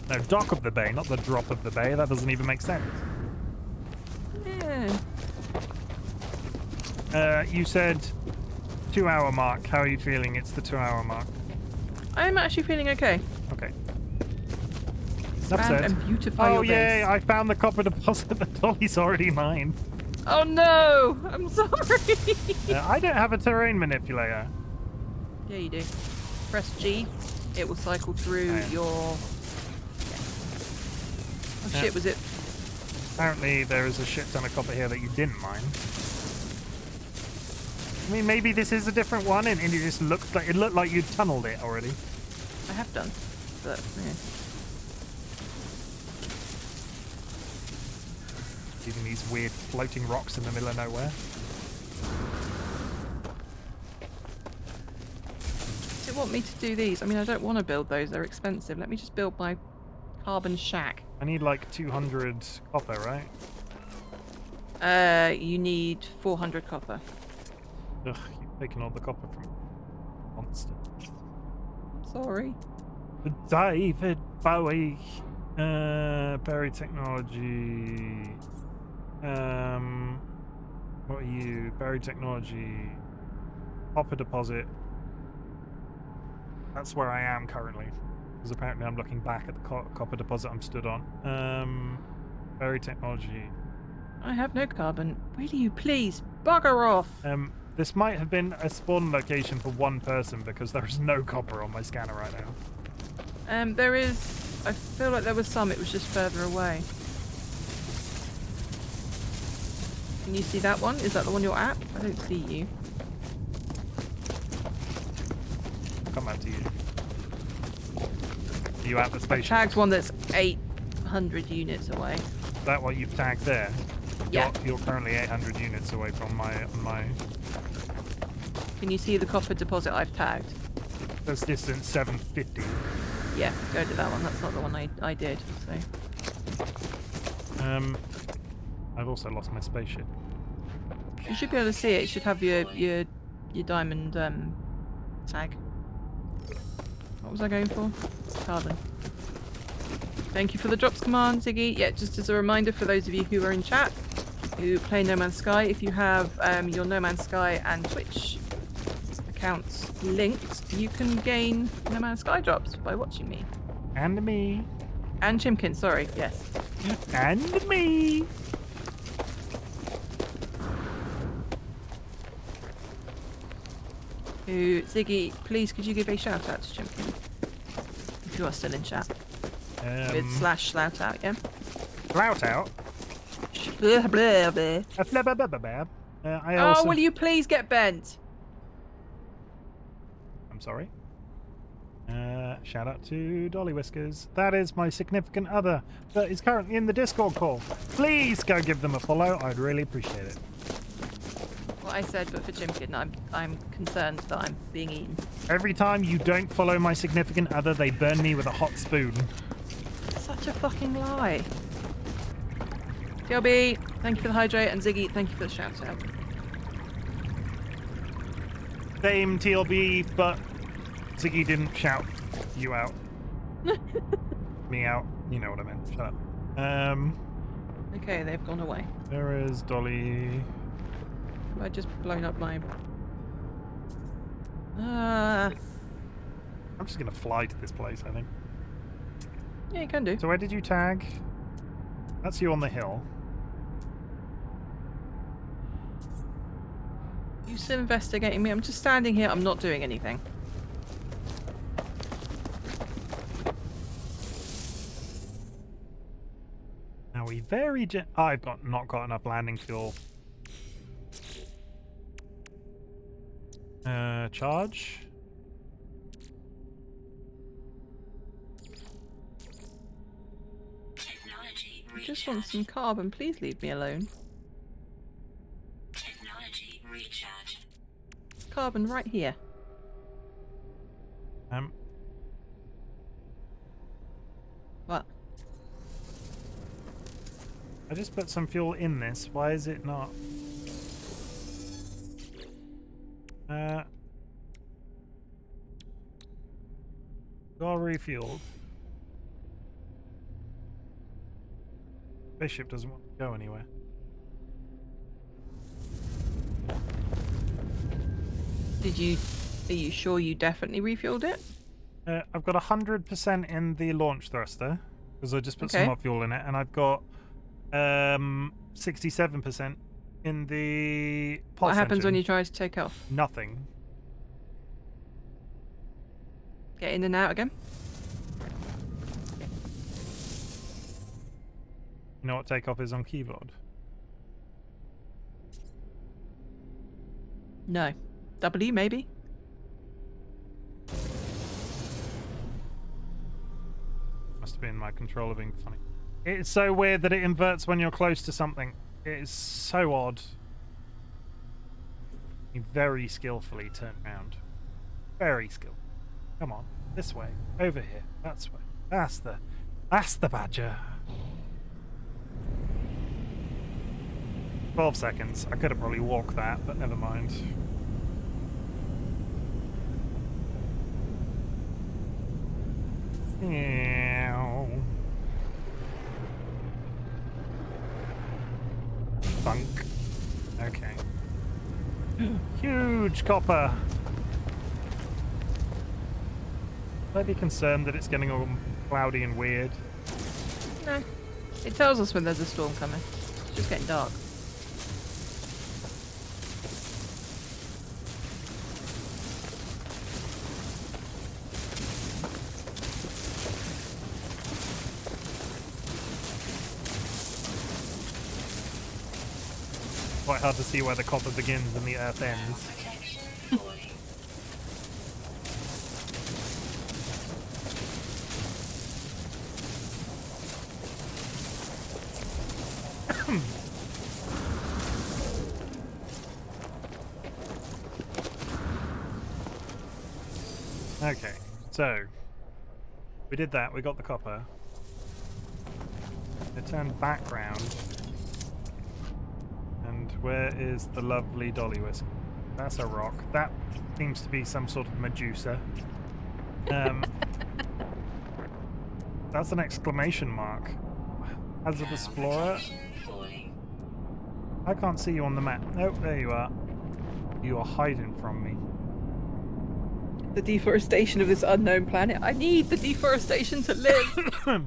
No, dock of the bay, not the drop of the bay. That doesn't even make sense. Yeah. You said 2 hour mark. How are you feeling? It's the 2 hour mark. I'm actually feeling okay. Okay. Expand Upset. and beautify Oh your yay! base. I found the copper deposit that Dolly's already mined. Oh no! I'm sorry. I don't have a terrain manipulator. Yeah, you do. Press G. It will cycle through yeah. your. Oh shit! Was it? Apparently there is a shit ton of copper here that you didn't mine. I mean, maybe this is a different one, and it just looked like you tunneled it already. I have done, but yeah. Using these weird floating rocks in the middle of nowhere. Do you want me to do these? I mean, I don't want to build those. They're expensive. Let me just build my carbon shack. I need like 200 copper, right? You need 400 copper. Ugh, you've taken all the copper from monster. Sorry. David Bowie. Berry technology. What are you? Berry technology. Copper deposit. That's where I am currently. Because apparently I'm looking back at the copper deposit I'm stood on. Berry technology. I have no carbon. Will you please bugger off? This might have been a spawn location for one person because there is no copper on my scanner right now. There is. I feel like there was some. It was just further away. Can you see that one? Is that the one you're at? I don't see you. I'll come back to you. Are you at the I station? tagged one that's 800 units away. Is that what you've tagged there? Yeah. You're currently 800 units away from my. Can you see the copper deposit I've tagged? That's distance 750. Yeah, go to that one. That's not the one I did. So I've also lost my spaceship. you should be able to see it. It should have your diamond tag. What was I going for? Carbon. Thank you for the drops command, Ziggy. Yeah, just as a reminder for those of you who are in chat who play No Man's Sky, if you have your No Man's Sky and Twitch accounts linked, you can gain No Man's Sky drops by watching me. And me. And Chimken, sorry, yes. And me. Ziggy, please could you give a shout out to Chimken? If you are still in chat. With /shout out, yeah? Flout out. Blah, blah, blah. I also... Oh, will you please get bent? I'm sorry. Shout out to DollyWhiskers. That is my significant other that is currently in the Discord call. Please go give them a follow. I'd really appreciate it. What I said, but for Chimken, I'm concerned that I'm being eaten. Every time you don't follow my significant other, they burn me with a hot spoon. Such a fucking lie. TLB, thank you for the hydrate, and Ziggy, thank you for the shout out. Same TLB, but Ziggy didn't shout you out. Me out. You know what I meant. Shut up. Okay, they've gone away. There is Dolly. Have I just blown up my... I'm I'm just gonna fly to this place, I think. Yeah, you can do. So where did you tag? That's you on the hill. You still investigating me? I'm just standing here. I'm not doing anything. Now we I've not got enough landing fuel. Charge. just want some carbon. Please leave me alone. Technology recharge. Carbon right here. What? I just put some fuel in this. Why is it not? Got refueled. Spaceship doesn't want to go anywhere. Are you sure you definitely refueled it? I've got 100% in the launch thruster because I just put some more fuel in it, and I've got 67% in the pulse What happens when engine. you try to take off? Nothing. Get in and out again? You know what takeoff is on keyboard? No. W maybe? Must have been my controller being funny. It's so weird that it inverts when you're close to something. It is so odd. You very skillfully turn around. Very skillful. Come on, this way, over here, that's way. That's the badger. 12 seconds. I could have probably walked that, but never mind. Funk. Okay. Huge copper. Might be concerned that it's getting all cloudy and weird. No. It tells us when there's a storm coming. It's just getting dark. Quite hard to see where the copper begins and the earth ends. Protection falling. Okay, so we did that. We got the copper. I turned back round. And where is the lovely DollyWhisker? That's a rock. That seems to be some sort of Medusa. That's an exclamation mark. Hazard Explorer. Protection falling. I can't see you on the map. Oh, there you are. You are hiding from me. The deforestation of this unknown planet. I need the deforestation to live.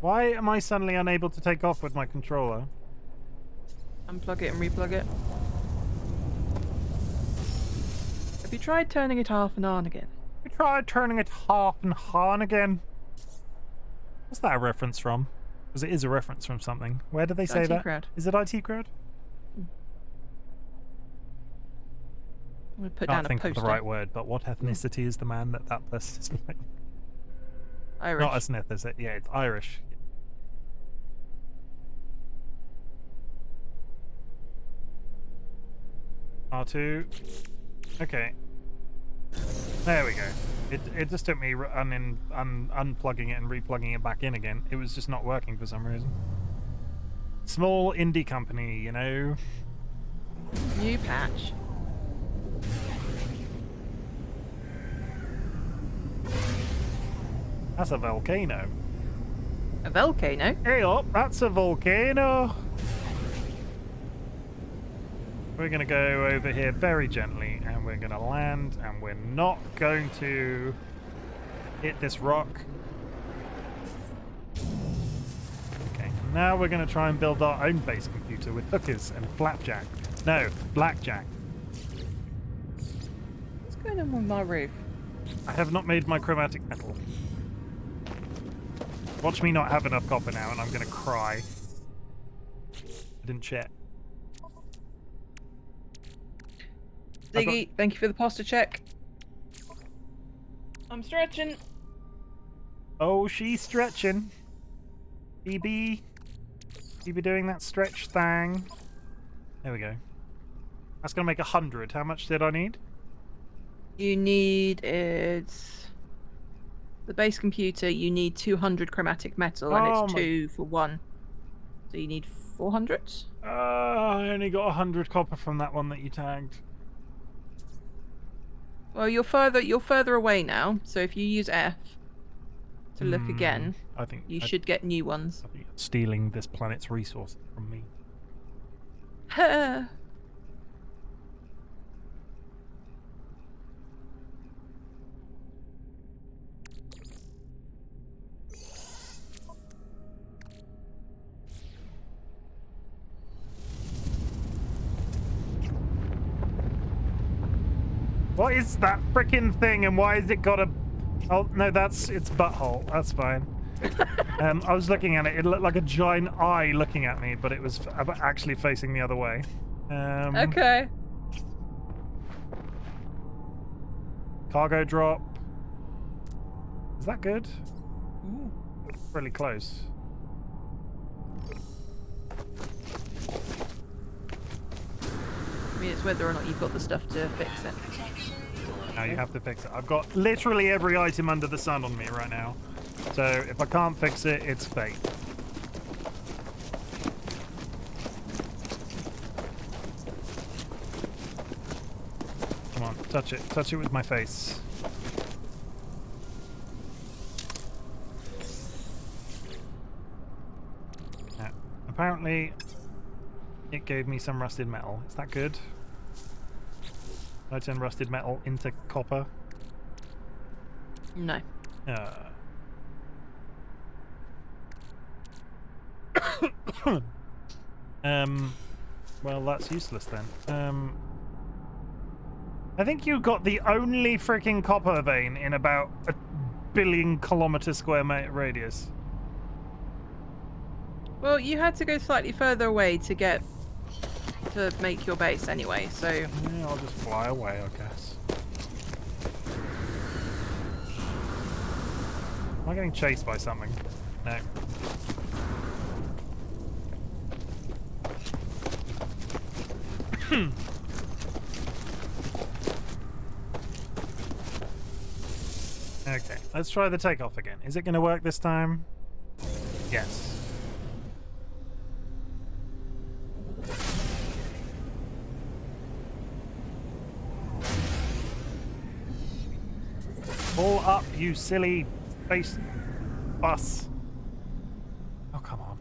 Why am I suddenly unable to take off with my controller? Unplug it and replug it. Have you tried turning it off and on again? We tried turning it half and on again. What's that a reference from? Because it is a reference from something. Where did they say IT that? Crowd. Is it IT Crowd? I'm going to put Can't down a think poster. of the right word, but what ethnicity is the man that person is playing? Irish. Not a Smith, is it? Yeah, it's Irish. R2. Okay. There we go. It just took me unplugging it and replugging it back in again. It was just not working for some reason. Small indie company, you know. New patch. That's a volcano. A volcano? Hey up, that's a volcano. We're going to go over here very gently and we're going to land and we're not going to hit this rock. Okay, now we're going to try and build our own base computer with hookers and flapjack. No, blackjack. What's going on with my roof? I have not made my chromatic metal. Watch me not have enough copper now and I'm going to cry. I didn't check. Ziggy, thank you for the posture check. I'm stretching. Oh, she's stretching. BB. BB doing that stretch thing. There we go. That's going to make 100. How much did I need? You need the base computer. You need 200 chromatic metal, and Oh it's my- 2 for 1. So you need 400. I only got 100 copper from that one that you tagged. Well, you're further away now. So if you use F to look again, I think you should get new ones. I think you're stealing this planet's resources from me. What is that frickin' thing, and why has it got a... Oh, no, it's butthole. That's fine. I was looking at it. It looked like a giant eye looking at me, but it was actually facing the other way. Okay. Cargo drop. Is that good? Ooh. Really close. I mean, it's whether or not you've got the stuff to fix it. Protection falling. Now you have to fix it. I've got literally every item under the sun on me right now. So if I can't fix it, it's fate. Come on, touch it. Touch it with my face. Yeah. Apparently, it gave me some rusted metal. Is that good? I turn rusted metal into copper. No. Well, that's useless then. I think you got the only freaking copper vein in about 1 billion kilometer square radius. Well, you had to go slightly further away to make your base anyway, so... Yeah, I'll just fly away, I guess. Am I getting chased by something? No. Okay, let's try the takeoff again. Is it going to work this time? Yes. Pull up, you silly space bus. Oh, come on.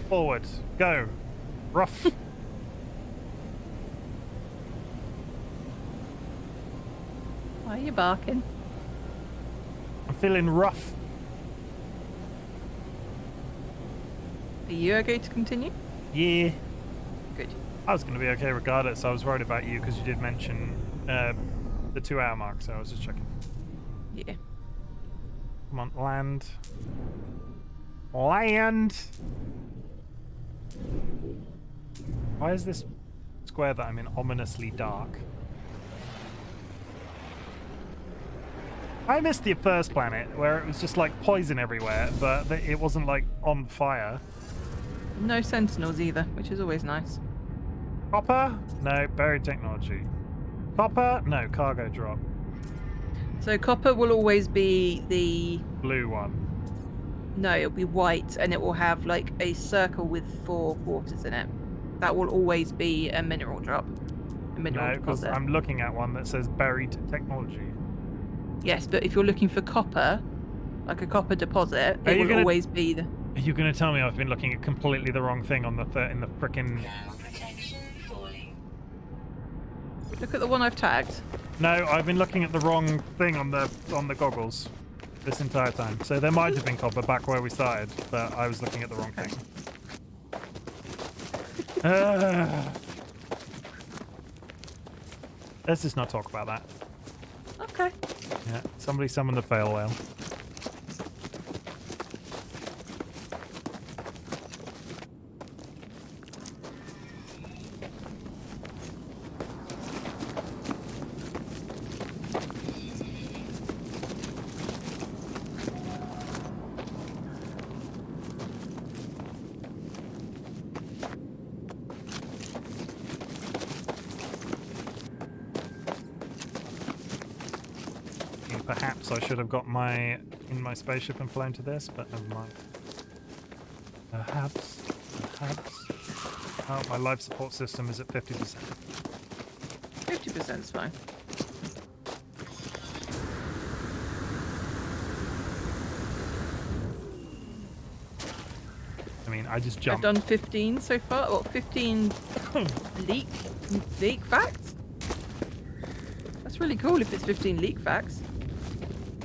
Forward. Go. Rough. Why are you barking? I'm feeling rough. Are you okay to continue? Yeah. Good. I was going to be okay regardless. I was worried about you because you did mention the 2-hour mark, so I was just checking. Yeah. Come on, land. Land! Why is this square that I'm in ominously dark? I missed the first planet where it was just like poison everywhere, but it wasn't like on fire. No sentinels either, which is always nice. Copper? No, buried technology. Copper? No, cargo drop. So copper will always be the... Blue one. No, it'll be white, and it will have like a circle with 4 quarters in it. That will always be a mineral drop. A mineral No, because deposit. I'm looking at one that says buried technology. Yes, but if you're looking for copper, like a copper deposit, Are it you will gonna- always be the... Are you going to tell me I've been looking at completely the wrong thing on the in the frickin'... Thermal protection falling. Look at the one I've tagged. No, I've been looking at the wrong thing on the goggles this entire time. So there might have been copper back where we started, but I was looking at the wrong thing. Let's just not talk about that. Okay. Yeah, somebody summon the fail whale. Whoops, I should have got in my spaceship and flown to this, but never mind. Perhaps. Oh, my life support system is at 50%. 50% is fine. I mean, I just jumped. I've done 15 so far. What, 15 leak facts? That's really cool if it's 15 leak facts.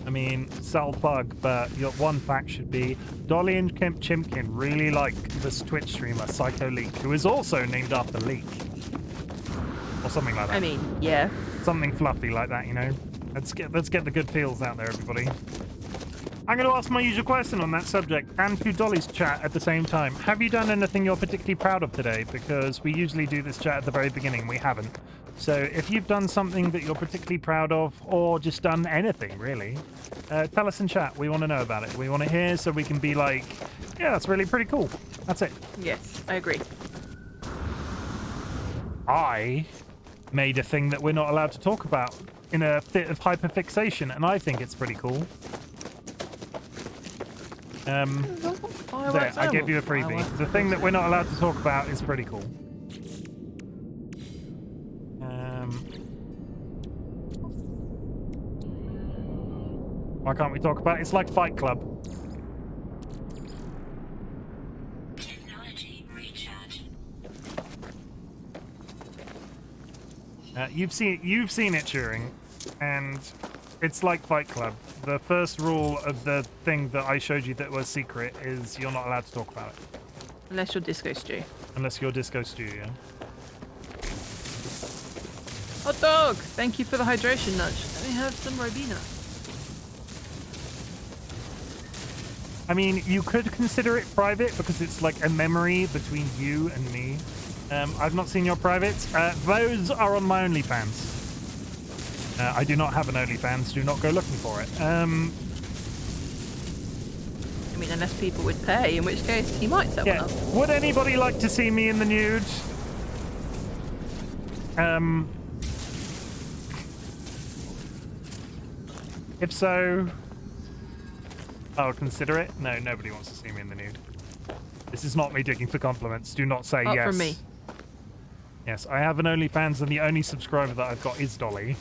I mean, subtle plug, but your one fact should be Dolly and Chimken really like this Twitch streamer, Psycho Leak, who is also named after Leak. Or something like that. I mean, yeah. Something fluffy like that, you know? Let's get the good feels out there, everybody. I'm going to ask my usual question on that subject, and to Dolly's chat at the same time. Have you done anything you're particularly proud of today? Because we usually do this chat at the very beginning. We haven't. So if you've done something that you're particularly proud of, or just done anything, really, tell us in chat. We want to know about it. We want to hear so we can be like, yeah, that's really pretty cool. That's it. Yes, I agree. I made a thing that we're not allowed to talk about in a fit of hyperfixation, and I think it's pretty cool. There, I gave you a freebie. The thing that we're not allowed to talk about is pretty cool. Why can't we talk about it? It's like Fight Club. Technology recharge. You've seen it, Turing, and it's like Fight Club. The first rule of the thing that I showed you that was secret is you're not allowed to talk about it. Unless you're Disco Stew. Unless you're Disco Stew, yeah. Hot dog! Thank you for the hydration nudge. Let me have some Ribena. I mean, you could consider it private because it's like a memory between you and me. I've not seen your privates. Those are on my OnlyFans. I do not have an OnlyFans. Do not go looking for it. I mean, unless people would pay, in which case he might set one up. Would anybody like to see me in the nude? If so, I'll consider it. No, nobody wants to see me in the nude. This is not me digging for compliments. Do not say Not yes. from me. Yes, I have an OnlyFans, and the only subscriber that I've got is Dolly.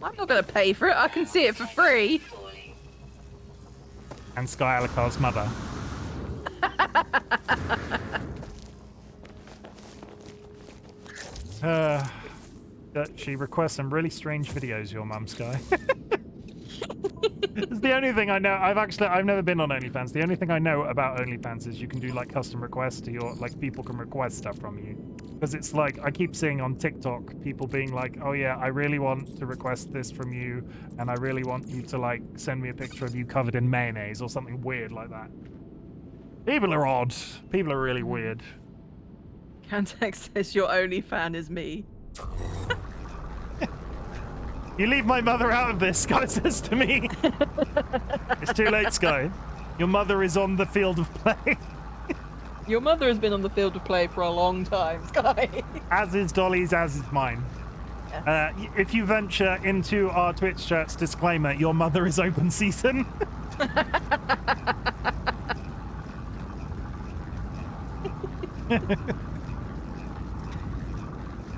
I'm not going to pay for it. I can see it for free. And Sky Alakar's mother. She requests some really strange videos, your mum, Sky. It's the only thing I know. I've never been on OnlyFans. The only thing I know about OnlyFans is you can do like custom requests to your, like, people can request stuff from you. Because it's like, I keep seeing on TikTok people being like, oh yeah, I really want to request this from you, and I really want you to like send me a picture of you covered in mayonnaise or something weird like that. People are odd. People are really weird. Cantex says your only fan is me. You leave my mother out of this, Sky says to me. It's too late, Sky. Your mother is on the field of play. Your mother has been on the field of play for a long time, Sky. As is Dolly's, as is mine. Yes. If you venture into our Twitch chat's disclaimer, your mother is open season.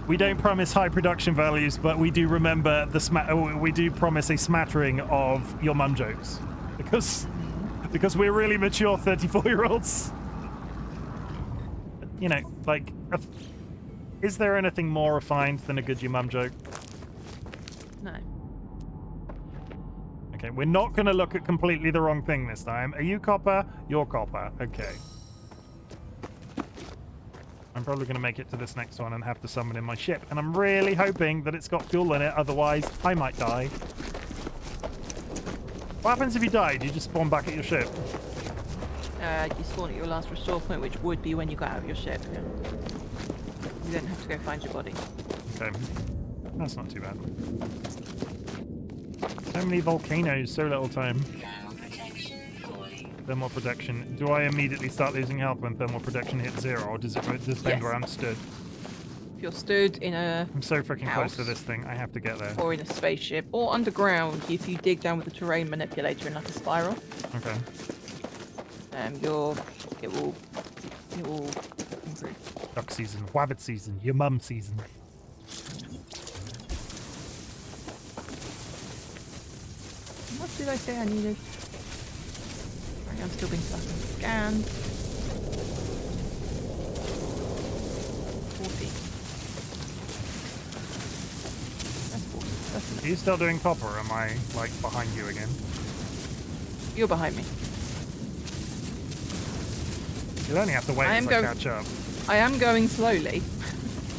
We don't promise high production values, but we do remember we do promise a smattering of your mum jokes, because we're really mature 34-year-olds. You know, like, is there anything more refined than a good your mum joke? No. Okay, we're not going to look at completely the wrong thing this time. Are you copper? You're copper. Okay. I'm probably going to make it to this next one and have to summon in my ship. And I'm really hoping that it's got fuel in it, otherwise I might die. What happens if you die? Do you just spawn back at your ship? You spawn at your last restore point, which would be when you got out of your ship. Yeah. You don't have to go find your body. Okay. That's not too bad. So many volcanoes, so little time. Thermal protection falling. Thermal protection. Do I immediately start losing health when thermal protection hits 0, or does it depend Yes. where I'm stood? If you're stood in a I'm so freaking close to house. this thing. I have to get there. Or in a spaceship, or underground, if you dig down with a terrain manipulator in like a spiral, Okay. it will improve. Duck season, wabbit season, your mum season. What did I say I needed? Right, I'm still being scanned. 40. That's 40. That's enough. Are you still doing copper, or am I, like, behind you again? You're behind me. You'll only have to wait until I catch up. I am going slowly.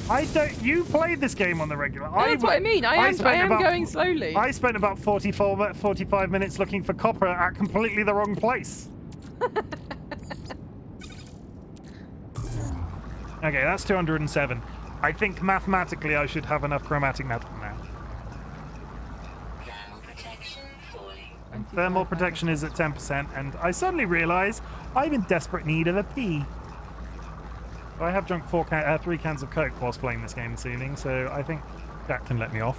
I don't... You played this game on the regular. That's what I mean. I am going slowly. I spent about 45 minutes looking for copper at completely the wrong place. Okay, that's 207. I think mathematically I should have enough chromatic metal now. Thermal protection falling. Thermal protection is at 10%, and I suddenly realise I'm in desperate need of a pee. I have drunk 3 cans of Coke whilst playing this game this evening, so I think that can let me off.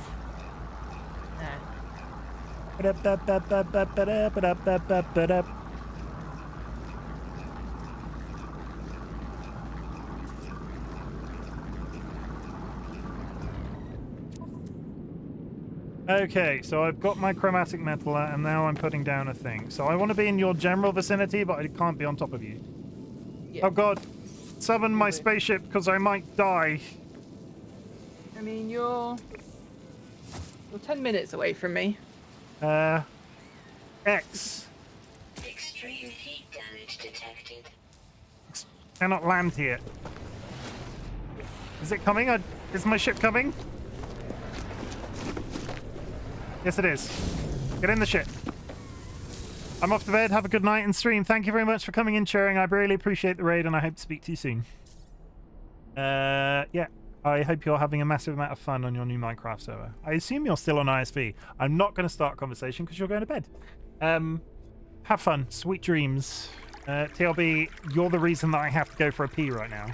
Okay, so I've got my chromatic metal and now I'm putting down a thing. So I want to be in your general vicinity, but I can't be on top of you. Yeah. Oh god, summon my spaceship because I might die. I mean, you're 10 minutes away from me. X. Extreme heat damage detected. Cannot land here. Is it coming? Is my ship coming? Yes, it is. Get in the ship. I'm off to bed. Have a good night and stream. Thank you very much for coming in, sharing. I really appreciate the raid, and I hope to speak to you soon. Yeah. I hope you're having a massive amount of fun on your new Minecraft server. I assume you're still on ISV. I'm not going to start a conversation because you're going to bed. Have fun. Sweet dreams. TLB, you're the reason that I have to go for a pee right now.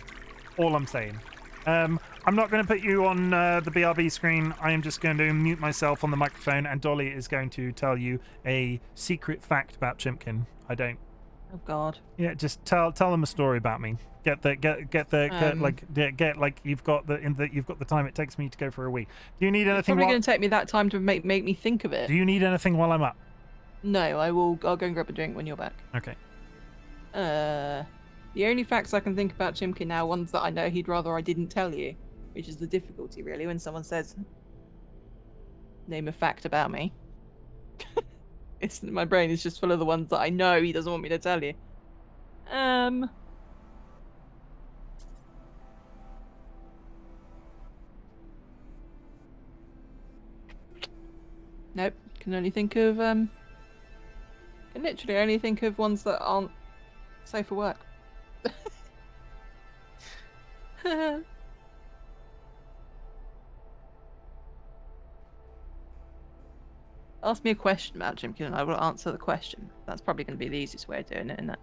All I'm saying. I'm not going to put you on the BRB screen. I am just going to mute myself on the microphone, and Dolly is going to tell you a secret fact about Chimken. I don't. Oh God. Yeah, just tell them a story about me. You've got the time it takes me to go for a wee. Do you need It's anything? probably going to take me that time to make me think of it. Do you need anything while I'm up? No, I'll go and grab a drink when you're back. Okay. The only facts I can think about Chimken now, ones that I know he'd rather I didn't tell you, which is the difficulty really when someone says, name a fact about me. My brain is just full of the ones that I know he doesn't want me to tell you. Nope. Can only think of can literally only think of ones that aren't safe for work. Ask me a question about Chimken and I will answer the question. That's probably going to be the easiest way of doing it, isn't it?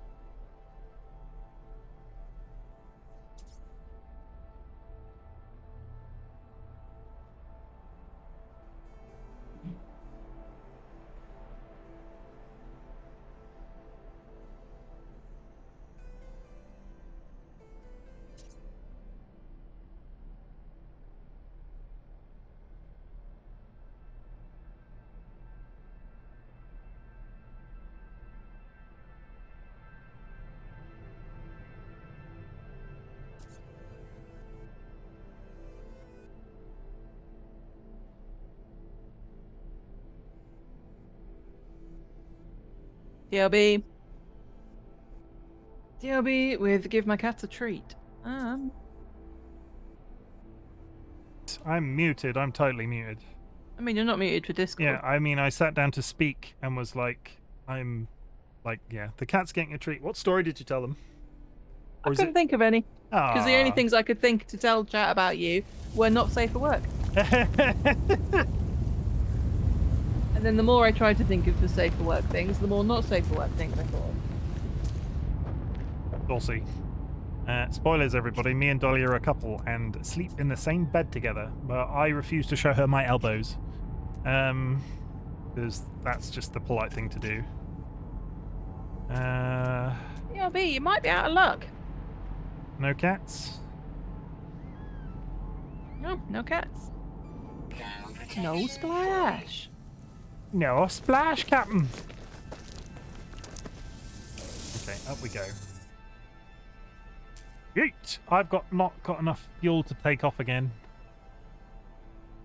DLB with give my cat a treat. I'm muted. I'm totally muted. I mean, you're not muted for Discord. Yeah, I mean, I sat down to speak and was like, yeah, the cat's getting a treat. What story did you tell them? I couldn't think of any. Because the only Ah. things I could think to tell chat about you were not safe for work. And then the more I tried to think of the safe for work things, the more not safe for work things I thought. We'll see. Spoilers, everybody. Me and Dolly are a couple and sleep in the same bed together, but I refuse to show her my elbows. Because that's just the polite thing to do. B, you might be out of luck. No cats? No, no cats. No splash. No splash, Captain. Okay, up we go. Yeet! I've not got enough fuel to take off again.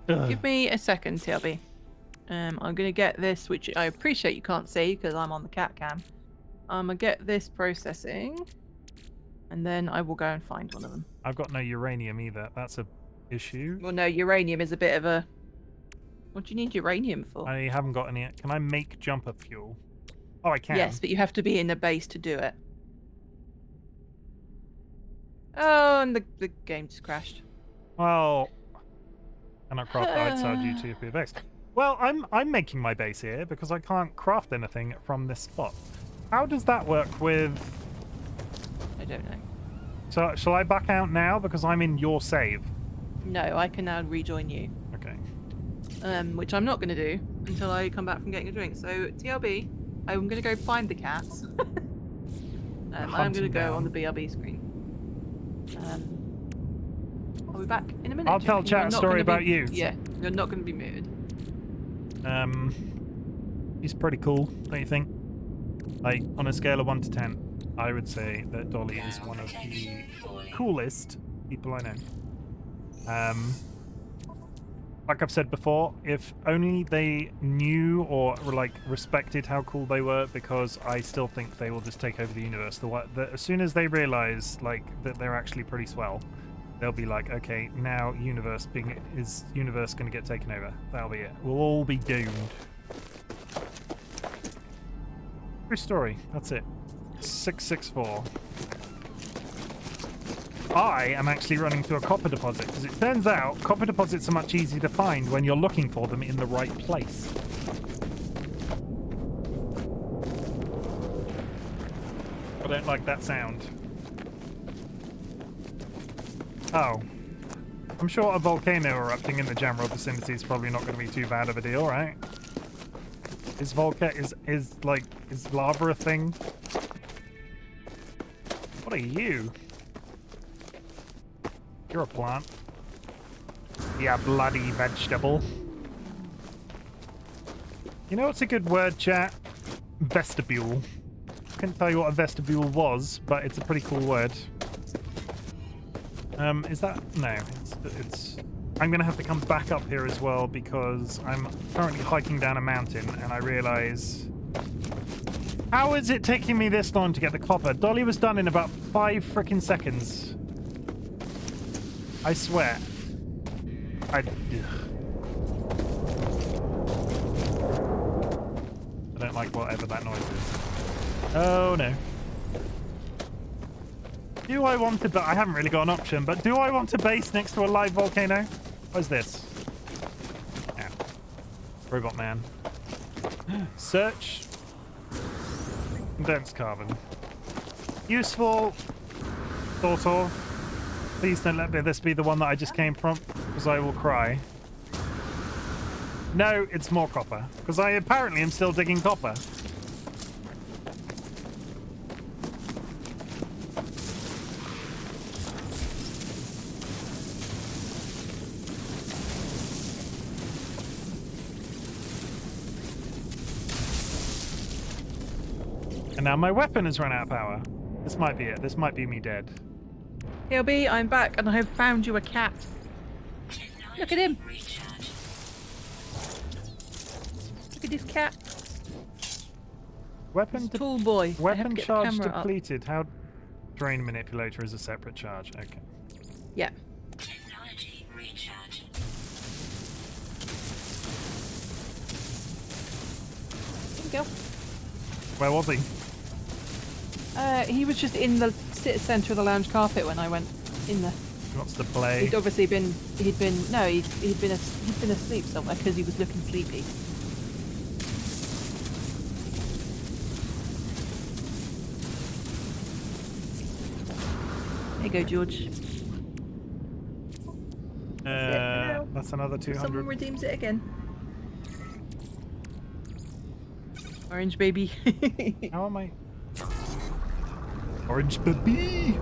Ugh. Give me a second, TLB. I'm gonna get this, which I appreciate you can't see because I'm on the cat cam. I'm gonna get this processing, and then I will go and find one of them. I've got no uranium either. That's a issue. Well, no, uranium is a bit of a. What do you need uranium for? I haven't got any. Can I make jumper fuel? Oh, I can. Yes, but you have to be in a base to do it. Oh, and the game just crashed. Well, cannot craft outside due to your base. Well, I'm making my base here because I can't craft anything from this spot. How does that work with? I don't know. So shall I back out now because I'm in your save? No, I can now rejoin you. Okay. Which I'm not going to do until I come back from getting a drink. So TLB, I'm going to go find the cats. I'm going to go on the BRB screen. I'll be back in a minute. I'll tell chat a story about you. Yeah, you're not going to be muted. He's pretty cool, don't you think? Like, on a scale of 1 to 10, I would say that Dolly is one of the coolest people I know. Like I've said before, if only they knew or like respected how cool they were, because I still think they will just take over the universe. As soon as they realize like that they're actually pretty swell, they'll be like, okay, now universe going to get taken over? That'll be it. We'll all be doomed. True story. That's it. 664. I am actually running to a copper deposit because it turns out copper deposits are much easier to find when you're looking for them in the right place. I don't like that sound. Oh. I'm sure a volcano erupting in the general vicinity is probably not going to be too bad of a deal, right? Is lava a thing? What are you? You're a plant. Yeah, bloody vegetable. You know what's a good word, chat? Vestibule. Couldn't tell you what a vestibule was, but it's a pretty cool word. Is that... No, it's... I'm going to have to come back up here as well because I'm currently hiking down a mountain and I realise... How is it taking me this long to get the copper? Dolly was done in about 5 frickin' seconds. I swear. I don't like whatever that noise is. Oh no. Do I want to... I haven't really got an option, but do I want to base next to a live volcano? What is this? Yeah. Robot man. Search. Condensed carbon. Useful. Sort of. Please don't let this be the one that I just came from, because I will cry. No, it's more copper, because I apparently am still digging copper. And now my weapon has run out of power. This might be it. This might be me dead. TLB, I'm back and I have found you a cat. Look at him. Look at this cat. Weapon tall boy. Weapon charge depleted. How drain manipulator is a separate charge. Okay. Yeah. Technology recharge. There you go. Where was he? He was just in the centre of the lounge carpet when I went in there. He wants to play. He'd obviously been asleep somewhere because he was looking sleepy. There you go, George. now. That's another If someone 200. redeems it again. Orange baby. How am I? Orange baby.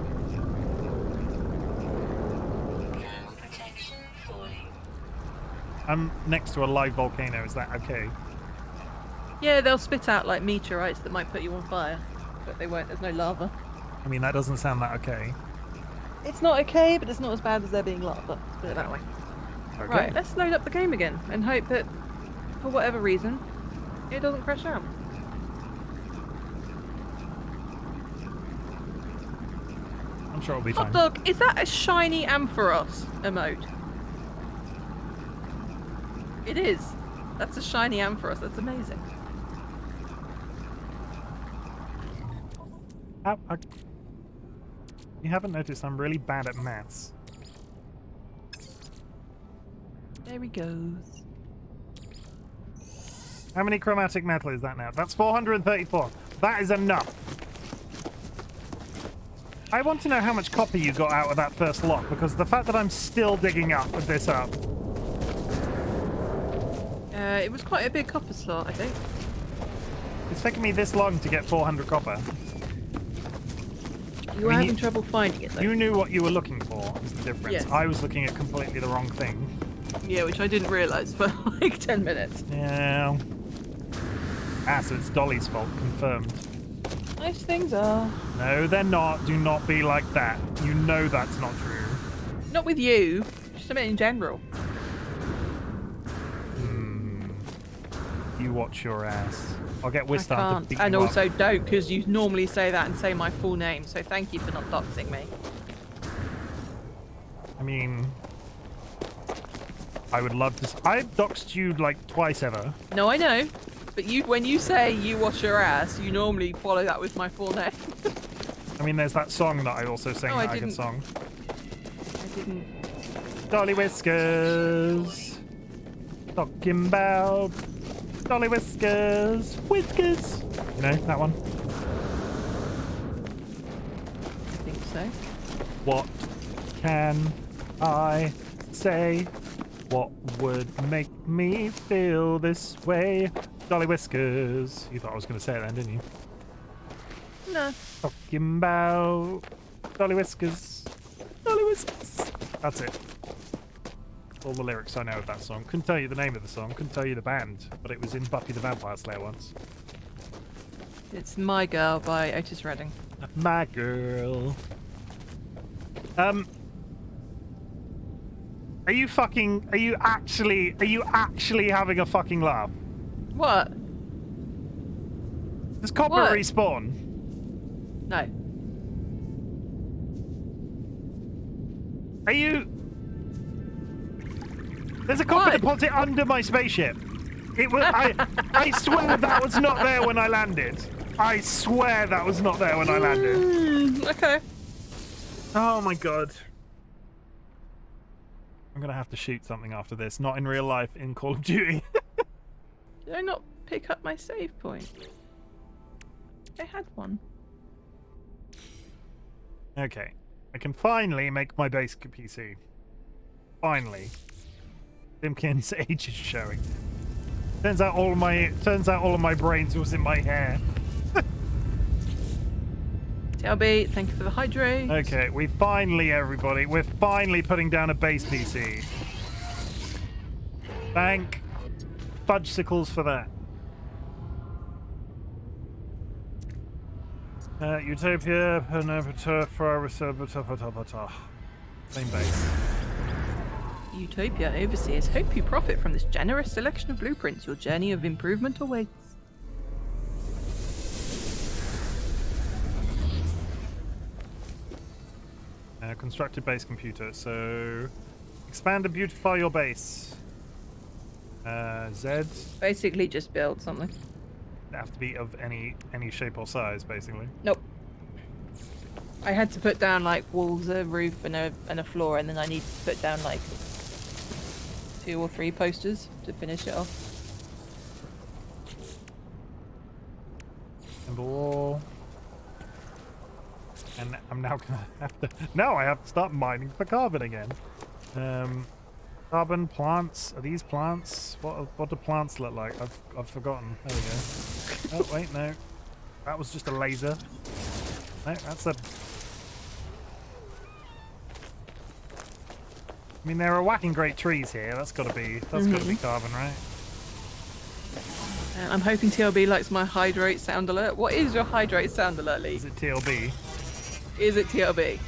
Thermal protection falling. I'm next to a live volcano. Is that okay? Yeah, they'll spit out like meteorites that might put you on fire, but they won't. There's no lava. I mean, that doesn't sound that okay. It's not okay, but it's not as bad as there being lava. Let's put it that way. Okay. Right, let's load up the game again and hope that, for whatever reason, it doesn't crash out. I'm sure it'll be fine. Hot dog, is that a shiny Ampharos emote? It is. That's a shiny Ampharos. That's amazing. You haven't noticed I'm really bad at maths. There he goes. How many chromatic metal is that now? That's 434. That is enough. I want to know how much copper you got out of that first lot, because the fact that I'm still digging this up. It was quite a big copper slot, I think. It's taken me this long to get 400 copper. You were having trouble finding it, though. You knew what you were looking for, is the difference. Yes. I was looking at completely the wrong thing. Yeah, which I didn't realise for like 10 minutes. Yeah. Ah, so it's Dolly's fault, confirmed. Nice things are. No, they're not. Do not be like that. You know that's not true. Not with you, just a bit in general. You watch your ass. I'll get I Wistar to can't. beat And you also up. don't, because you normally say that and say my full name, so thank you for not doxing me. I mean, I would love to. I've doxed you like twice ever. No, I know. But when you say you wash your ass, you normally follow that with my full name. I mean, there's that song that I also sang, Oh, I that I can didn't. song. I didn't. DollyWhiskers. Talking about DollyWhiskers. Whiskers. You know, that one. I think so. What can I say? What would make me feel this way? DollyWhiskers. You thought I was going to say it then, didn't you? No. Talking about DollyWhiskers. DollyWhiskers. That's it. All the lyrics I know of that song. Couldn't tell you the name of the song. Couldn't tell you the band. But it was in Buffy the Vampire Slayer once. It's My Girl by Otis Redding. My girl. Are you actually having a fucking laugh? What? Does copper What? respawn? No. Are you... There's a copper What? deposit under my spaceship. It was... I swear that was not there when I landed. I swear that was not there when I landed. Okay. Oh my god. I'm gonna have to shoot something after this. Not in real life, in Call of Duty. Did I not pick up my save point? I had one. Okay. I can finally make my base PC. Finally. Chimken's age is showing. Turns out all of my brains was in my hair. TLB, thank you for the hydrate. Okay, we're finally putting down a base PC. Thank fudgesicles for that. Utopia, same base. Utopia overseers hope you profit from this generous selection of blueprints. Your journey of improvement awaits. Constructed base computer, so expand and beautify your base. Z. Basically just build something. They have to be of any shape or size, basically. Nope. I had to put down like walls, a roof, and a floor, and then I need to put down like 2 or 3 posters to finish it off. Timber wall. And I'm now gonna have to... No, I have to start mining for carbon again. Carbon, plants. Are these plants? What do plants look like? I've forgotten. There we go. Oh, wait, no. That was just a laser. No, that's a... I mean, there are whacking great trees here. That's gotta be carbon, right? I'm hoping TLB likes my hydrate sound alert. What is your hydrate sound alert, Lee? Is it TLB? Is it TLB?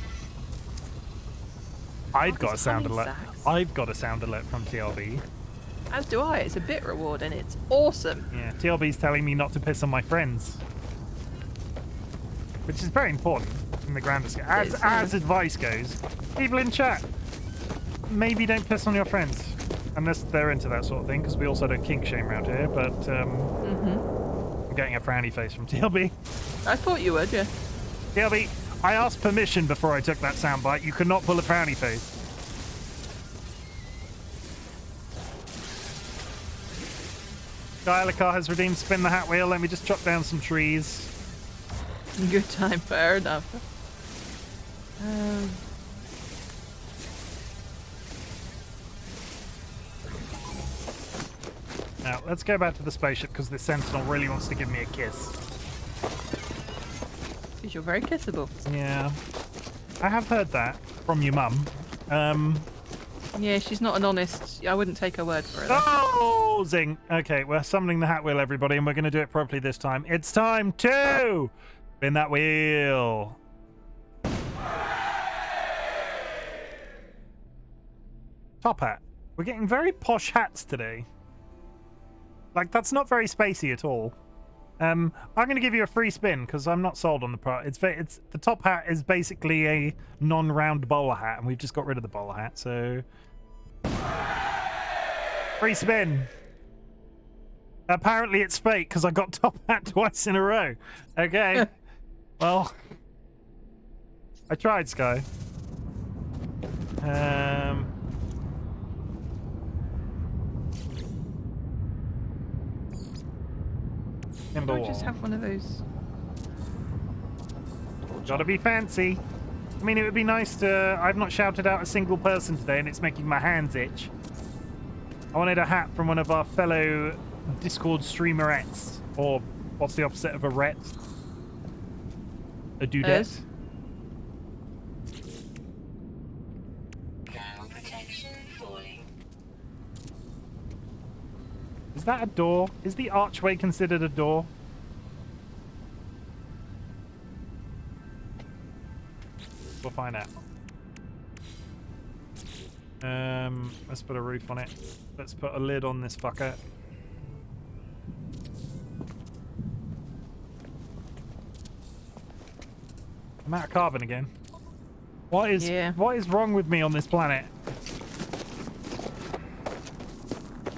I've got a sound alert. Sacks. I've got a sound alert from TLB. As do I. It's a bit reward and it's awesome. Yeah, TLB's telling me not to piss on my friends. Which is very important in the grander scale. As advice goes, people in chat, maybe don't piss on your friends. Unless they're into that sort of thing, because we also don't kink shame around here, but I'm getting a frowny face from TLB. I thought you would, yeah. TLB, I asked permission before I took that soundbite. You could not pull a frowny face. Dialakar has redeemed Spin the Hat Wheel. Let me just chop down some trees. Good time, fair enough. Now, let's go back to the spaceship because this Sentinel really wants to give me a kiss. Because you're very kissable. Yeah. I have heard that from your mum. Yeah, she's not an honest... I wouldn't take her word for it. Though. Oh, zing. Okay, we're summoning the Hat Wheel, everybody, and we're going to do it properly this time. It's time to spin that wheel. Top hat. We're getting very posh hats today. Like, that's not very spacey at all. I'm going to give you a free spin because I'm not sold on the part. It's the top hat is basically a non-round bowler hat, and we've just got rid of the bowler hat, so free spin. Apparently it's fake because I got top hat twice in a row. Okay, well, I tried, Sky. Could I just have one of those? Gotta be fancy. I mean, it would be nice to... I've not shouted out a single person today, and it's making my hands itch. I wanted a hat from one of our fellow Discord streamerettes. Or, what's the opposite of a ret? A dudette? Ground protection falling. Is that a door? Is the archway considered a door? We'll find out. Let's put a roof on it. Let's put a lid on this fucker. I'm out of carbon again. What is wrong with me on this planet?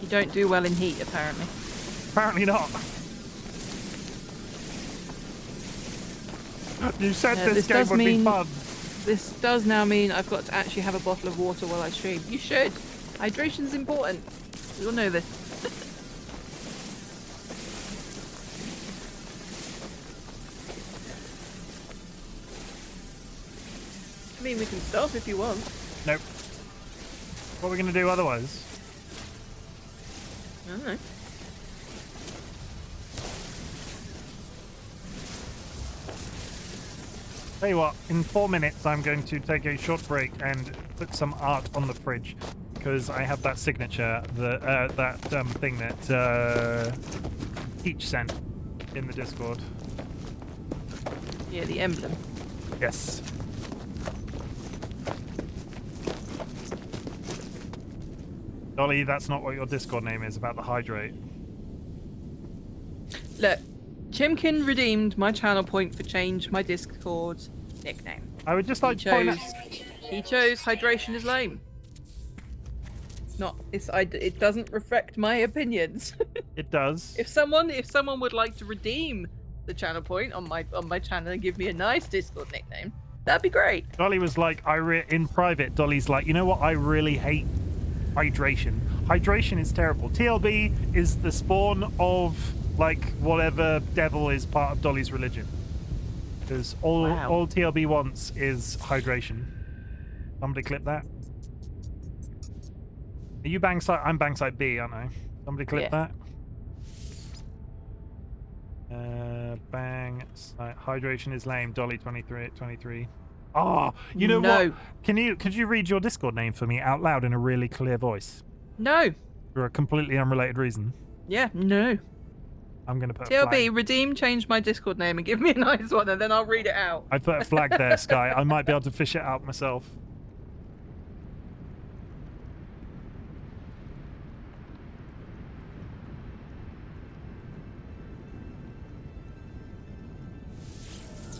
You don't do well in heat, apparently. Apparently not. You said this game would be fun. This does now mean I've got to actually have a bottle of water while I stream. You should. Hydration's important. We all know this. I mean, we can stop if you want. Nope. What are we going to do otherwise? I don't know. Tell you what, in 4 minutes I'm going to take a short break and put some art on the fridge because I have that signature, that thing that Peach sent in the Discord. Yeah, the emblem. Yes. Dolly, that's not what your Discord name is about the hydrate. Look, Chimken redeemed my channel point for change my Discord nickname. I would just like to point out... He chose hydration is lame. It's not. It doesn't reflect my opinions. It does. If someone would like to redeem the channel point on my channel and give me a nice Discord nickname, that'd be great. Dolly was like, in private, Dolly's like, you know what? I really hate hydration. Hydration is terrible. TLB is the spawn of, like, whatever devil is part of Dolly's religion. Because all Wow. all TLB wants is hydration. Somebody clip that. Are you bang site? I'm bang site B, aren't I? Somebody clip Yeah. that. Bang site. Hydration is lame. Dolly 23 at 23. Oh, you know No. what? Could you read your Discord name for me out loud in a really clear voice No. for a completely unrelated reason? Yeah, no. I'm gonna put a TLB, flag. redeem, change my Discord name and give me a nice one, and then I'll read it out. I put a flag there, Sky. I might be able to fish it out myself.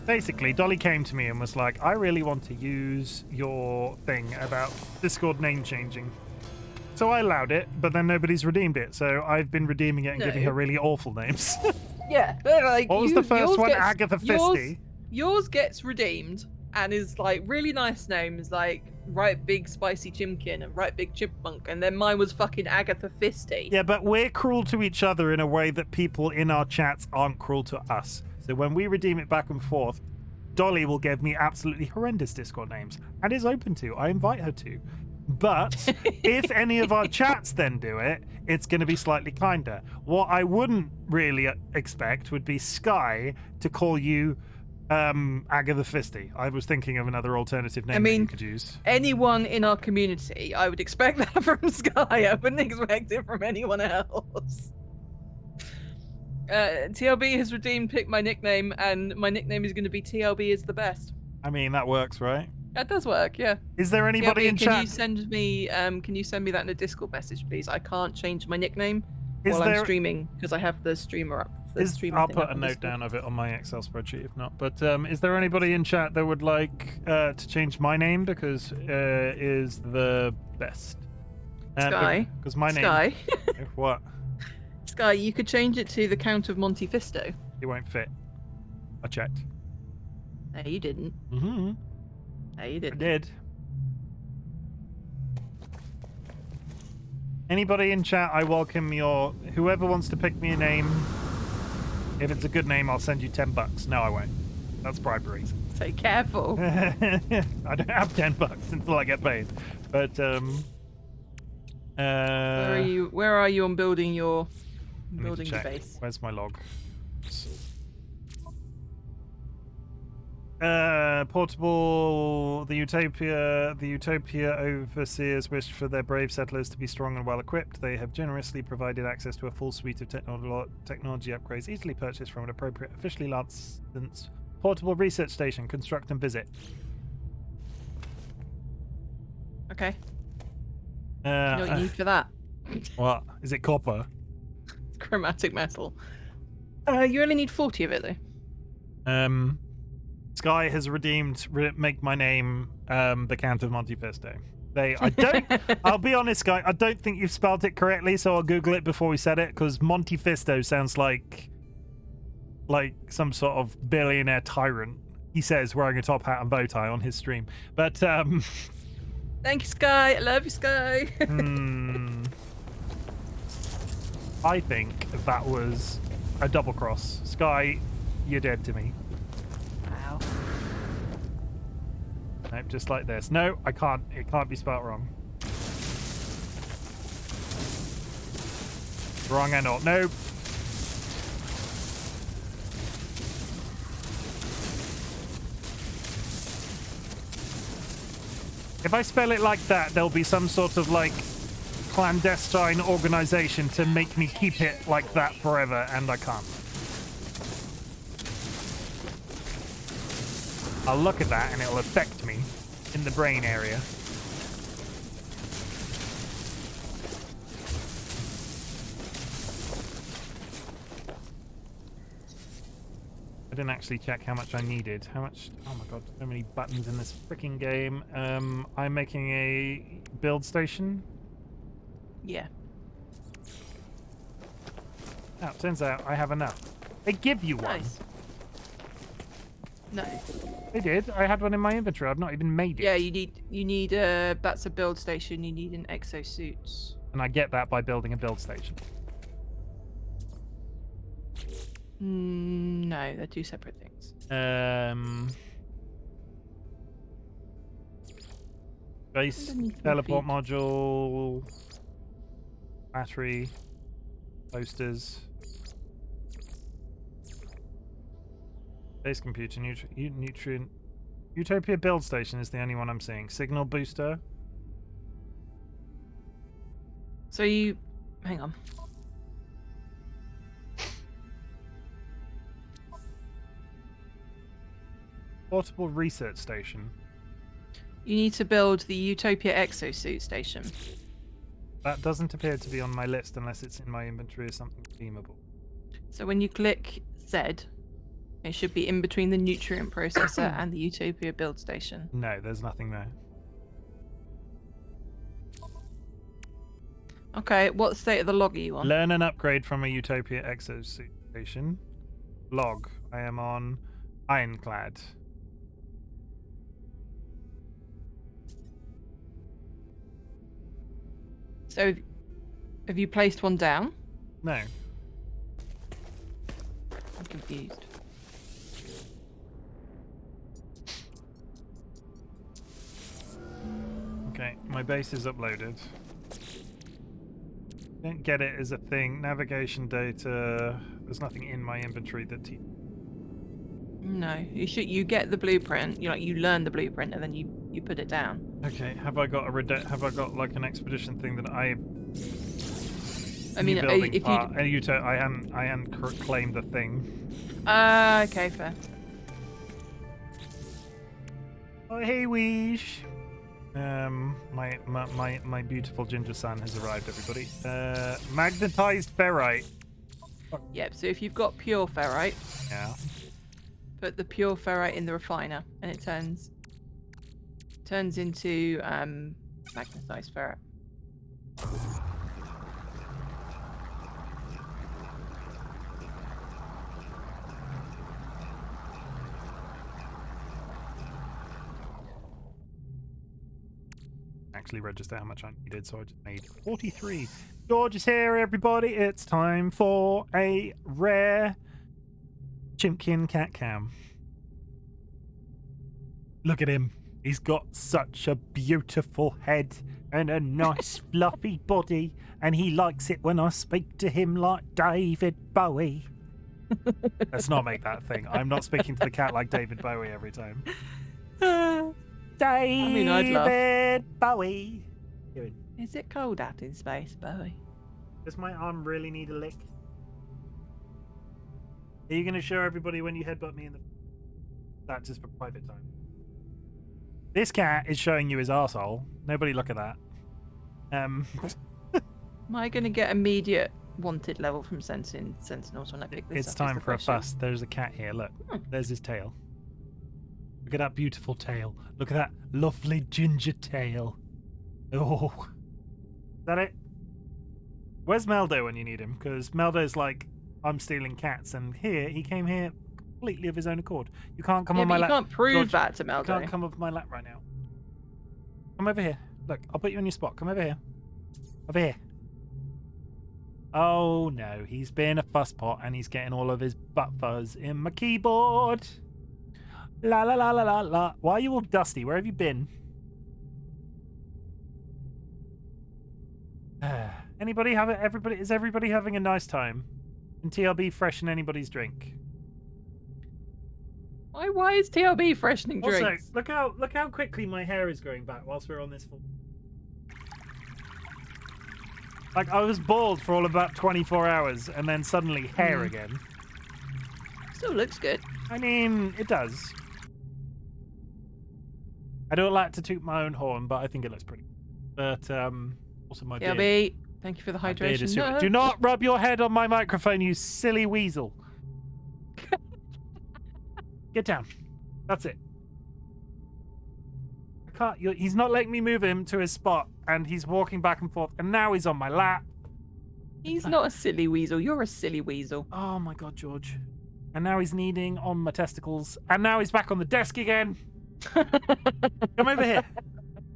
Basically, Dolly came to me and was like, I really want to use your thing about Discord name changing. So I allowed it, but then nobody's redeemed it. So I've been redeeming it and giving her really awful names. Yeah, but like, What was the first one? Agatha Fisty. Yours gets redeemed and is like really nice names like Right Big Spicy Chimken and Right Big Chipmunk, and then mine was fucking Agatha Fisty. Yeah, but we're cruel to each other in a way that people in our chats aren't cruel to us. So when we redeem it back and forth, Dolly will give me absolutely horrendous Discord names, and is open to. I invite her to. But if any of our chats then do it, it's going to be slightly kinder. What I wouldn't really expect would be Sky to call you Agatha Fisty. I was thinking of another alternative name that you could use. Anyone in our community, I would expect that from Sky. I wouldn't expect it from anyone else. TLB has redeemed pick my nickname, and my nickname is going to be TLB is the best. I mean, that works, right? That does work, yeah. Is there anybody TLB, in can chat? Can you send me that in a Discord message, please? I can't change my nickname Is while there- I'm streaming because I have the streamer up. I'll put a note down of it on my Excel spreadsheet if not. But is there anybody in chat that would like to change my name because is the best? Sky. Because my name. Sky. What? Sky, you could change it to the Count of Monte Fisto. It won't fit. I checked. No, you didn't. Mm-hmm. No, you I didn't. did. Anybody in chat, I welcome your... Whoever wants to pick me a name, if it's a good name, I'll send you $10. No, I won't. That's bribery. So careful. I don't have $10 until I get paid. But, Where are you on building your I need to your check. base? Where's my log? Portable. The Utopia overseers wish for their brave settlers to be strong and well equipped. They have generously provided access to a full suite of technology upgrades, easily purchased from an appropriate officially licensed portable research station. Construct and visit. Okay. You know what you need for that? What is it? Copper. Chromatic metal. You only need 40 of it though. Sky has redeemed make my name the Count of Monte Fisto. I don't I'll be honest, Sky, I don't think you've spelled it correctly, so I'll Google it before we said it, because Monte Fisto sounds like some sort of billionaire tyrant, he says, wearing a top hat and bow tie on his stream. But Thank you, Sky. I love you, Sky. I think that was a double cross. Sky, you're dead to me. Wow. Nope, just like this. No, I can't. It can't be spelled wrong. Wrong and all. Nope. If I spell it like that, there'll be some sort of like clandestine organization to make me keep it like that forever, and I can't. I'll look at that and it'll affect me in the brain area. I didn't actually check how much I needed. How much? Oh my god, so many buttons in this freaking game. I'm making a build station. Yeah. Oh, turns out I have enough. They give you one. Nice. No. They did. I had one in my inventory. I've not even made it. Yeah, you need that's a build station. You need an exosuit. And I get that by building a build station. No, they're two separate things. Base Underneath my teleport feet. module, battery, posters, base computer, nutrient, Utopia build station is the only one I'm seeing. Signal booster. So you, hang on. Portable research station. You need to build the Utopia exosuit station. That doesn't appear to be on my list unless it's in my inventory as something redeemable. So when you click Z, it should be in between the nutrient processor and the Utopia build station. No, there's nothing there. Okay, what state of the log are you on? Learn an upgrade from a Utopia exosuit station. Log. I am on Ironclad. So, have you placed one down? No. I'm confused. Okay, my base is uploaded. Don't get it as a thing. Navigation data. There's nothing in my inventory that. No, you get the blueprint. You learn the blueprint and then you put it down. Okay, have I got like an expedition thing that I? I mean, building if part. you I hadn't claimed the thing. okay, fair. Oh hey, Weesh. My beautiful ginger son has arrived. Everybody. Magnetized ferrite. Yep. So if you've got pure ferrite, Yeah. put the pure ferrite in the refiner, and it turns into magnetized ferrite. Actually register how much I needed, so I just made 43. George is here, everybody. It's time for a rare Chimken cat cam. Look at him. He's got such a beautiful head and a nice fluffy body, and he likes it when I speak to him like David Bowie. Let's not make that thing. I'm not speaking to the cat like David Bowie every time. mean, I'd laugh. David Bowie. Is it cold out in space, Bowie? Does my arm really need a lick? Are you going to show everybody when you headbutt me in the... That's just for private time. This cat is showing you his arsehole. Nobody look at that. Am I going to get immediate wanted level from Sentinels when I pick this It's up? time for a fuss. There's a cat here. Look. Hmm. There's his tail. Look at that beautiful tail. Look at that lovely ginger tail. Oh. Is that it? Where's Meldo when you need him? Because Meldo's like, I'm stealing cats, and here, he came here completely of his own accord. You can't come Yeah, on but my you lap. can't prove George, that to You Meldo. can't come off my lap right now. Come over here. Look, I'll put you in your spot. Come over here. Over here. Oh no, he's being a fusspot and he's getting all of his butt fuzz in my keyboard. La la la la la la. Why are you all dusty? Where have you been? Is everybody having a nice time? Can TLB freshen anybody's drink? Why is TLB freshening Also, drinks? look how quickly my hair is growing back whilst we're on this full. Like, I was bald for all about 24 hours and then suddenly hair again. Still looks good. I mean, it does. I don't like to toot my own horn, but I think it looks pretty. But also my beard. TLB, thank you for the My beard is hydration. super- No. Do not rub your head on my microphone, you silly weasel. Get down. That's it. I can't. He's not letting me move him to his spot, and he's walking back and forth, and now he's on my lap. He's not a silly weasel. You're a silly weasel. Oh my god, George. And now he's kneading on my testicles, and now he's back on the desk again. Come over here.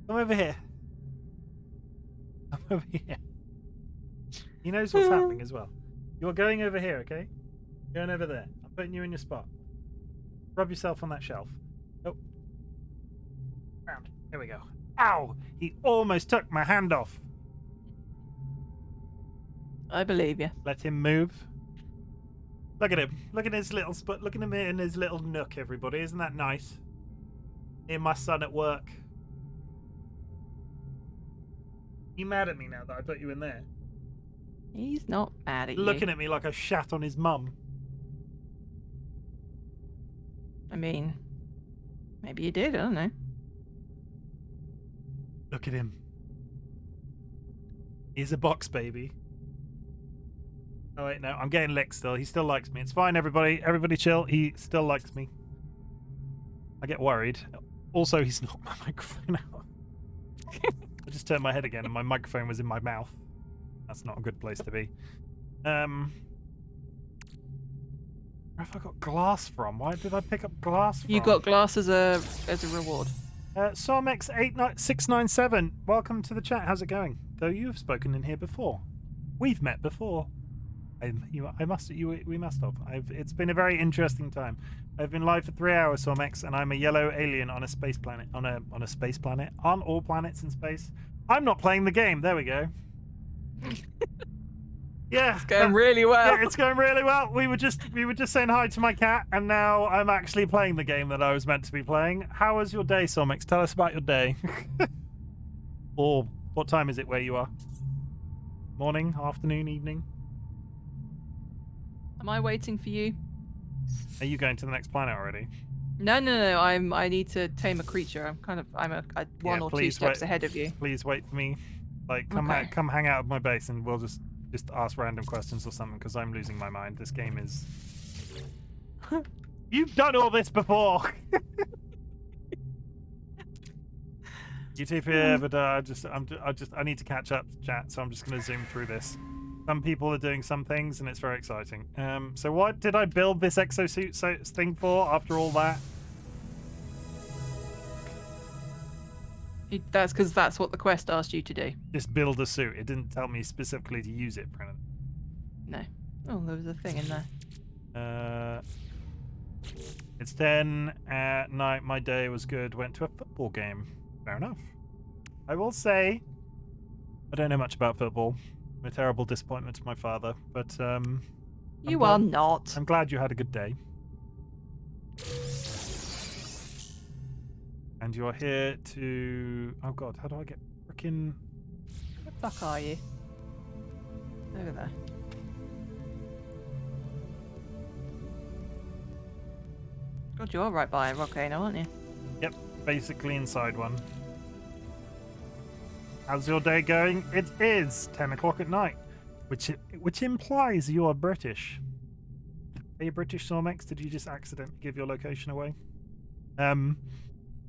Come over here. Come over here. He knows what's happening as well. You're going over here, okay? Going over there. I'm putting you in your spot. Rub yourself on that shelf. Oh. Round. Here we go. Ow! He almost took my hand off. I believe you. Let him move. Look at him. Look at his little spot. Look at him in his little nook, everybody. Isn't that nice? Me and my son at work. You mad at me now that I put you in there? He's not mad at you. Looking at me like I shat on his mum. I mean, maybe you did. I don't know. Look at him. He's a box baby. Oh wait, no, I'm getting licked still. He still likes me. It's fine, everybody. Everybody chill. He still likes me. I get worried. Also, he's knocked my microphone out. I just turned my head again and my microphone was in my mouth. That's not a good place to be. Where have I got glass from? Why did I pick up glass from? You got glass as a reward. Somex697, welcome to the chat. How's it going? Though you have spoken in here before. We've met before. We must have. It's been a very interesting time. I've been live for 3 hours, Somex, and I'm a yellow alien on a space planet. On a space planet? Aren't all planets in space? I'm not playing the game. There we go. Yeah, It's going really well. yeah, it's going really well. We were just saying hi to my cat, and now I'm actually playing the game that I was meant to be playing. How was your day, Somex? Tell us about your day. Or what time is it where you are? Morning, afternoon, evening? Am I waiting for you? Are you going to the next planet already? No. I need to tame a creature. I'm one or two steps ahead of you. Please wait for me. Like, come hang out of my base, and we'll just ask random questions or something, because I'm losing my mind. This game is. You've done all this before. You two, yeah, but I need to catch up, chat. So I'm just going to zoom through this. Some people are doing some things, and it's very exciting. So what did I build this exosuit thing for after all that? That's because that's what the quest asked you to do. Just build a suit. It didn't tell me specifically to use it for anything. No. Oh, there was a thing in there. It's 10 at night. My day was good. Went to a football game. Fair enough. I will say, I don't know much about football. I'm a terrible disappointment to my father, but You are not. I'm glad you had a good day. And you're here to... Oh god, how do I get frickin'... Where the fuck are you? Over there. God, you are right by a volcano, aren't you? Yep, basically inside one. How's your day going? It is 10 o'clock at night, which implies you are British. Are you British, Somex? Did you just accidentally give your location away?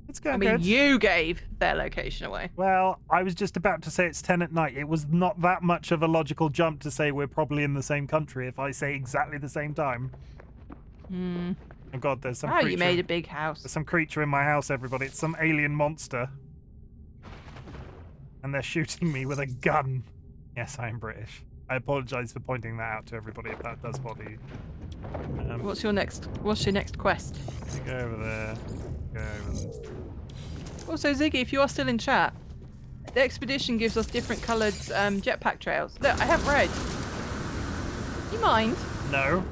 It's going good. You gave their location away. Well, I was just about to say it's 10 at night. It was not that much of a logical jump to say we're probably in the same country if I say exactly the same time. Hmm. Oh god, there's some Oh, creature. you made a big house. There's some creature in my house, everybody. It's some alien monster. And they're shooting me with a gun. Yes, I am British. I apologise for pointing that out to everybody if that does bother you. What's your next quest? Go over there. Go over there. Also, Ziggy, if you are still in chat, the expedition gives us different coloured jetpack trails. Look, I have red. You mind? No.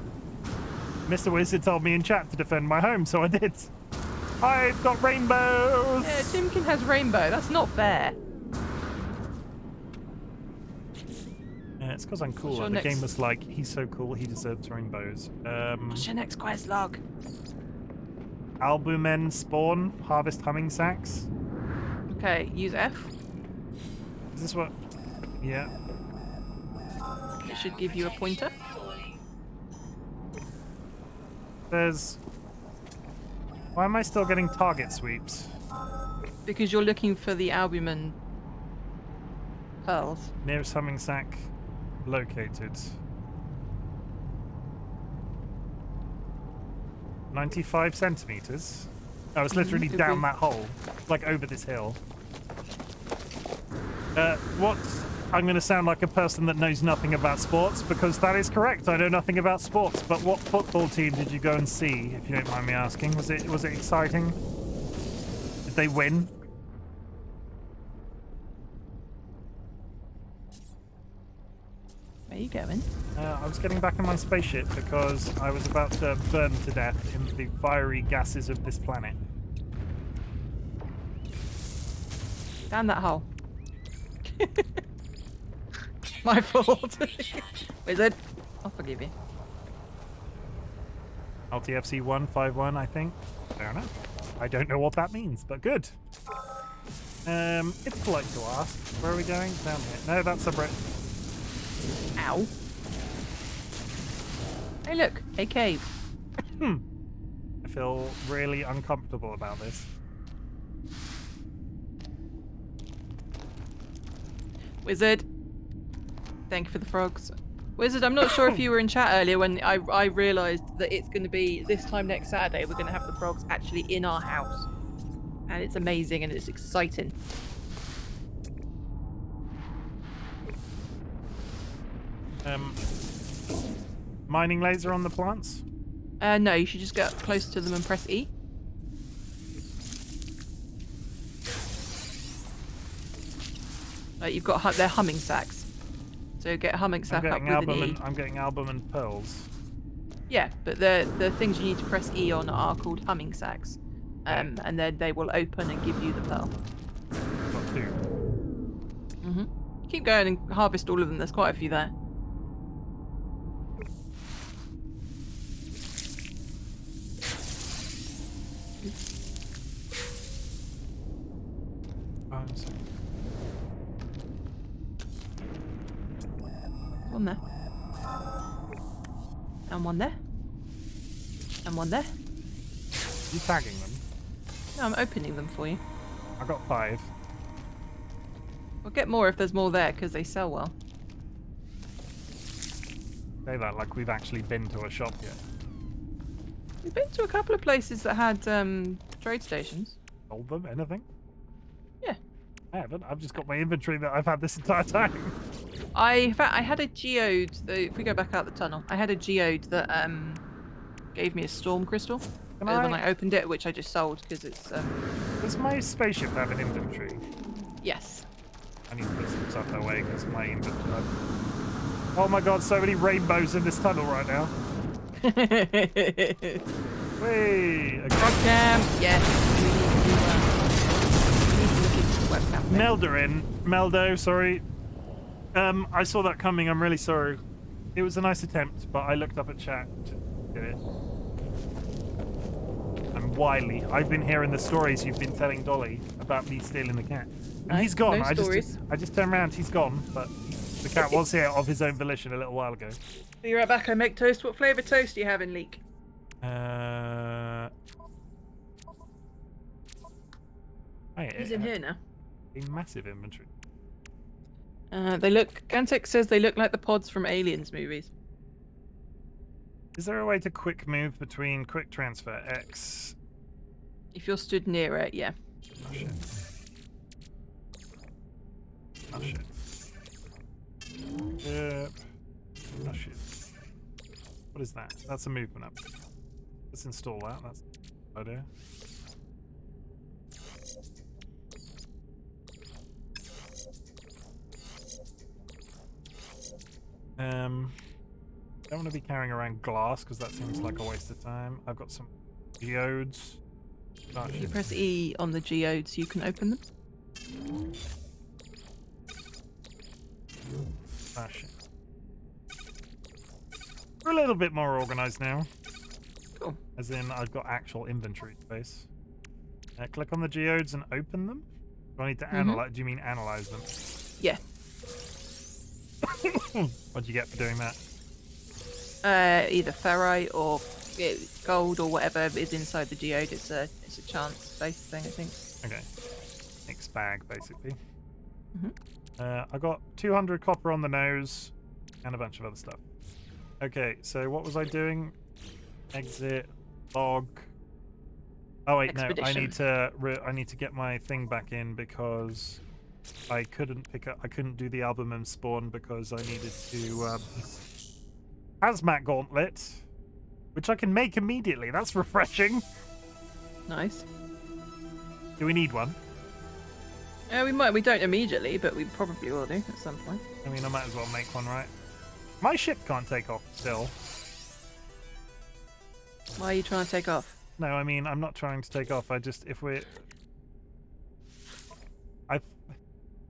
Mr. Wizard told me in chat to defend my home, so I did. I've got rainbows! Yeah, Chimken has rainbow. That's not fair. Yeah, it's because I'm cool. your The next- game was like, he's so cool, he deserves rainbows. What's your next quest log? Albumen spawn, harvest humming sacks. Okay, use F. Is this what? Yeah. It should give you a pointer. There's... Why am I still getting target sweeps? Because you're looking for the albumen pearls. Nearest humming sack located. 95 centimeters. Oh, it's literally Could down be. that hole, like over this hill. What I'm going to sound like a person that knows nothing about sports, because that is correct. I know nothing about sports. But what football team did you go and see, if you don't mind me asking? Was it exciting? Did they win? Where are you going? I was getting back in my spaceship because I was about to burn to death in the fiery gases of this planet. Down that hole. My fault. Wizard, I'll forgive you. LTFC 151, I think. Fair enough. I don't know what that means, but good. It's polite to ask. Where are we going? Down here. No, that's a Brit. Ow. Hey, look, a cave. I feel really uncomfortable about this. Wizard. Thank you for the frogs. Wizard, I'm not sure if you were in chat earlier when I realised that it's going to be this time next Saturday. We're going to have the frogs actually in our house. And it's amazing and it's exciting. Mining laser on the plants? No, you should just get close to them and press E. You've got they're humming sacks. So get a humming sack up with an E. I'm getting album and pearls. Yeah, but the things you need to press E on are called humming sacks. And then they will open and give you the pearl. Got 2. Keep going and harvest all of them. There's quite a few there. One there. And one there. And one there. You tagging them? No, I'm opening them for you. I got 5. We'll get more if there's more there, because they sell well. Say that like we've actually been to a shop yet. We've been to a couple of places that had trade stations. Sold them? Anything? Yeah. I haven't. I've just got my inventory that I've had this entire time. In fact, I had a geode. If we go back out the tunnel, I had a geode that gave me a storm crystal. And then I opened it, which I just sold because it's. Does my spaceship have an inventory? Yes. I need to put some stuff away because my inventory. Oh my god, so many rainbows in this tunnel right now. Whee! Frog cam. Yes. We need to look into the webcam. Meldo, sorry. I saw that coming. I'm really sorry. It was a nice attempt, but I looked up at chat to do it. I'm wily. I've been hearing the stories you've been telling Dolly about me stealing the cat. And he's gone. No I stories. just turned around. He's gone, but the cat was here of his own volition a little while ago. Be right back. I make toast. What flavour toast do you have in Leek? He's in here now. A massive inventory. Gantek says they look like the pods from Aliens movies. Is there a way to quick move between quick transfer X? If you're stood near it, yeah. Oh shit. Oh shit. Yep. Oh shit. What is that? That's a movement up. Let's install that. That's a good idea. Don't want to be carrying around glass because that seems like a waste of time. I've got some geodes. Oh, If you press E on the geodes, you can open them. Oh, shit. We're a little bit more organized now. Cool. As in, I've got actual inventory space. Click on the geodes and open them. Do I need to analyze? Do you mean analyze them? Yeah. What'd you get for doing that? Either ferrite or gold or whatever is inside the geode. It's a chance-based thing, I think. Okay. Mixed bag, basically. I got 200 copper on the nose and a bunch of other stuff. Okay, so what was I doing? Exit, log. Oh wait, no, I need to get my thing back in because I couldn't do the album and spawn because I needed to hazmat gauntlet, which I can make immediately. That's refreshing. Nice. Do we need one? We might. We don't immediately, but we probably will do at some point. I mean, I might as well make one, right? My ship can't take off still. Why are you trying to take off? No, I mean, I'm not trying to take off.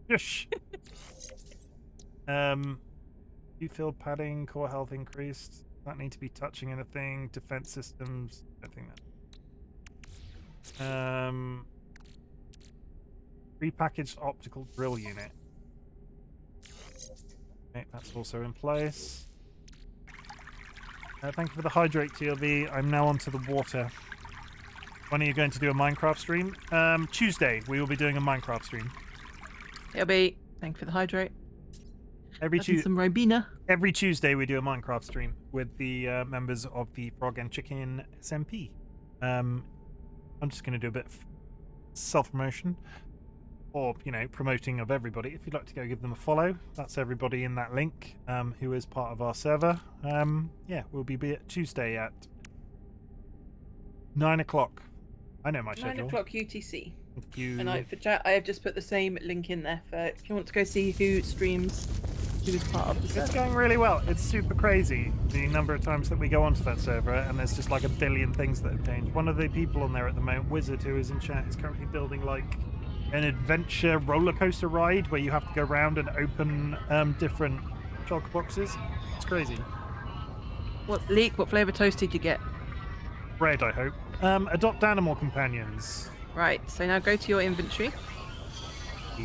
Shush. You feel padding, core health increased. Not need to be touching anything. Defense systems. I think that. Repackaged optical drill unit. Okay, that's also in place. Thank you for the hydrate, TLB. I'm now onto the water. When are you going to do a Minecraft stream? Tuesday. We will be doing a Minecraft stream. It'll be. Thank you for the hydrate. Every Some Ribena. Every Tuesday we do a Minecraft stream with the members of the Frog and Chicken SMP. I'm just going to do a bit of self-promotion. Or, promoting of everybody. If you'd like to go give them a follow, that's everybody in that link who is part of our server. Yeah, we'll be at Tuesday at 9 o'clock. I know my schedule. 9 o'clock UTC. Thank you. And for chat, I have just put the same link in there for if you want to go see who streams, who is part of the server. It's going really well. It's super crazy the number of times that we go onto that server, and there's just like a billion things that have changed. One of the people on there at the moment, Wizard, who is in chat, is currently building like an adventure roller coaster ride where you have to go around and open different choc boxes. It's crazy. What flavour toast did you get? Bread, I hope. Adopt animal companions. Right, so now go to your inventory.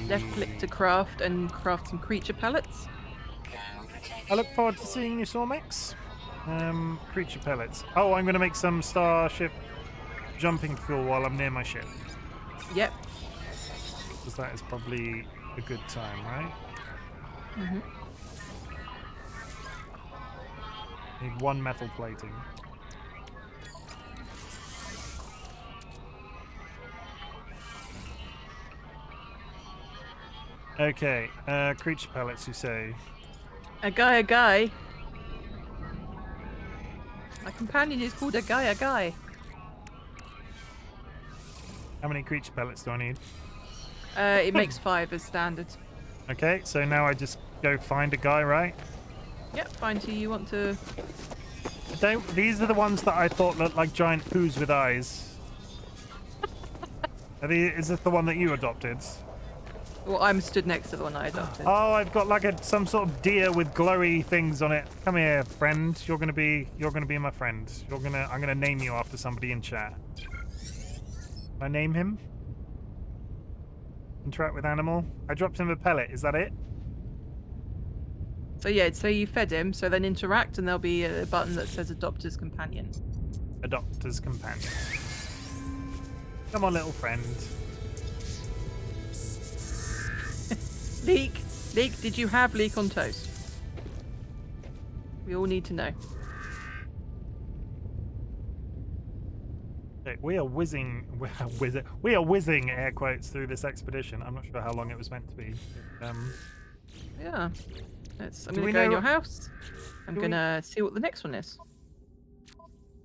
Left click to craft and craft some creature pellets. I look forward to seeing you, Sawmix. Creature pellets. Oh, I'm going to make some starship jumping fuel while I'm near my ship. Yep. Because that is probably a good time, right? Mm-hmm. Need one metal plating. Okay, creature pellets, you say? A guy. My companion is called a guy. How many creature pellets do I need? It makes 5 as standard. Okay, so now I just go find a guy, right? Yep, find who you want to. These are the ones that I thought looked like giant poos with eyes. Is this the one that you adopted? Well, I'm stood next to the one I adopted. Oh, I've got like some sort of deer with glowy things on it. Come here, friend. You're gonna be my friend. I'm gonna name you after somebody in chat. Can I name him? Interact with animal. I dropped him a pellet. Is that it? So yeah, so you fed him, so then interact and there'll be a button that says Adopter's Companion. Adopter's Companion. Come on, little friend. Leek, did you have leek on toast? We all need to know. Okay, we are whizzing air quotes through this expedition. I'm not sure how long it was meant to be. Yeah. I'm Do going we to go in know- your house. I'm going to see what the next one is.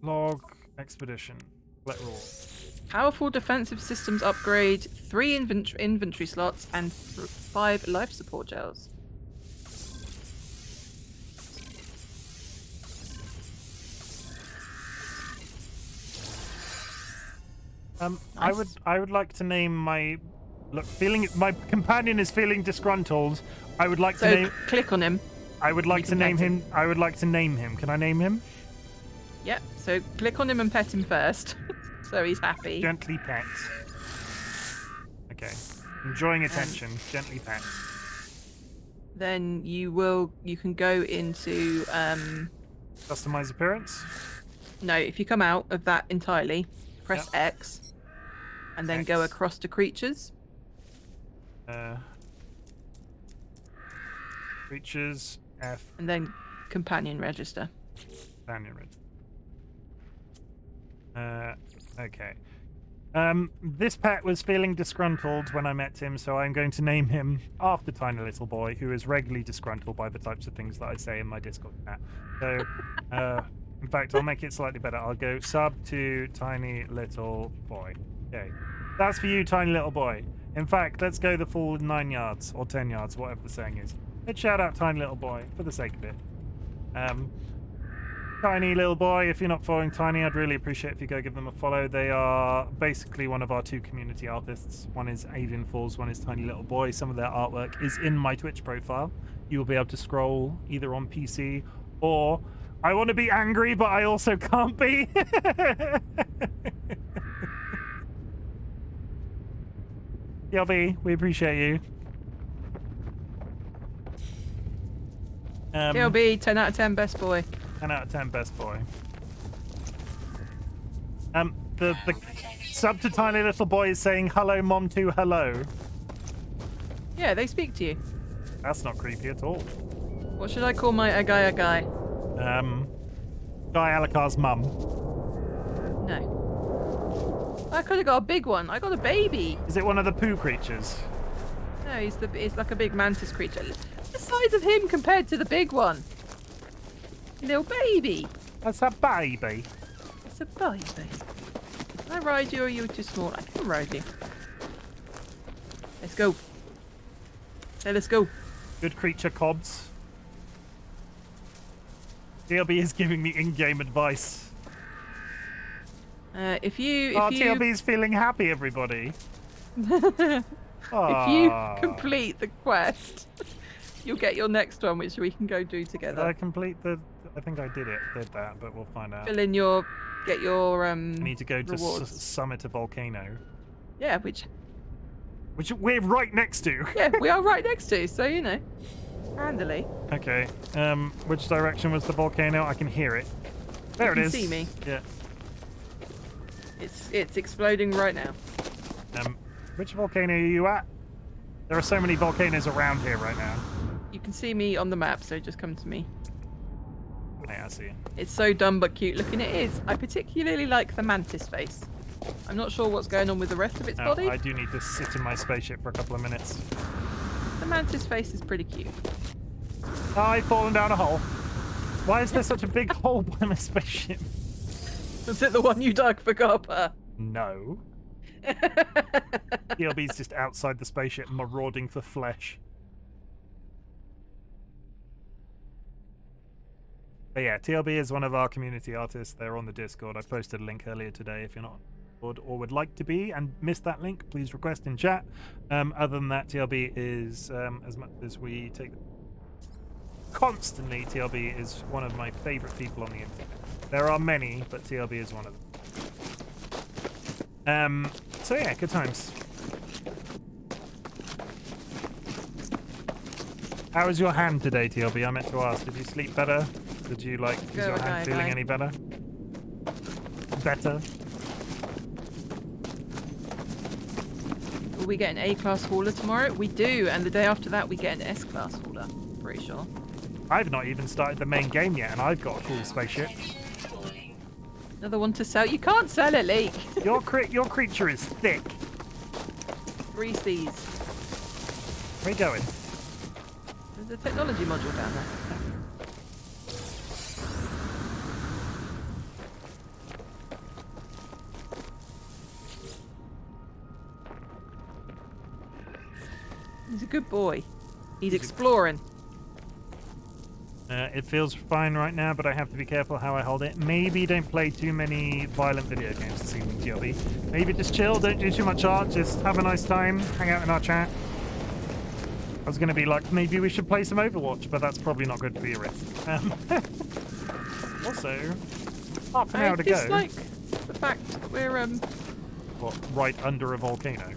Log expedition. Let roll. Powerful defensive systems upgrade, 3 inventory slots, and 5 life support gels. Nice. I would like to name my my companion is feeling disgruntled. I would like to So name click on him. I would like You to can name pet him. I would like to name him. Can I name him? Yep. So click on him and pet him first, so he's happy. Gently pet. Okay. Enjoying attention. Gently pet. Then you can go into Customize appearance. no, if you come out of that entirely, press Yep. X, and then go X. across to creatures. Creatures. F. And then companion register. Companion. Okay. This pet was feeling disgruntled when I met him, so I'm going to name him after Tiny Little Boy, who is regularly disgruntled by the types of things that I say in my Discord chat. So, in fact, I'll make it slightly better. I'll go sub to Tiny Little Boy. Okay. That's for you, Tiny Little Boy. In fact, let's go the full 9 yards, or 10 yards, whatever the saying is. Let's shout out Tiny Little Boy, for the sake of it. Tiny Little Boy, if you're not following Tiny, I'd really appreciate if you go give them a follow. They are basically one of our 2 community artists. One is Avian Falls, one is Tiny Little Boy. Some of their artwork is in my Twitch profile. You will be able to scroll either on PC or... I want to be angry, but I also can't be. TLB, we appreciate you. TLB, 10 out of 10, best boy. 10 out of 10, best boy. The sub to Tiny Little Boy is saying hello, Mom, to hello. Yeah, they speak to you. That's not creepy at all. What should I call my a guy? Guy Alakar's mum. No. I could have got a big one. I got a baby. Is it one of the poo creatures? No, it's like a big mantis creature. The size of him compared to the big one. Little baby. That's a baby. It's a baby. Can I ride you or are you too small? I can ride you. Let's go. Hey, let's go. Good creature, Cobs. TLB is giving me in-game advice. If you TLB's feeling happy, everybody. if you complete the quest, you'll get your next one, which we can go do together. Did I complete the... I think I did that, but we'll find out. Fill in get your I need to go to summit a volcano. Yeah, which we're right next to. Yeah, we are right next to, so you know. Handily. Okay. Which direction was the volcano? I can hear it. There it is. You can see me. Yeah. It's exploding right now. Which volcano are you at? There are so many volcanoes around here right now. You can see me on the map, so just come to me. Yeah, I see. It's so dumb but cute looking it is. I particularly like the mantis face. I'm not sure what's going on with the rest of its body. I do need to sit in my spaceship for a couple of minutes. The mantis face is pretty cute. I've fallen down a hole. Why is there such a big hole by my spaceship? Was it the one you dug for copper? No. TLB's just outside the spaceship marauding for flesh. But yeah, TLB is one of our community artists. They're on the Discord. I posted a link earlier today. If you're not on Discord or would like to be and missed that link, please request in chat. Other than that, TLB is, as much as we take constantly, TLB is one of my favorite people on the internet. There are many, but TLB is one of them. So yeah, good times. How is your hand today, TLB? I meant to ask. Did you sleep better? Is your hand feeling any better? Better? Will we get an A-class hauler tomorrow? We do, and the day after that we get an S-class hauler. Pretty sure. I've not even started the main game yet, and I've got a full spaceship. Another one to sell. You can't sell it, Leek. Your creature is thick. 3 C's. Where are you going? There's a technology module down there. He's a good boy. He's exploring. It feels fine right now, but I have to be careful how I hold it. Maybe don't play too many violent video games this evening, TLB. Maybe just chill, don't do too much art, just have a nice time, hang out in our chat. I was going to be like, maybe we should play some Overwatch, but that's probably not going to be a risk. Also, half an hour to go. I dislike the fact that we're, What, right under a volcano?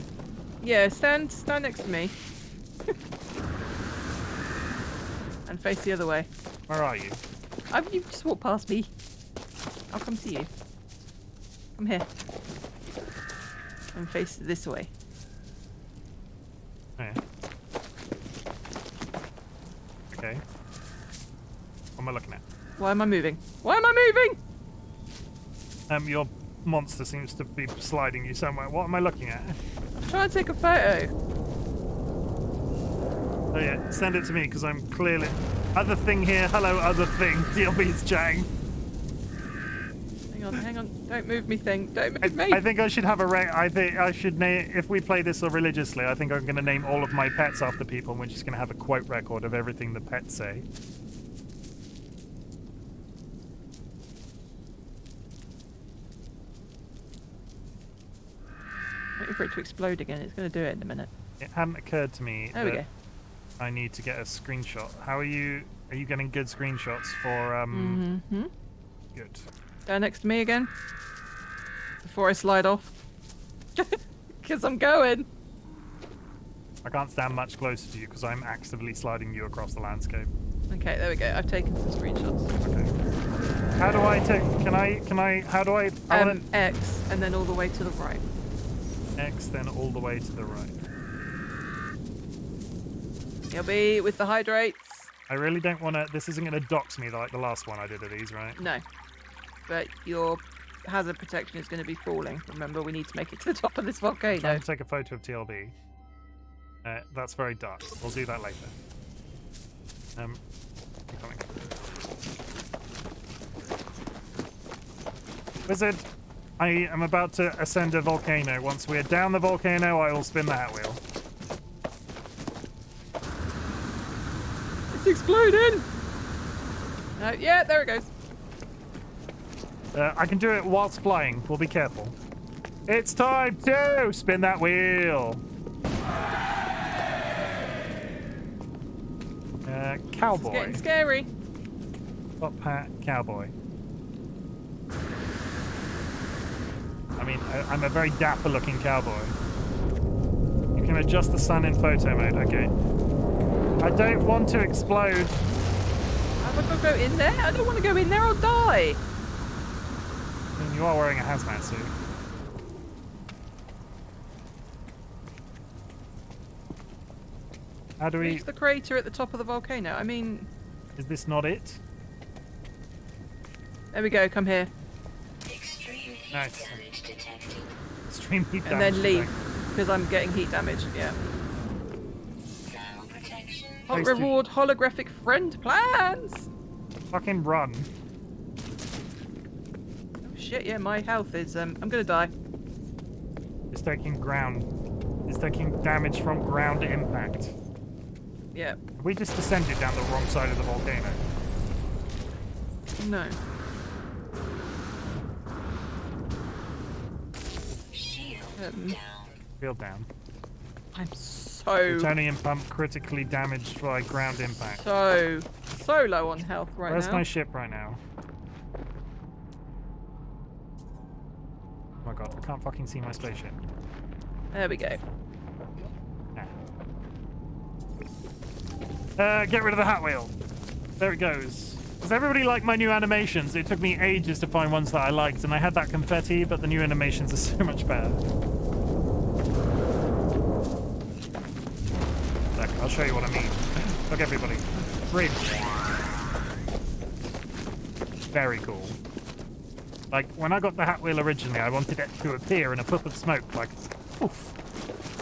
Yeah, stand next to me. And face the other way. Where are you? You just walk past me. I'll come to you. Come here. And face this way. Oh, yeah. Okay. What am I looking at? Why am I moving? Why am I moving? You're monster seems to be sliding you somewhere. What am I looking at? Try and take a photo. Oh yeah, send it to me because I'm clearly... Other thing here. Hello, other thing. DLB's chatting. Hang on. Don't move me, thing. Don't move me. I think I should have a I think I should name... If we play this religiously, I think I'm going to name all of my pets after people, and we're just going to have a quote record of everything the pets say. Waiting for it to explode again. It's going to do it in a minute. It hadn't occurred to me There we that go. I need to get a screenshot. How are you? Are you getting good screenshots for Mm-hmm. Good. Down next to me again. Before I slide off. Because I'm going. I can't stand much closer to you because I'm actively sliding you across the landscape. Okay, there we go. I've taken some screenshots. Okay. How do I take? Can I? How do I? wanna- X, and then all the way to the right. X, then all the way to the right. You'll be with the hydrates. I really don't want to. This isn't going to dox me like the last one I did of these, right? No. But your hazard protection is going to be falling. Remember, we need to make it to the top of this I'm volcano. trying to take a photo of TLB. That's very dark. We'll do that later. I'm coming. Wizard, I am about to ascend a volcano. Once we're down the volcano, I will spin the hat wheel. It's exploding! Yeah, there it goes. I can do it whilst flying. We'll be careful. It's time to spin that wheel. It's Cowboy. getting scary. Top hat, cowboy. I mean, I'm a very dapper looking cowboy. You can adjust the sun in photo mode, okay. I don't want to explode. Have I got to go in there? I don't want to go in there, I'll die. I mean, you are wearing a hazmat suit. How do we... Reach the crater at the top of the volcano. I mean, Is this not it? there we go, come here. Extreme heat Nice. damage detected. Extreme heat And damage. then leave, because I'm getting heat damage, yeah. Thermal protection. Hot Nice to- reward holographic friend plans! Fucking run. Oh shit, yeah, my health is, I'm gonna die. It's taking ground. It's taking damage from ground impact. Yeah, We just descended down the wrong side of the volcano. no. Shield Um, down. Field down. I'm so, Plutonium pump critically damaged by ground impact. so low on health right Where's now. my ship right now? Oh my god, I can't fucking see my spaceship. There we go. Get rid of the hat wheel. There it goes. Does everybody like my new animations? It took me ages to find ones that I liked, and I had that confetti, but the new animations are so much better. Look, I'll show you what I mean. Look, everybody. Bridge. Very cool. Like, when I got the hat wheel originally, I wanted it to appear in a puff of smoke, like, poof.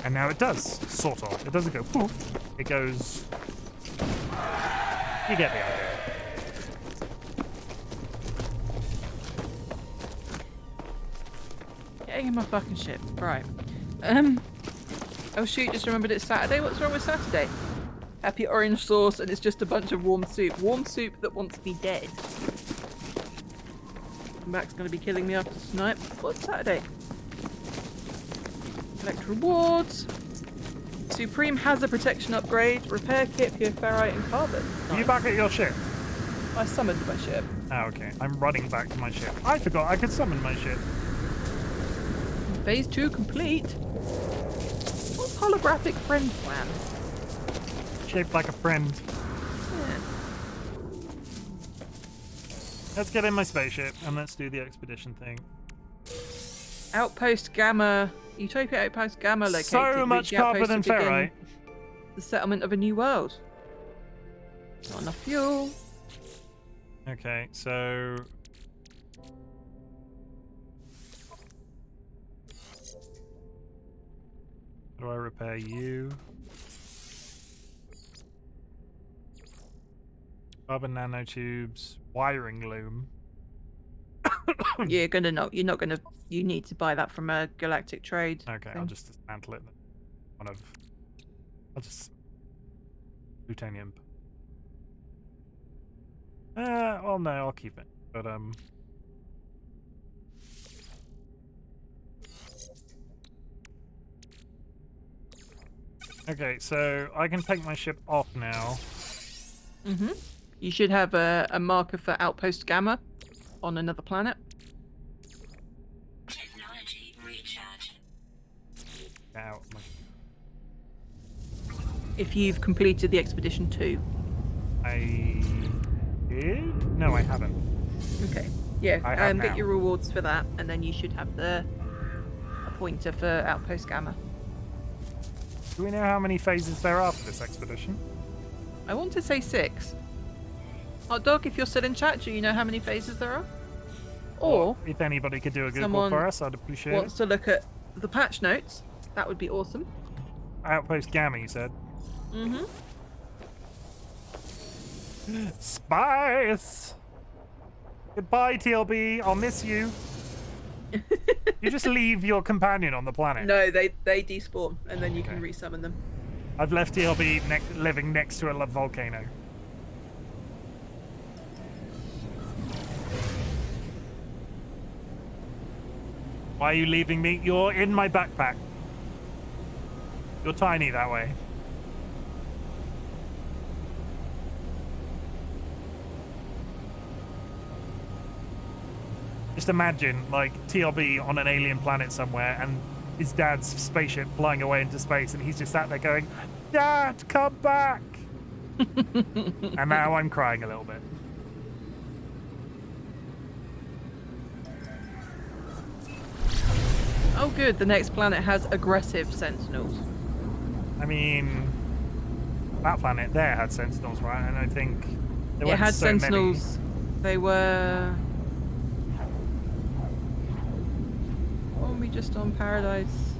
And now it does, sort of. It doesn't go poof. It goes... You get the idea. Getting in my fucking ship. Right. Oh shoot, just remembered it's Saturday. What's wrong with Saturday? Happy orange sauce, and it's just a bunch of warm soup. Warm soup that wants me dead. Mac's gonna be killing me after tonight. What's Saturday? Collect rewards. Supreme hazard protection upgrade. Repair kit, pure ferrite, and carbon. Are you Nice. back at your ship? I summoned my ship. Oh, okay. I'm running back to my ship. I forgot I could summon my ship. Phase 2 complete. What's holographic friend plan? Shaped like a friend. Yeah. Let's get in my spaceship and let's do the expedition thing. Outpost Gamma. Utopia Outpost Gamma located. So much Reach the outpost carbon and to begin ferrite. The settlement of a new world. Not enough fuel. Okay, so... Do I repair you? Carbon nanotubes, wiring loom. You're not gonna. You need to buy that from a galactic trade. Okay, I'll thing. just dismantle it. I'll just plutonium. Well, no, I'll keep it. But okay, so I can take my ship off now. Mhm. You should have a marker for Outpost Gamma on another planet. Technology recharge. Get out. If you've completed the expedition 2. I did? No, I haven't. Okay. Yeah. I have Get now. your rewards for that, and then you should have a pointer for Outpost Gamma. Do we know how many phases there are for this expedition? I want to say 6. Hot Dog, if you're still in chat, do you know how many phases there are? Or if anybody could do a Google someone for us, I'd appreciate wants it. to look at the patch notes, that would be awesome. Outpost Gamma, you said. Mm-hmm. Spice! Goodbye, TLB. I'll miss you. You just leave your companion on the planet. No, they despawn, and then you can Okay. resummon them. I've left TLB living next to a volcano. Why are you leaving me? You're in my backpack. You're tiny that way. Just imagine, like, TLB on an alien planet somewhere and his dad's spaceship flying away into space and he's just sat there going, Dad, come back! And now I'm crying a little bit. Oh, good. The next planet has aggressive sentinels. I mean, that planet there had sentinels, right? And I think there It weren't had so sentinels. They were. Weren't we just on Paradise?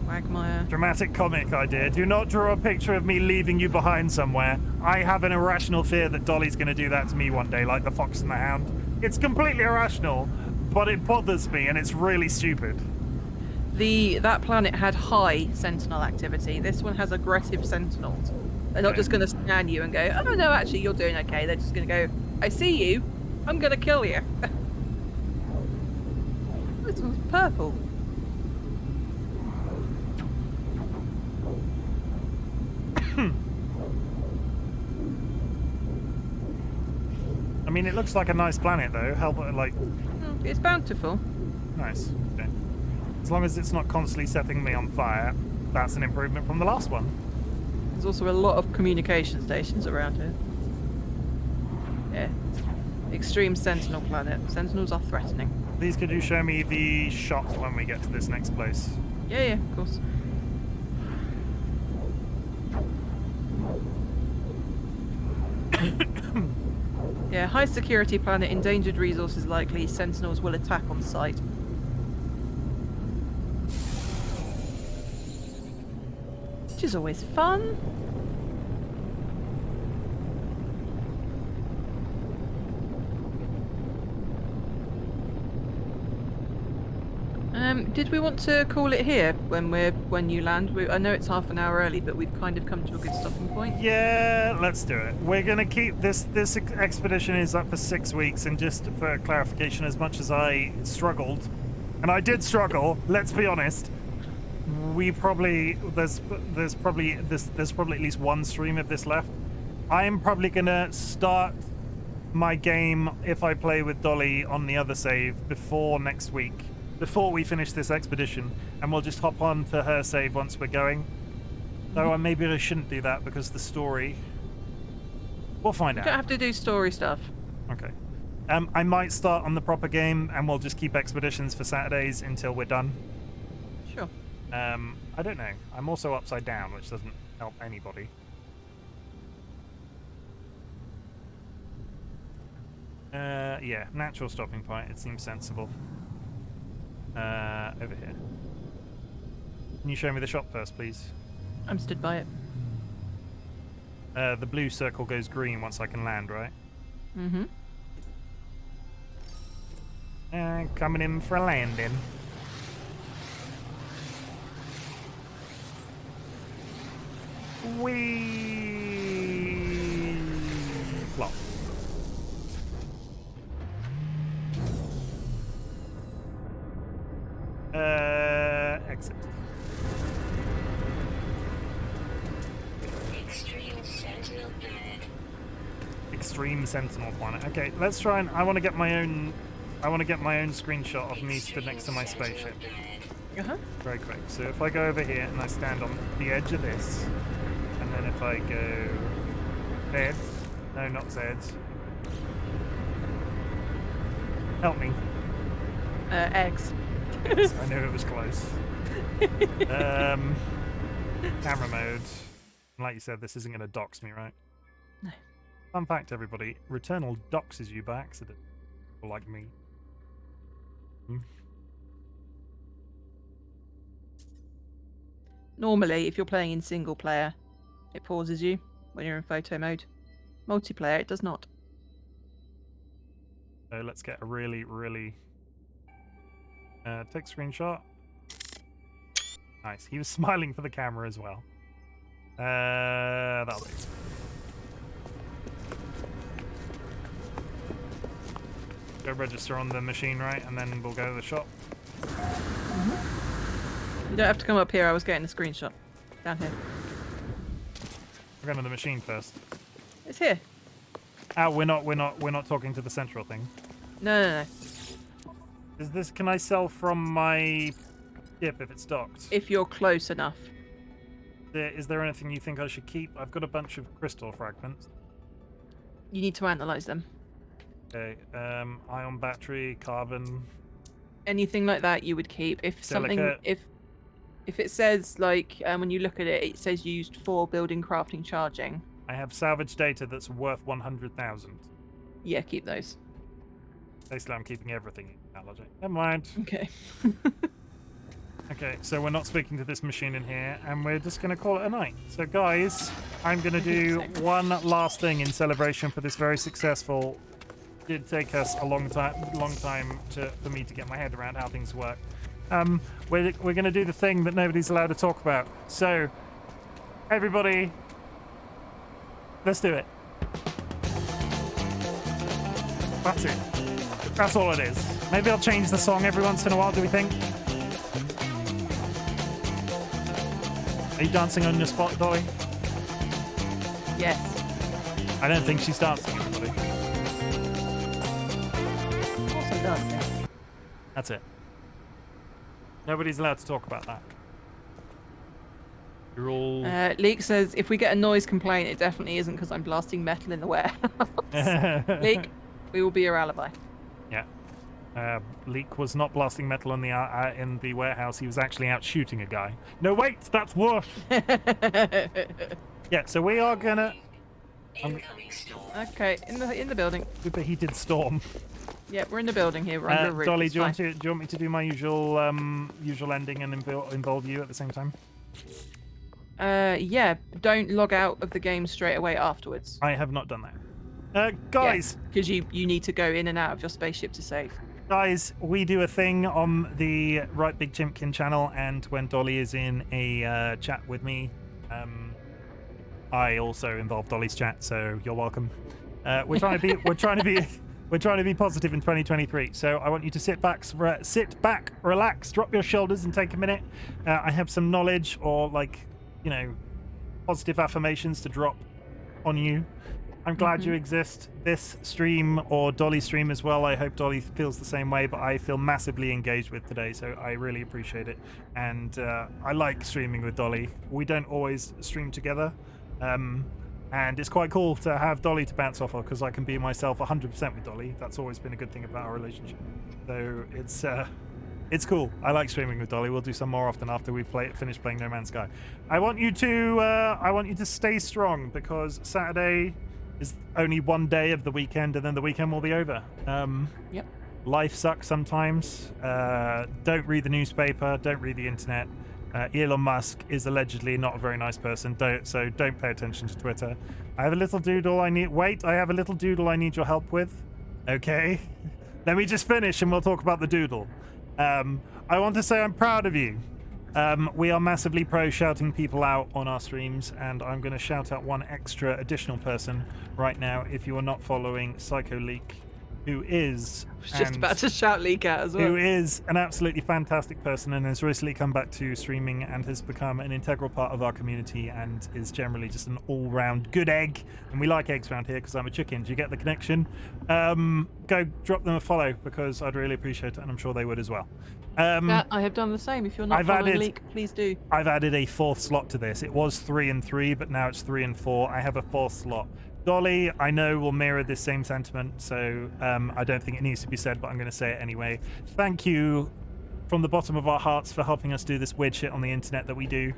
Quagmire. many. Dramatic comic idea. Do not draw a picture of me leaving you behind somewhere. I have an irrational fear that Dolly's going to do that to me one day, like the Fox and the Hound. It's completely irrational, but it bothers me, and it's really stupid. That planet had high sentinel activity. This one has aggressive sentinels. They're not Okay. just going to scan you and go, oh no, actually you're doing okay. They're just going to go, I see you, I'm going to kill you. This one's purple. I mean, it looks like a nice planet, though. It's bountiful. Nice. Okay. As long as it's not constantly setting me on fire, that's an improvement from the last one. There's also a lot of communication stations around here. Yeah. Extreme sentinel planet. Sentinels are threatening. Please could you show me the shot when we get to this next place? Yeah, of course. Yeah, high security planet, endangered resources likely, sentinels will attack on sight. Which is always fun. Did we want to call it here when you land? I know it's half an hour early, but we've kind of come to a good stopping point. Yeah, let's do it. We're gonna keep this expedition is up for 6 weeks, and just for clarification, as much as I struggled, and I did struggle, let's be honest, there's probably at least one stream of this left. I am probably gonna start my game, if I play with Dolly on the other save, before next week, before we finish this expedition, and we'll just hop on to her save once we're going. Though maybe I shouldn't do that because the story. We'll find You out. don't have to do story stuff. Okay. I might start on the proper game, and we'll just keep expeditions for Saturdays until we're done. Sure. I don't know. I'm also upside down, which doesn't help anybody. Yeah, natural stopping point. It seems sensible. Over here. Can you show me the shop first, please? I'm stood by it. The blue circle goes green once I can land, right? Mm-hmm. Coming in for a landing. Wee flop. Exit. Extreme Sentinel Planet. Extreme Sentinel planet. Okay, let's try and I want to get my own screenshot of me stood next to my spaceship. Uh-huh. Very quick. So if I go over here and I stand on the edge of this, and then if I go Z, no, not Z. Help me. X. I knew it was close. Camera mode. Like you said, this isn't going to dox me, right? No. Fun fact, everybody: Returnal doxes you by accident. People like me. Normally, if you're playing in single player, it pauses you when you're in photo mode. Multiplayer, it does not. So let's get a really take screenshot. Nice. He was smiling for the camera as well. That'll do. Go register on the machine, right? And then we'll go to the shop. You don't have to come up here. I was getting a screenshot. Down here. We're going to the machine first. It's here. Oh, we're not talking to the central thing. No. Is this? Can I sell from my ship if it's docked? If you're close enough. Is there anything you think I should keep? I've got a bunch of crystal fragments. You need to analyze them. Okay. Ion battery, carbon. Anything like that you would keep. If something, Silicate. if it says like when you look at it, it says used for building, crafting, charging. I have salvage data that's worth 100,000. Yeah, keep those. Basically, I'm keeping everything. Never mind. Okay. Okay, so we're not speaking to this machine in here, and we're just going to call it a night. So, guys, I'm going to do one last thing in celebration for this very successful. It did take us a long time for me to get my head around how things work. We're going to do the thing that nobody's allowed to talk about. So, everybody, let's do it. That's it. That's all it is. Maybe I'll change the song every once in a while, do we think? Are you dancing on your spot, Dolly? Yes. I don't think she's dancing, everybody. Also done. Yeah. That's it. Nobody's allowed to talk about that. You're all... Leek says, if we get a noise complaint, it definitely isn't because I'm blasting metal in the warehouse. Leek, we will be your alibi. Yeah. Leek was not blasting metal in the warehouse. He was actually out shooting a guy. No, wait, that's worse. Yeah, so we are gonna. Incoming storm. Okay, in the building. Super heated storm. Yeah, we're in the building here. We're under a roof. Dolly, it's do you fine. want me to do my usual ending and involve you at the same time? Yeah. Don't log out of the game straight away afterwards. I have not done that. Guys, because you need to go in and out of your spaceship to save. Guys, we do a thing on the RightBigChimken channel, and when Dolly is in a chat with me, I also involve Dolly's chat, so you're welcome. We're trying to be positive in 2023. So I want you to sit back, relax, drop your shoulders, and take a minute. I have some knowledge or positive affirmations to drop on you. I'm glad you exist. This stream, or Dolly's stream as well, I hope Dolly feels the same way, but I feel massively engaged with today, so I really appreciate it. And I like streaming with Dolly. We don't always stream together, and it's quite cool to have Dolly to bounce off of, because I can be myself 100% with Dolly. That's always been a good thing about our relationship. So it's cool. I like streaming with Dolly. We'll do some more often after we've finished playing No Man's Sky. I want you to stay strong, because Saturday is only one day of the weekend, and then the weekend will be over. Yep. Life sucks sometimes. Don't read the newspaper. Don't read the internet. Elon Musk is allegedly not a very nice person, so don't pay attention to Twitter. I have a little doodle I need... Wait, I have a little doodle I need your help with. Okay. Let me just finish and we'll talk about the doodle. I want to say I'm proud of you. We are massively pro shouting people out on our streams, and I'm going to shout out one extra additional person right now if you are not following Psycho Leak, who is... I was just about to shout Leak out as well. Who is an absolutely fantastic person and has recently come back to streaming and has become an integral part of our community and is generally just an all-round good egg. And we like eggs around here because I'm a chicken. Do you get the connection? Go drop them a follow because I'd really appreciate it, and I'm sure they would as well. Yeah, I have done the same. If you're not following Leak, please do. I've added a 4th slot to this. It was 3 and 3, but now it's 3 and 4. I have a 4th slot. Dolly, I know, will mirror this same sentiment, so I don't think it needs to be said, but I'm going to say it anyway. Thank you from the bottom of our hearts for helping us do this weird shit on the internet that we do.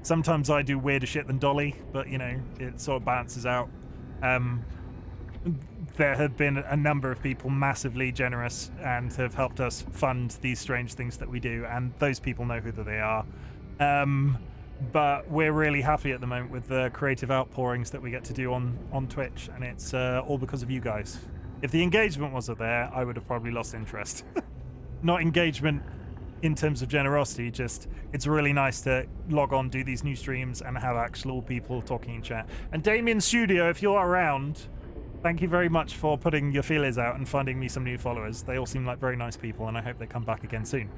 Sometimes I do weirder shit than Dolly, but, you know, it sort of balances out. There have been a number of people massively generous and have helped us fund these strange things that we do, and those people know who they are. But we're really happy at the moment with the creative outpourings that we get to do on Twitch, and it's all because of you guys. If the engagement wasn't there, I would have probably lost interest. Not engagement in terms of generosity, just it's really nice to log on, do these new streams, and have actual people talking in chat. And Damien Studio, if you're around, thank you very much for putting your feelers out and finding me some new followers. They all seem like very nice people, and I hope they come back again soon.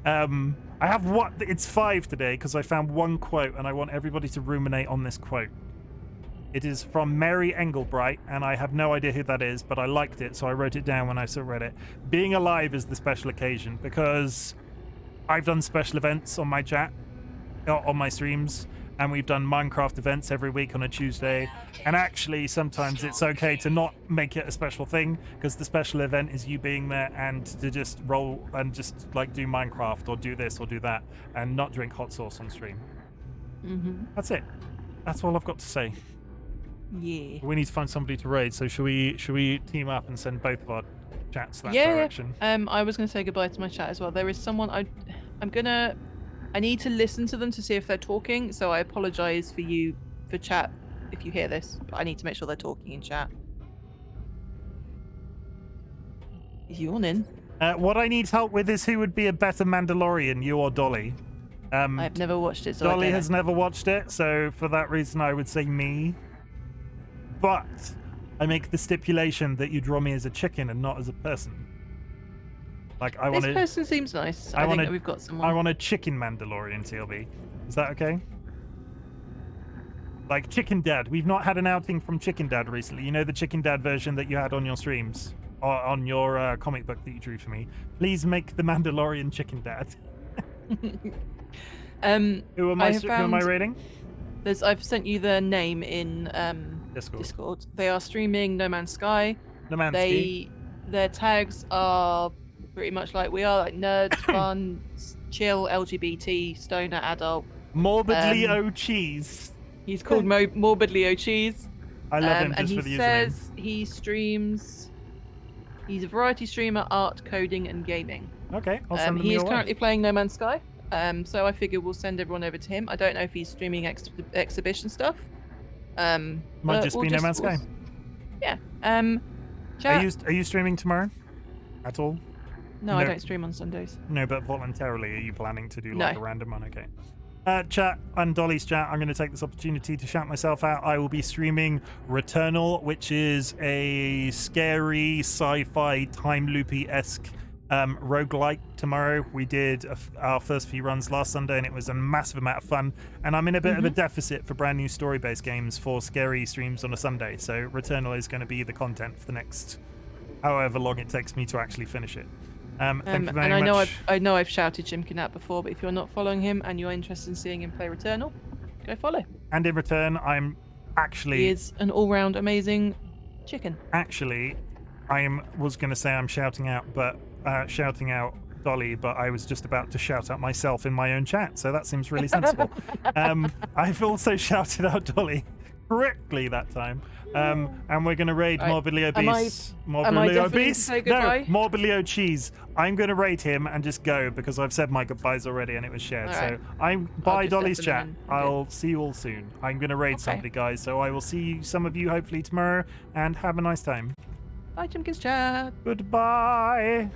I have it's 5 today because I found one quote, and I want everybody to ruminate on this quote. It is from Mary Engelbright, and I have no idea who that is, but I liked it, so I wrote it down when I read it. Being alive is the special occasion, because I've done special events on my chat, on my streams, and we've done Minecraft events every week on a Tuesday, and actually sometimes it's okay to not make it a special thing, because the special event is you being there and to just roll and just like do Minecraft or do this or do that and not drink hot sauce on stream. That's it. That's all I've got to say. Yeah. We need to find somebody to raid, so should we team up and send both of our chats that direction? I was going to say goodbye to my chat as well. There is someone I need to listen to them to see if they're talking, so I apologize for you for chat if you hear this, but I need to make sure they're talking in chat. Is yawning? What I need help with is who would be a better Mandalorian, you or Dolly? I've never watched it, so Dolly I don't has never watched it, so for that reason I would say me. But I make the stipulation that you draw me as a chicken and not as a person. Like I want This person seems nice. I think that we've got someone. I want a chicken Mandalorian TLB. Is that okay? Like Chicken Dad. We've not had an outing from Chicken Dad recently. You know the Chicken Dad version that you had on your streams, or on your comic book that you drew for me. Please make the Mandalorian Chicken Dad. Who am I rating? I've sent you their name in Discord. They are streaming No Man's Sky. No Man's Sky. Their tags are pretty much like we are, like nerds, fun, chill, LGBT, stoner, adult. Morbidly O Cheese. He's called Morbidly O Cheese. I love him just for the username. And he says he streams. He's a variety streamer, art, coding, and gaming. Okay, I'll send him He is your way. currently playing No Man's Sky. So I figure we'll send everyone over to him. I don't know if he's streaming exhibition stuff. Might just be No Man's Sky. Yeah. Are you streaming tomorrow? At all? No, I don't stream on Sundays. No, but voluntarily, are you planning to do like a random one? Okay. Chat and Dolly's chat, I'm going to take this opportunity to shout myself out. I will be streaming Returnal, which is a scary sci-fi time loopy-esque roguelike tomorrow. We did our first few runs last Sunday and it was a massive amount of fun, and I'm in a bit of a deficit for brand new story-based games for scary streams on a Sunday, so Returnal is going to be the content for the next however long it takes me to actually finish it. Thank you very much. I know I've shouted Chimken out before, but if you're not following him and you're interested in seeing him play Returnal, go follow. And in return, I'm actually... He is an all-round amazing chicken. Actually, was going to say I'm shouting out Dolly, but I was just about to shout out myself in my own chat, so that seems really sensible. I've also shouted out Dolly correctly that time. And we're going to raid Right. Morbidly Am I Obese. definitely to say goodbye? No, Morbidly Cheese. I'm going to raid him and just go because I've said my goodbyes already and it was shared. All So right. I'm bye just Dolly's deafen chat. him in. I'll see you all soon. I'm going to raid Okay. somebody, guys. So I will see some of you hopefully tomorrow and have a nice time. Bye, Chimken's chat. Goodbye.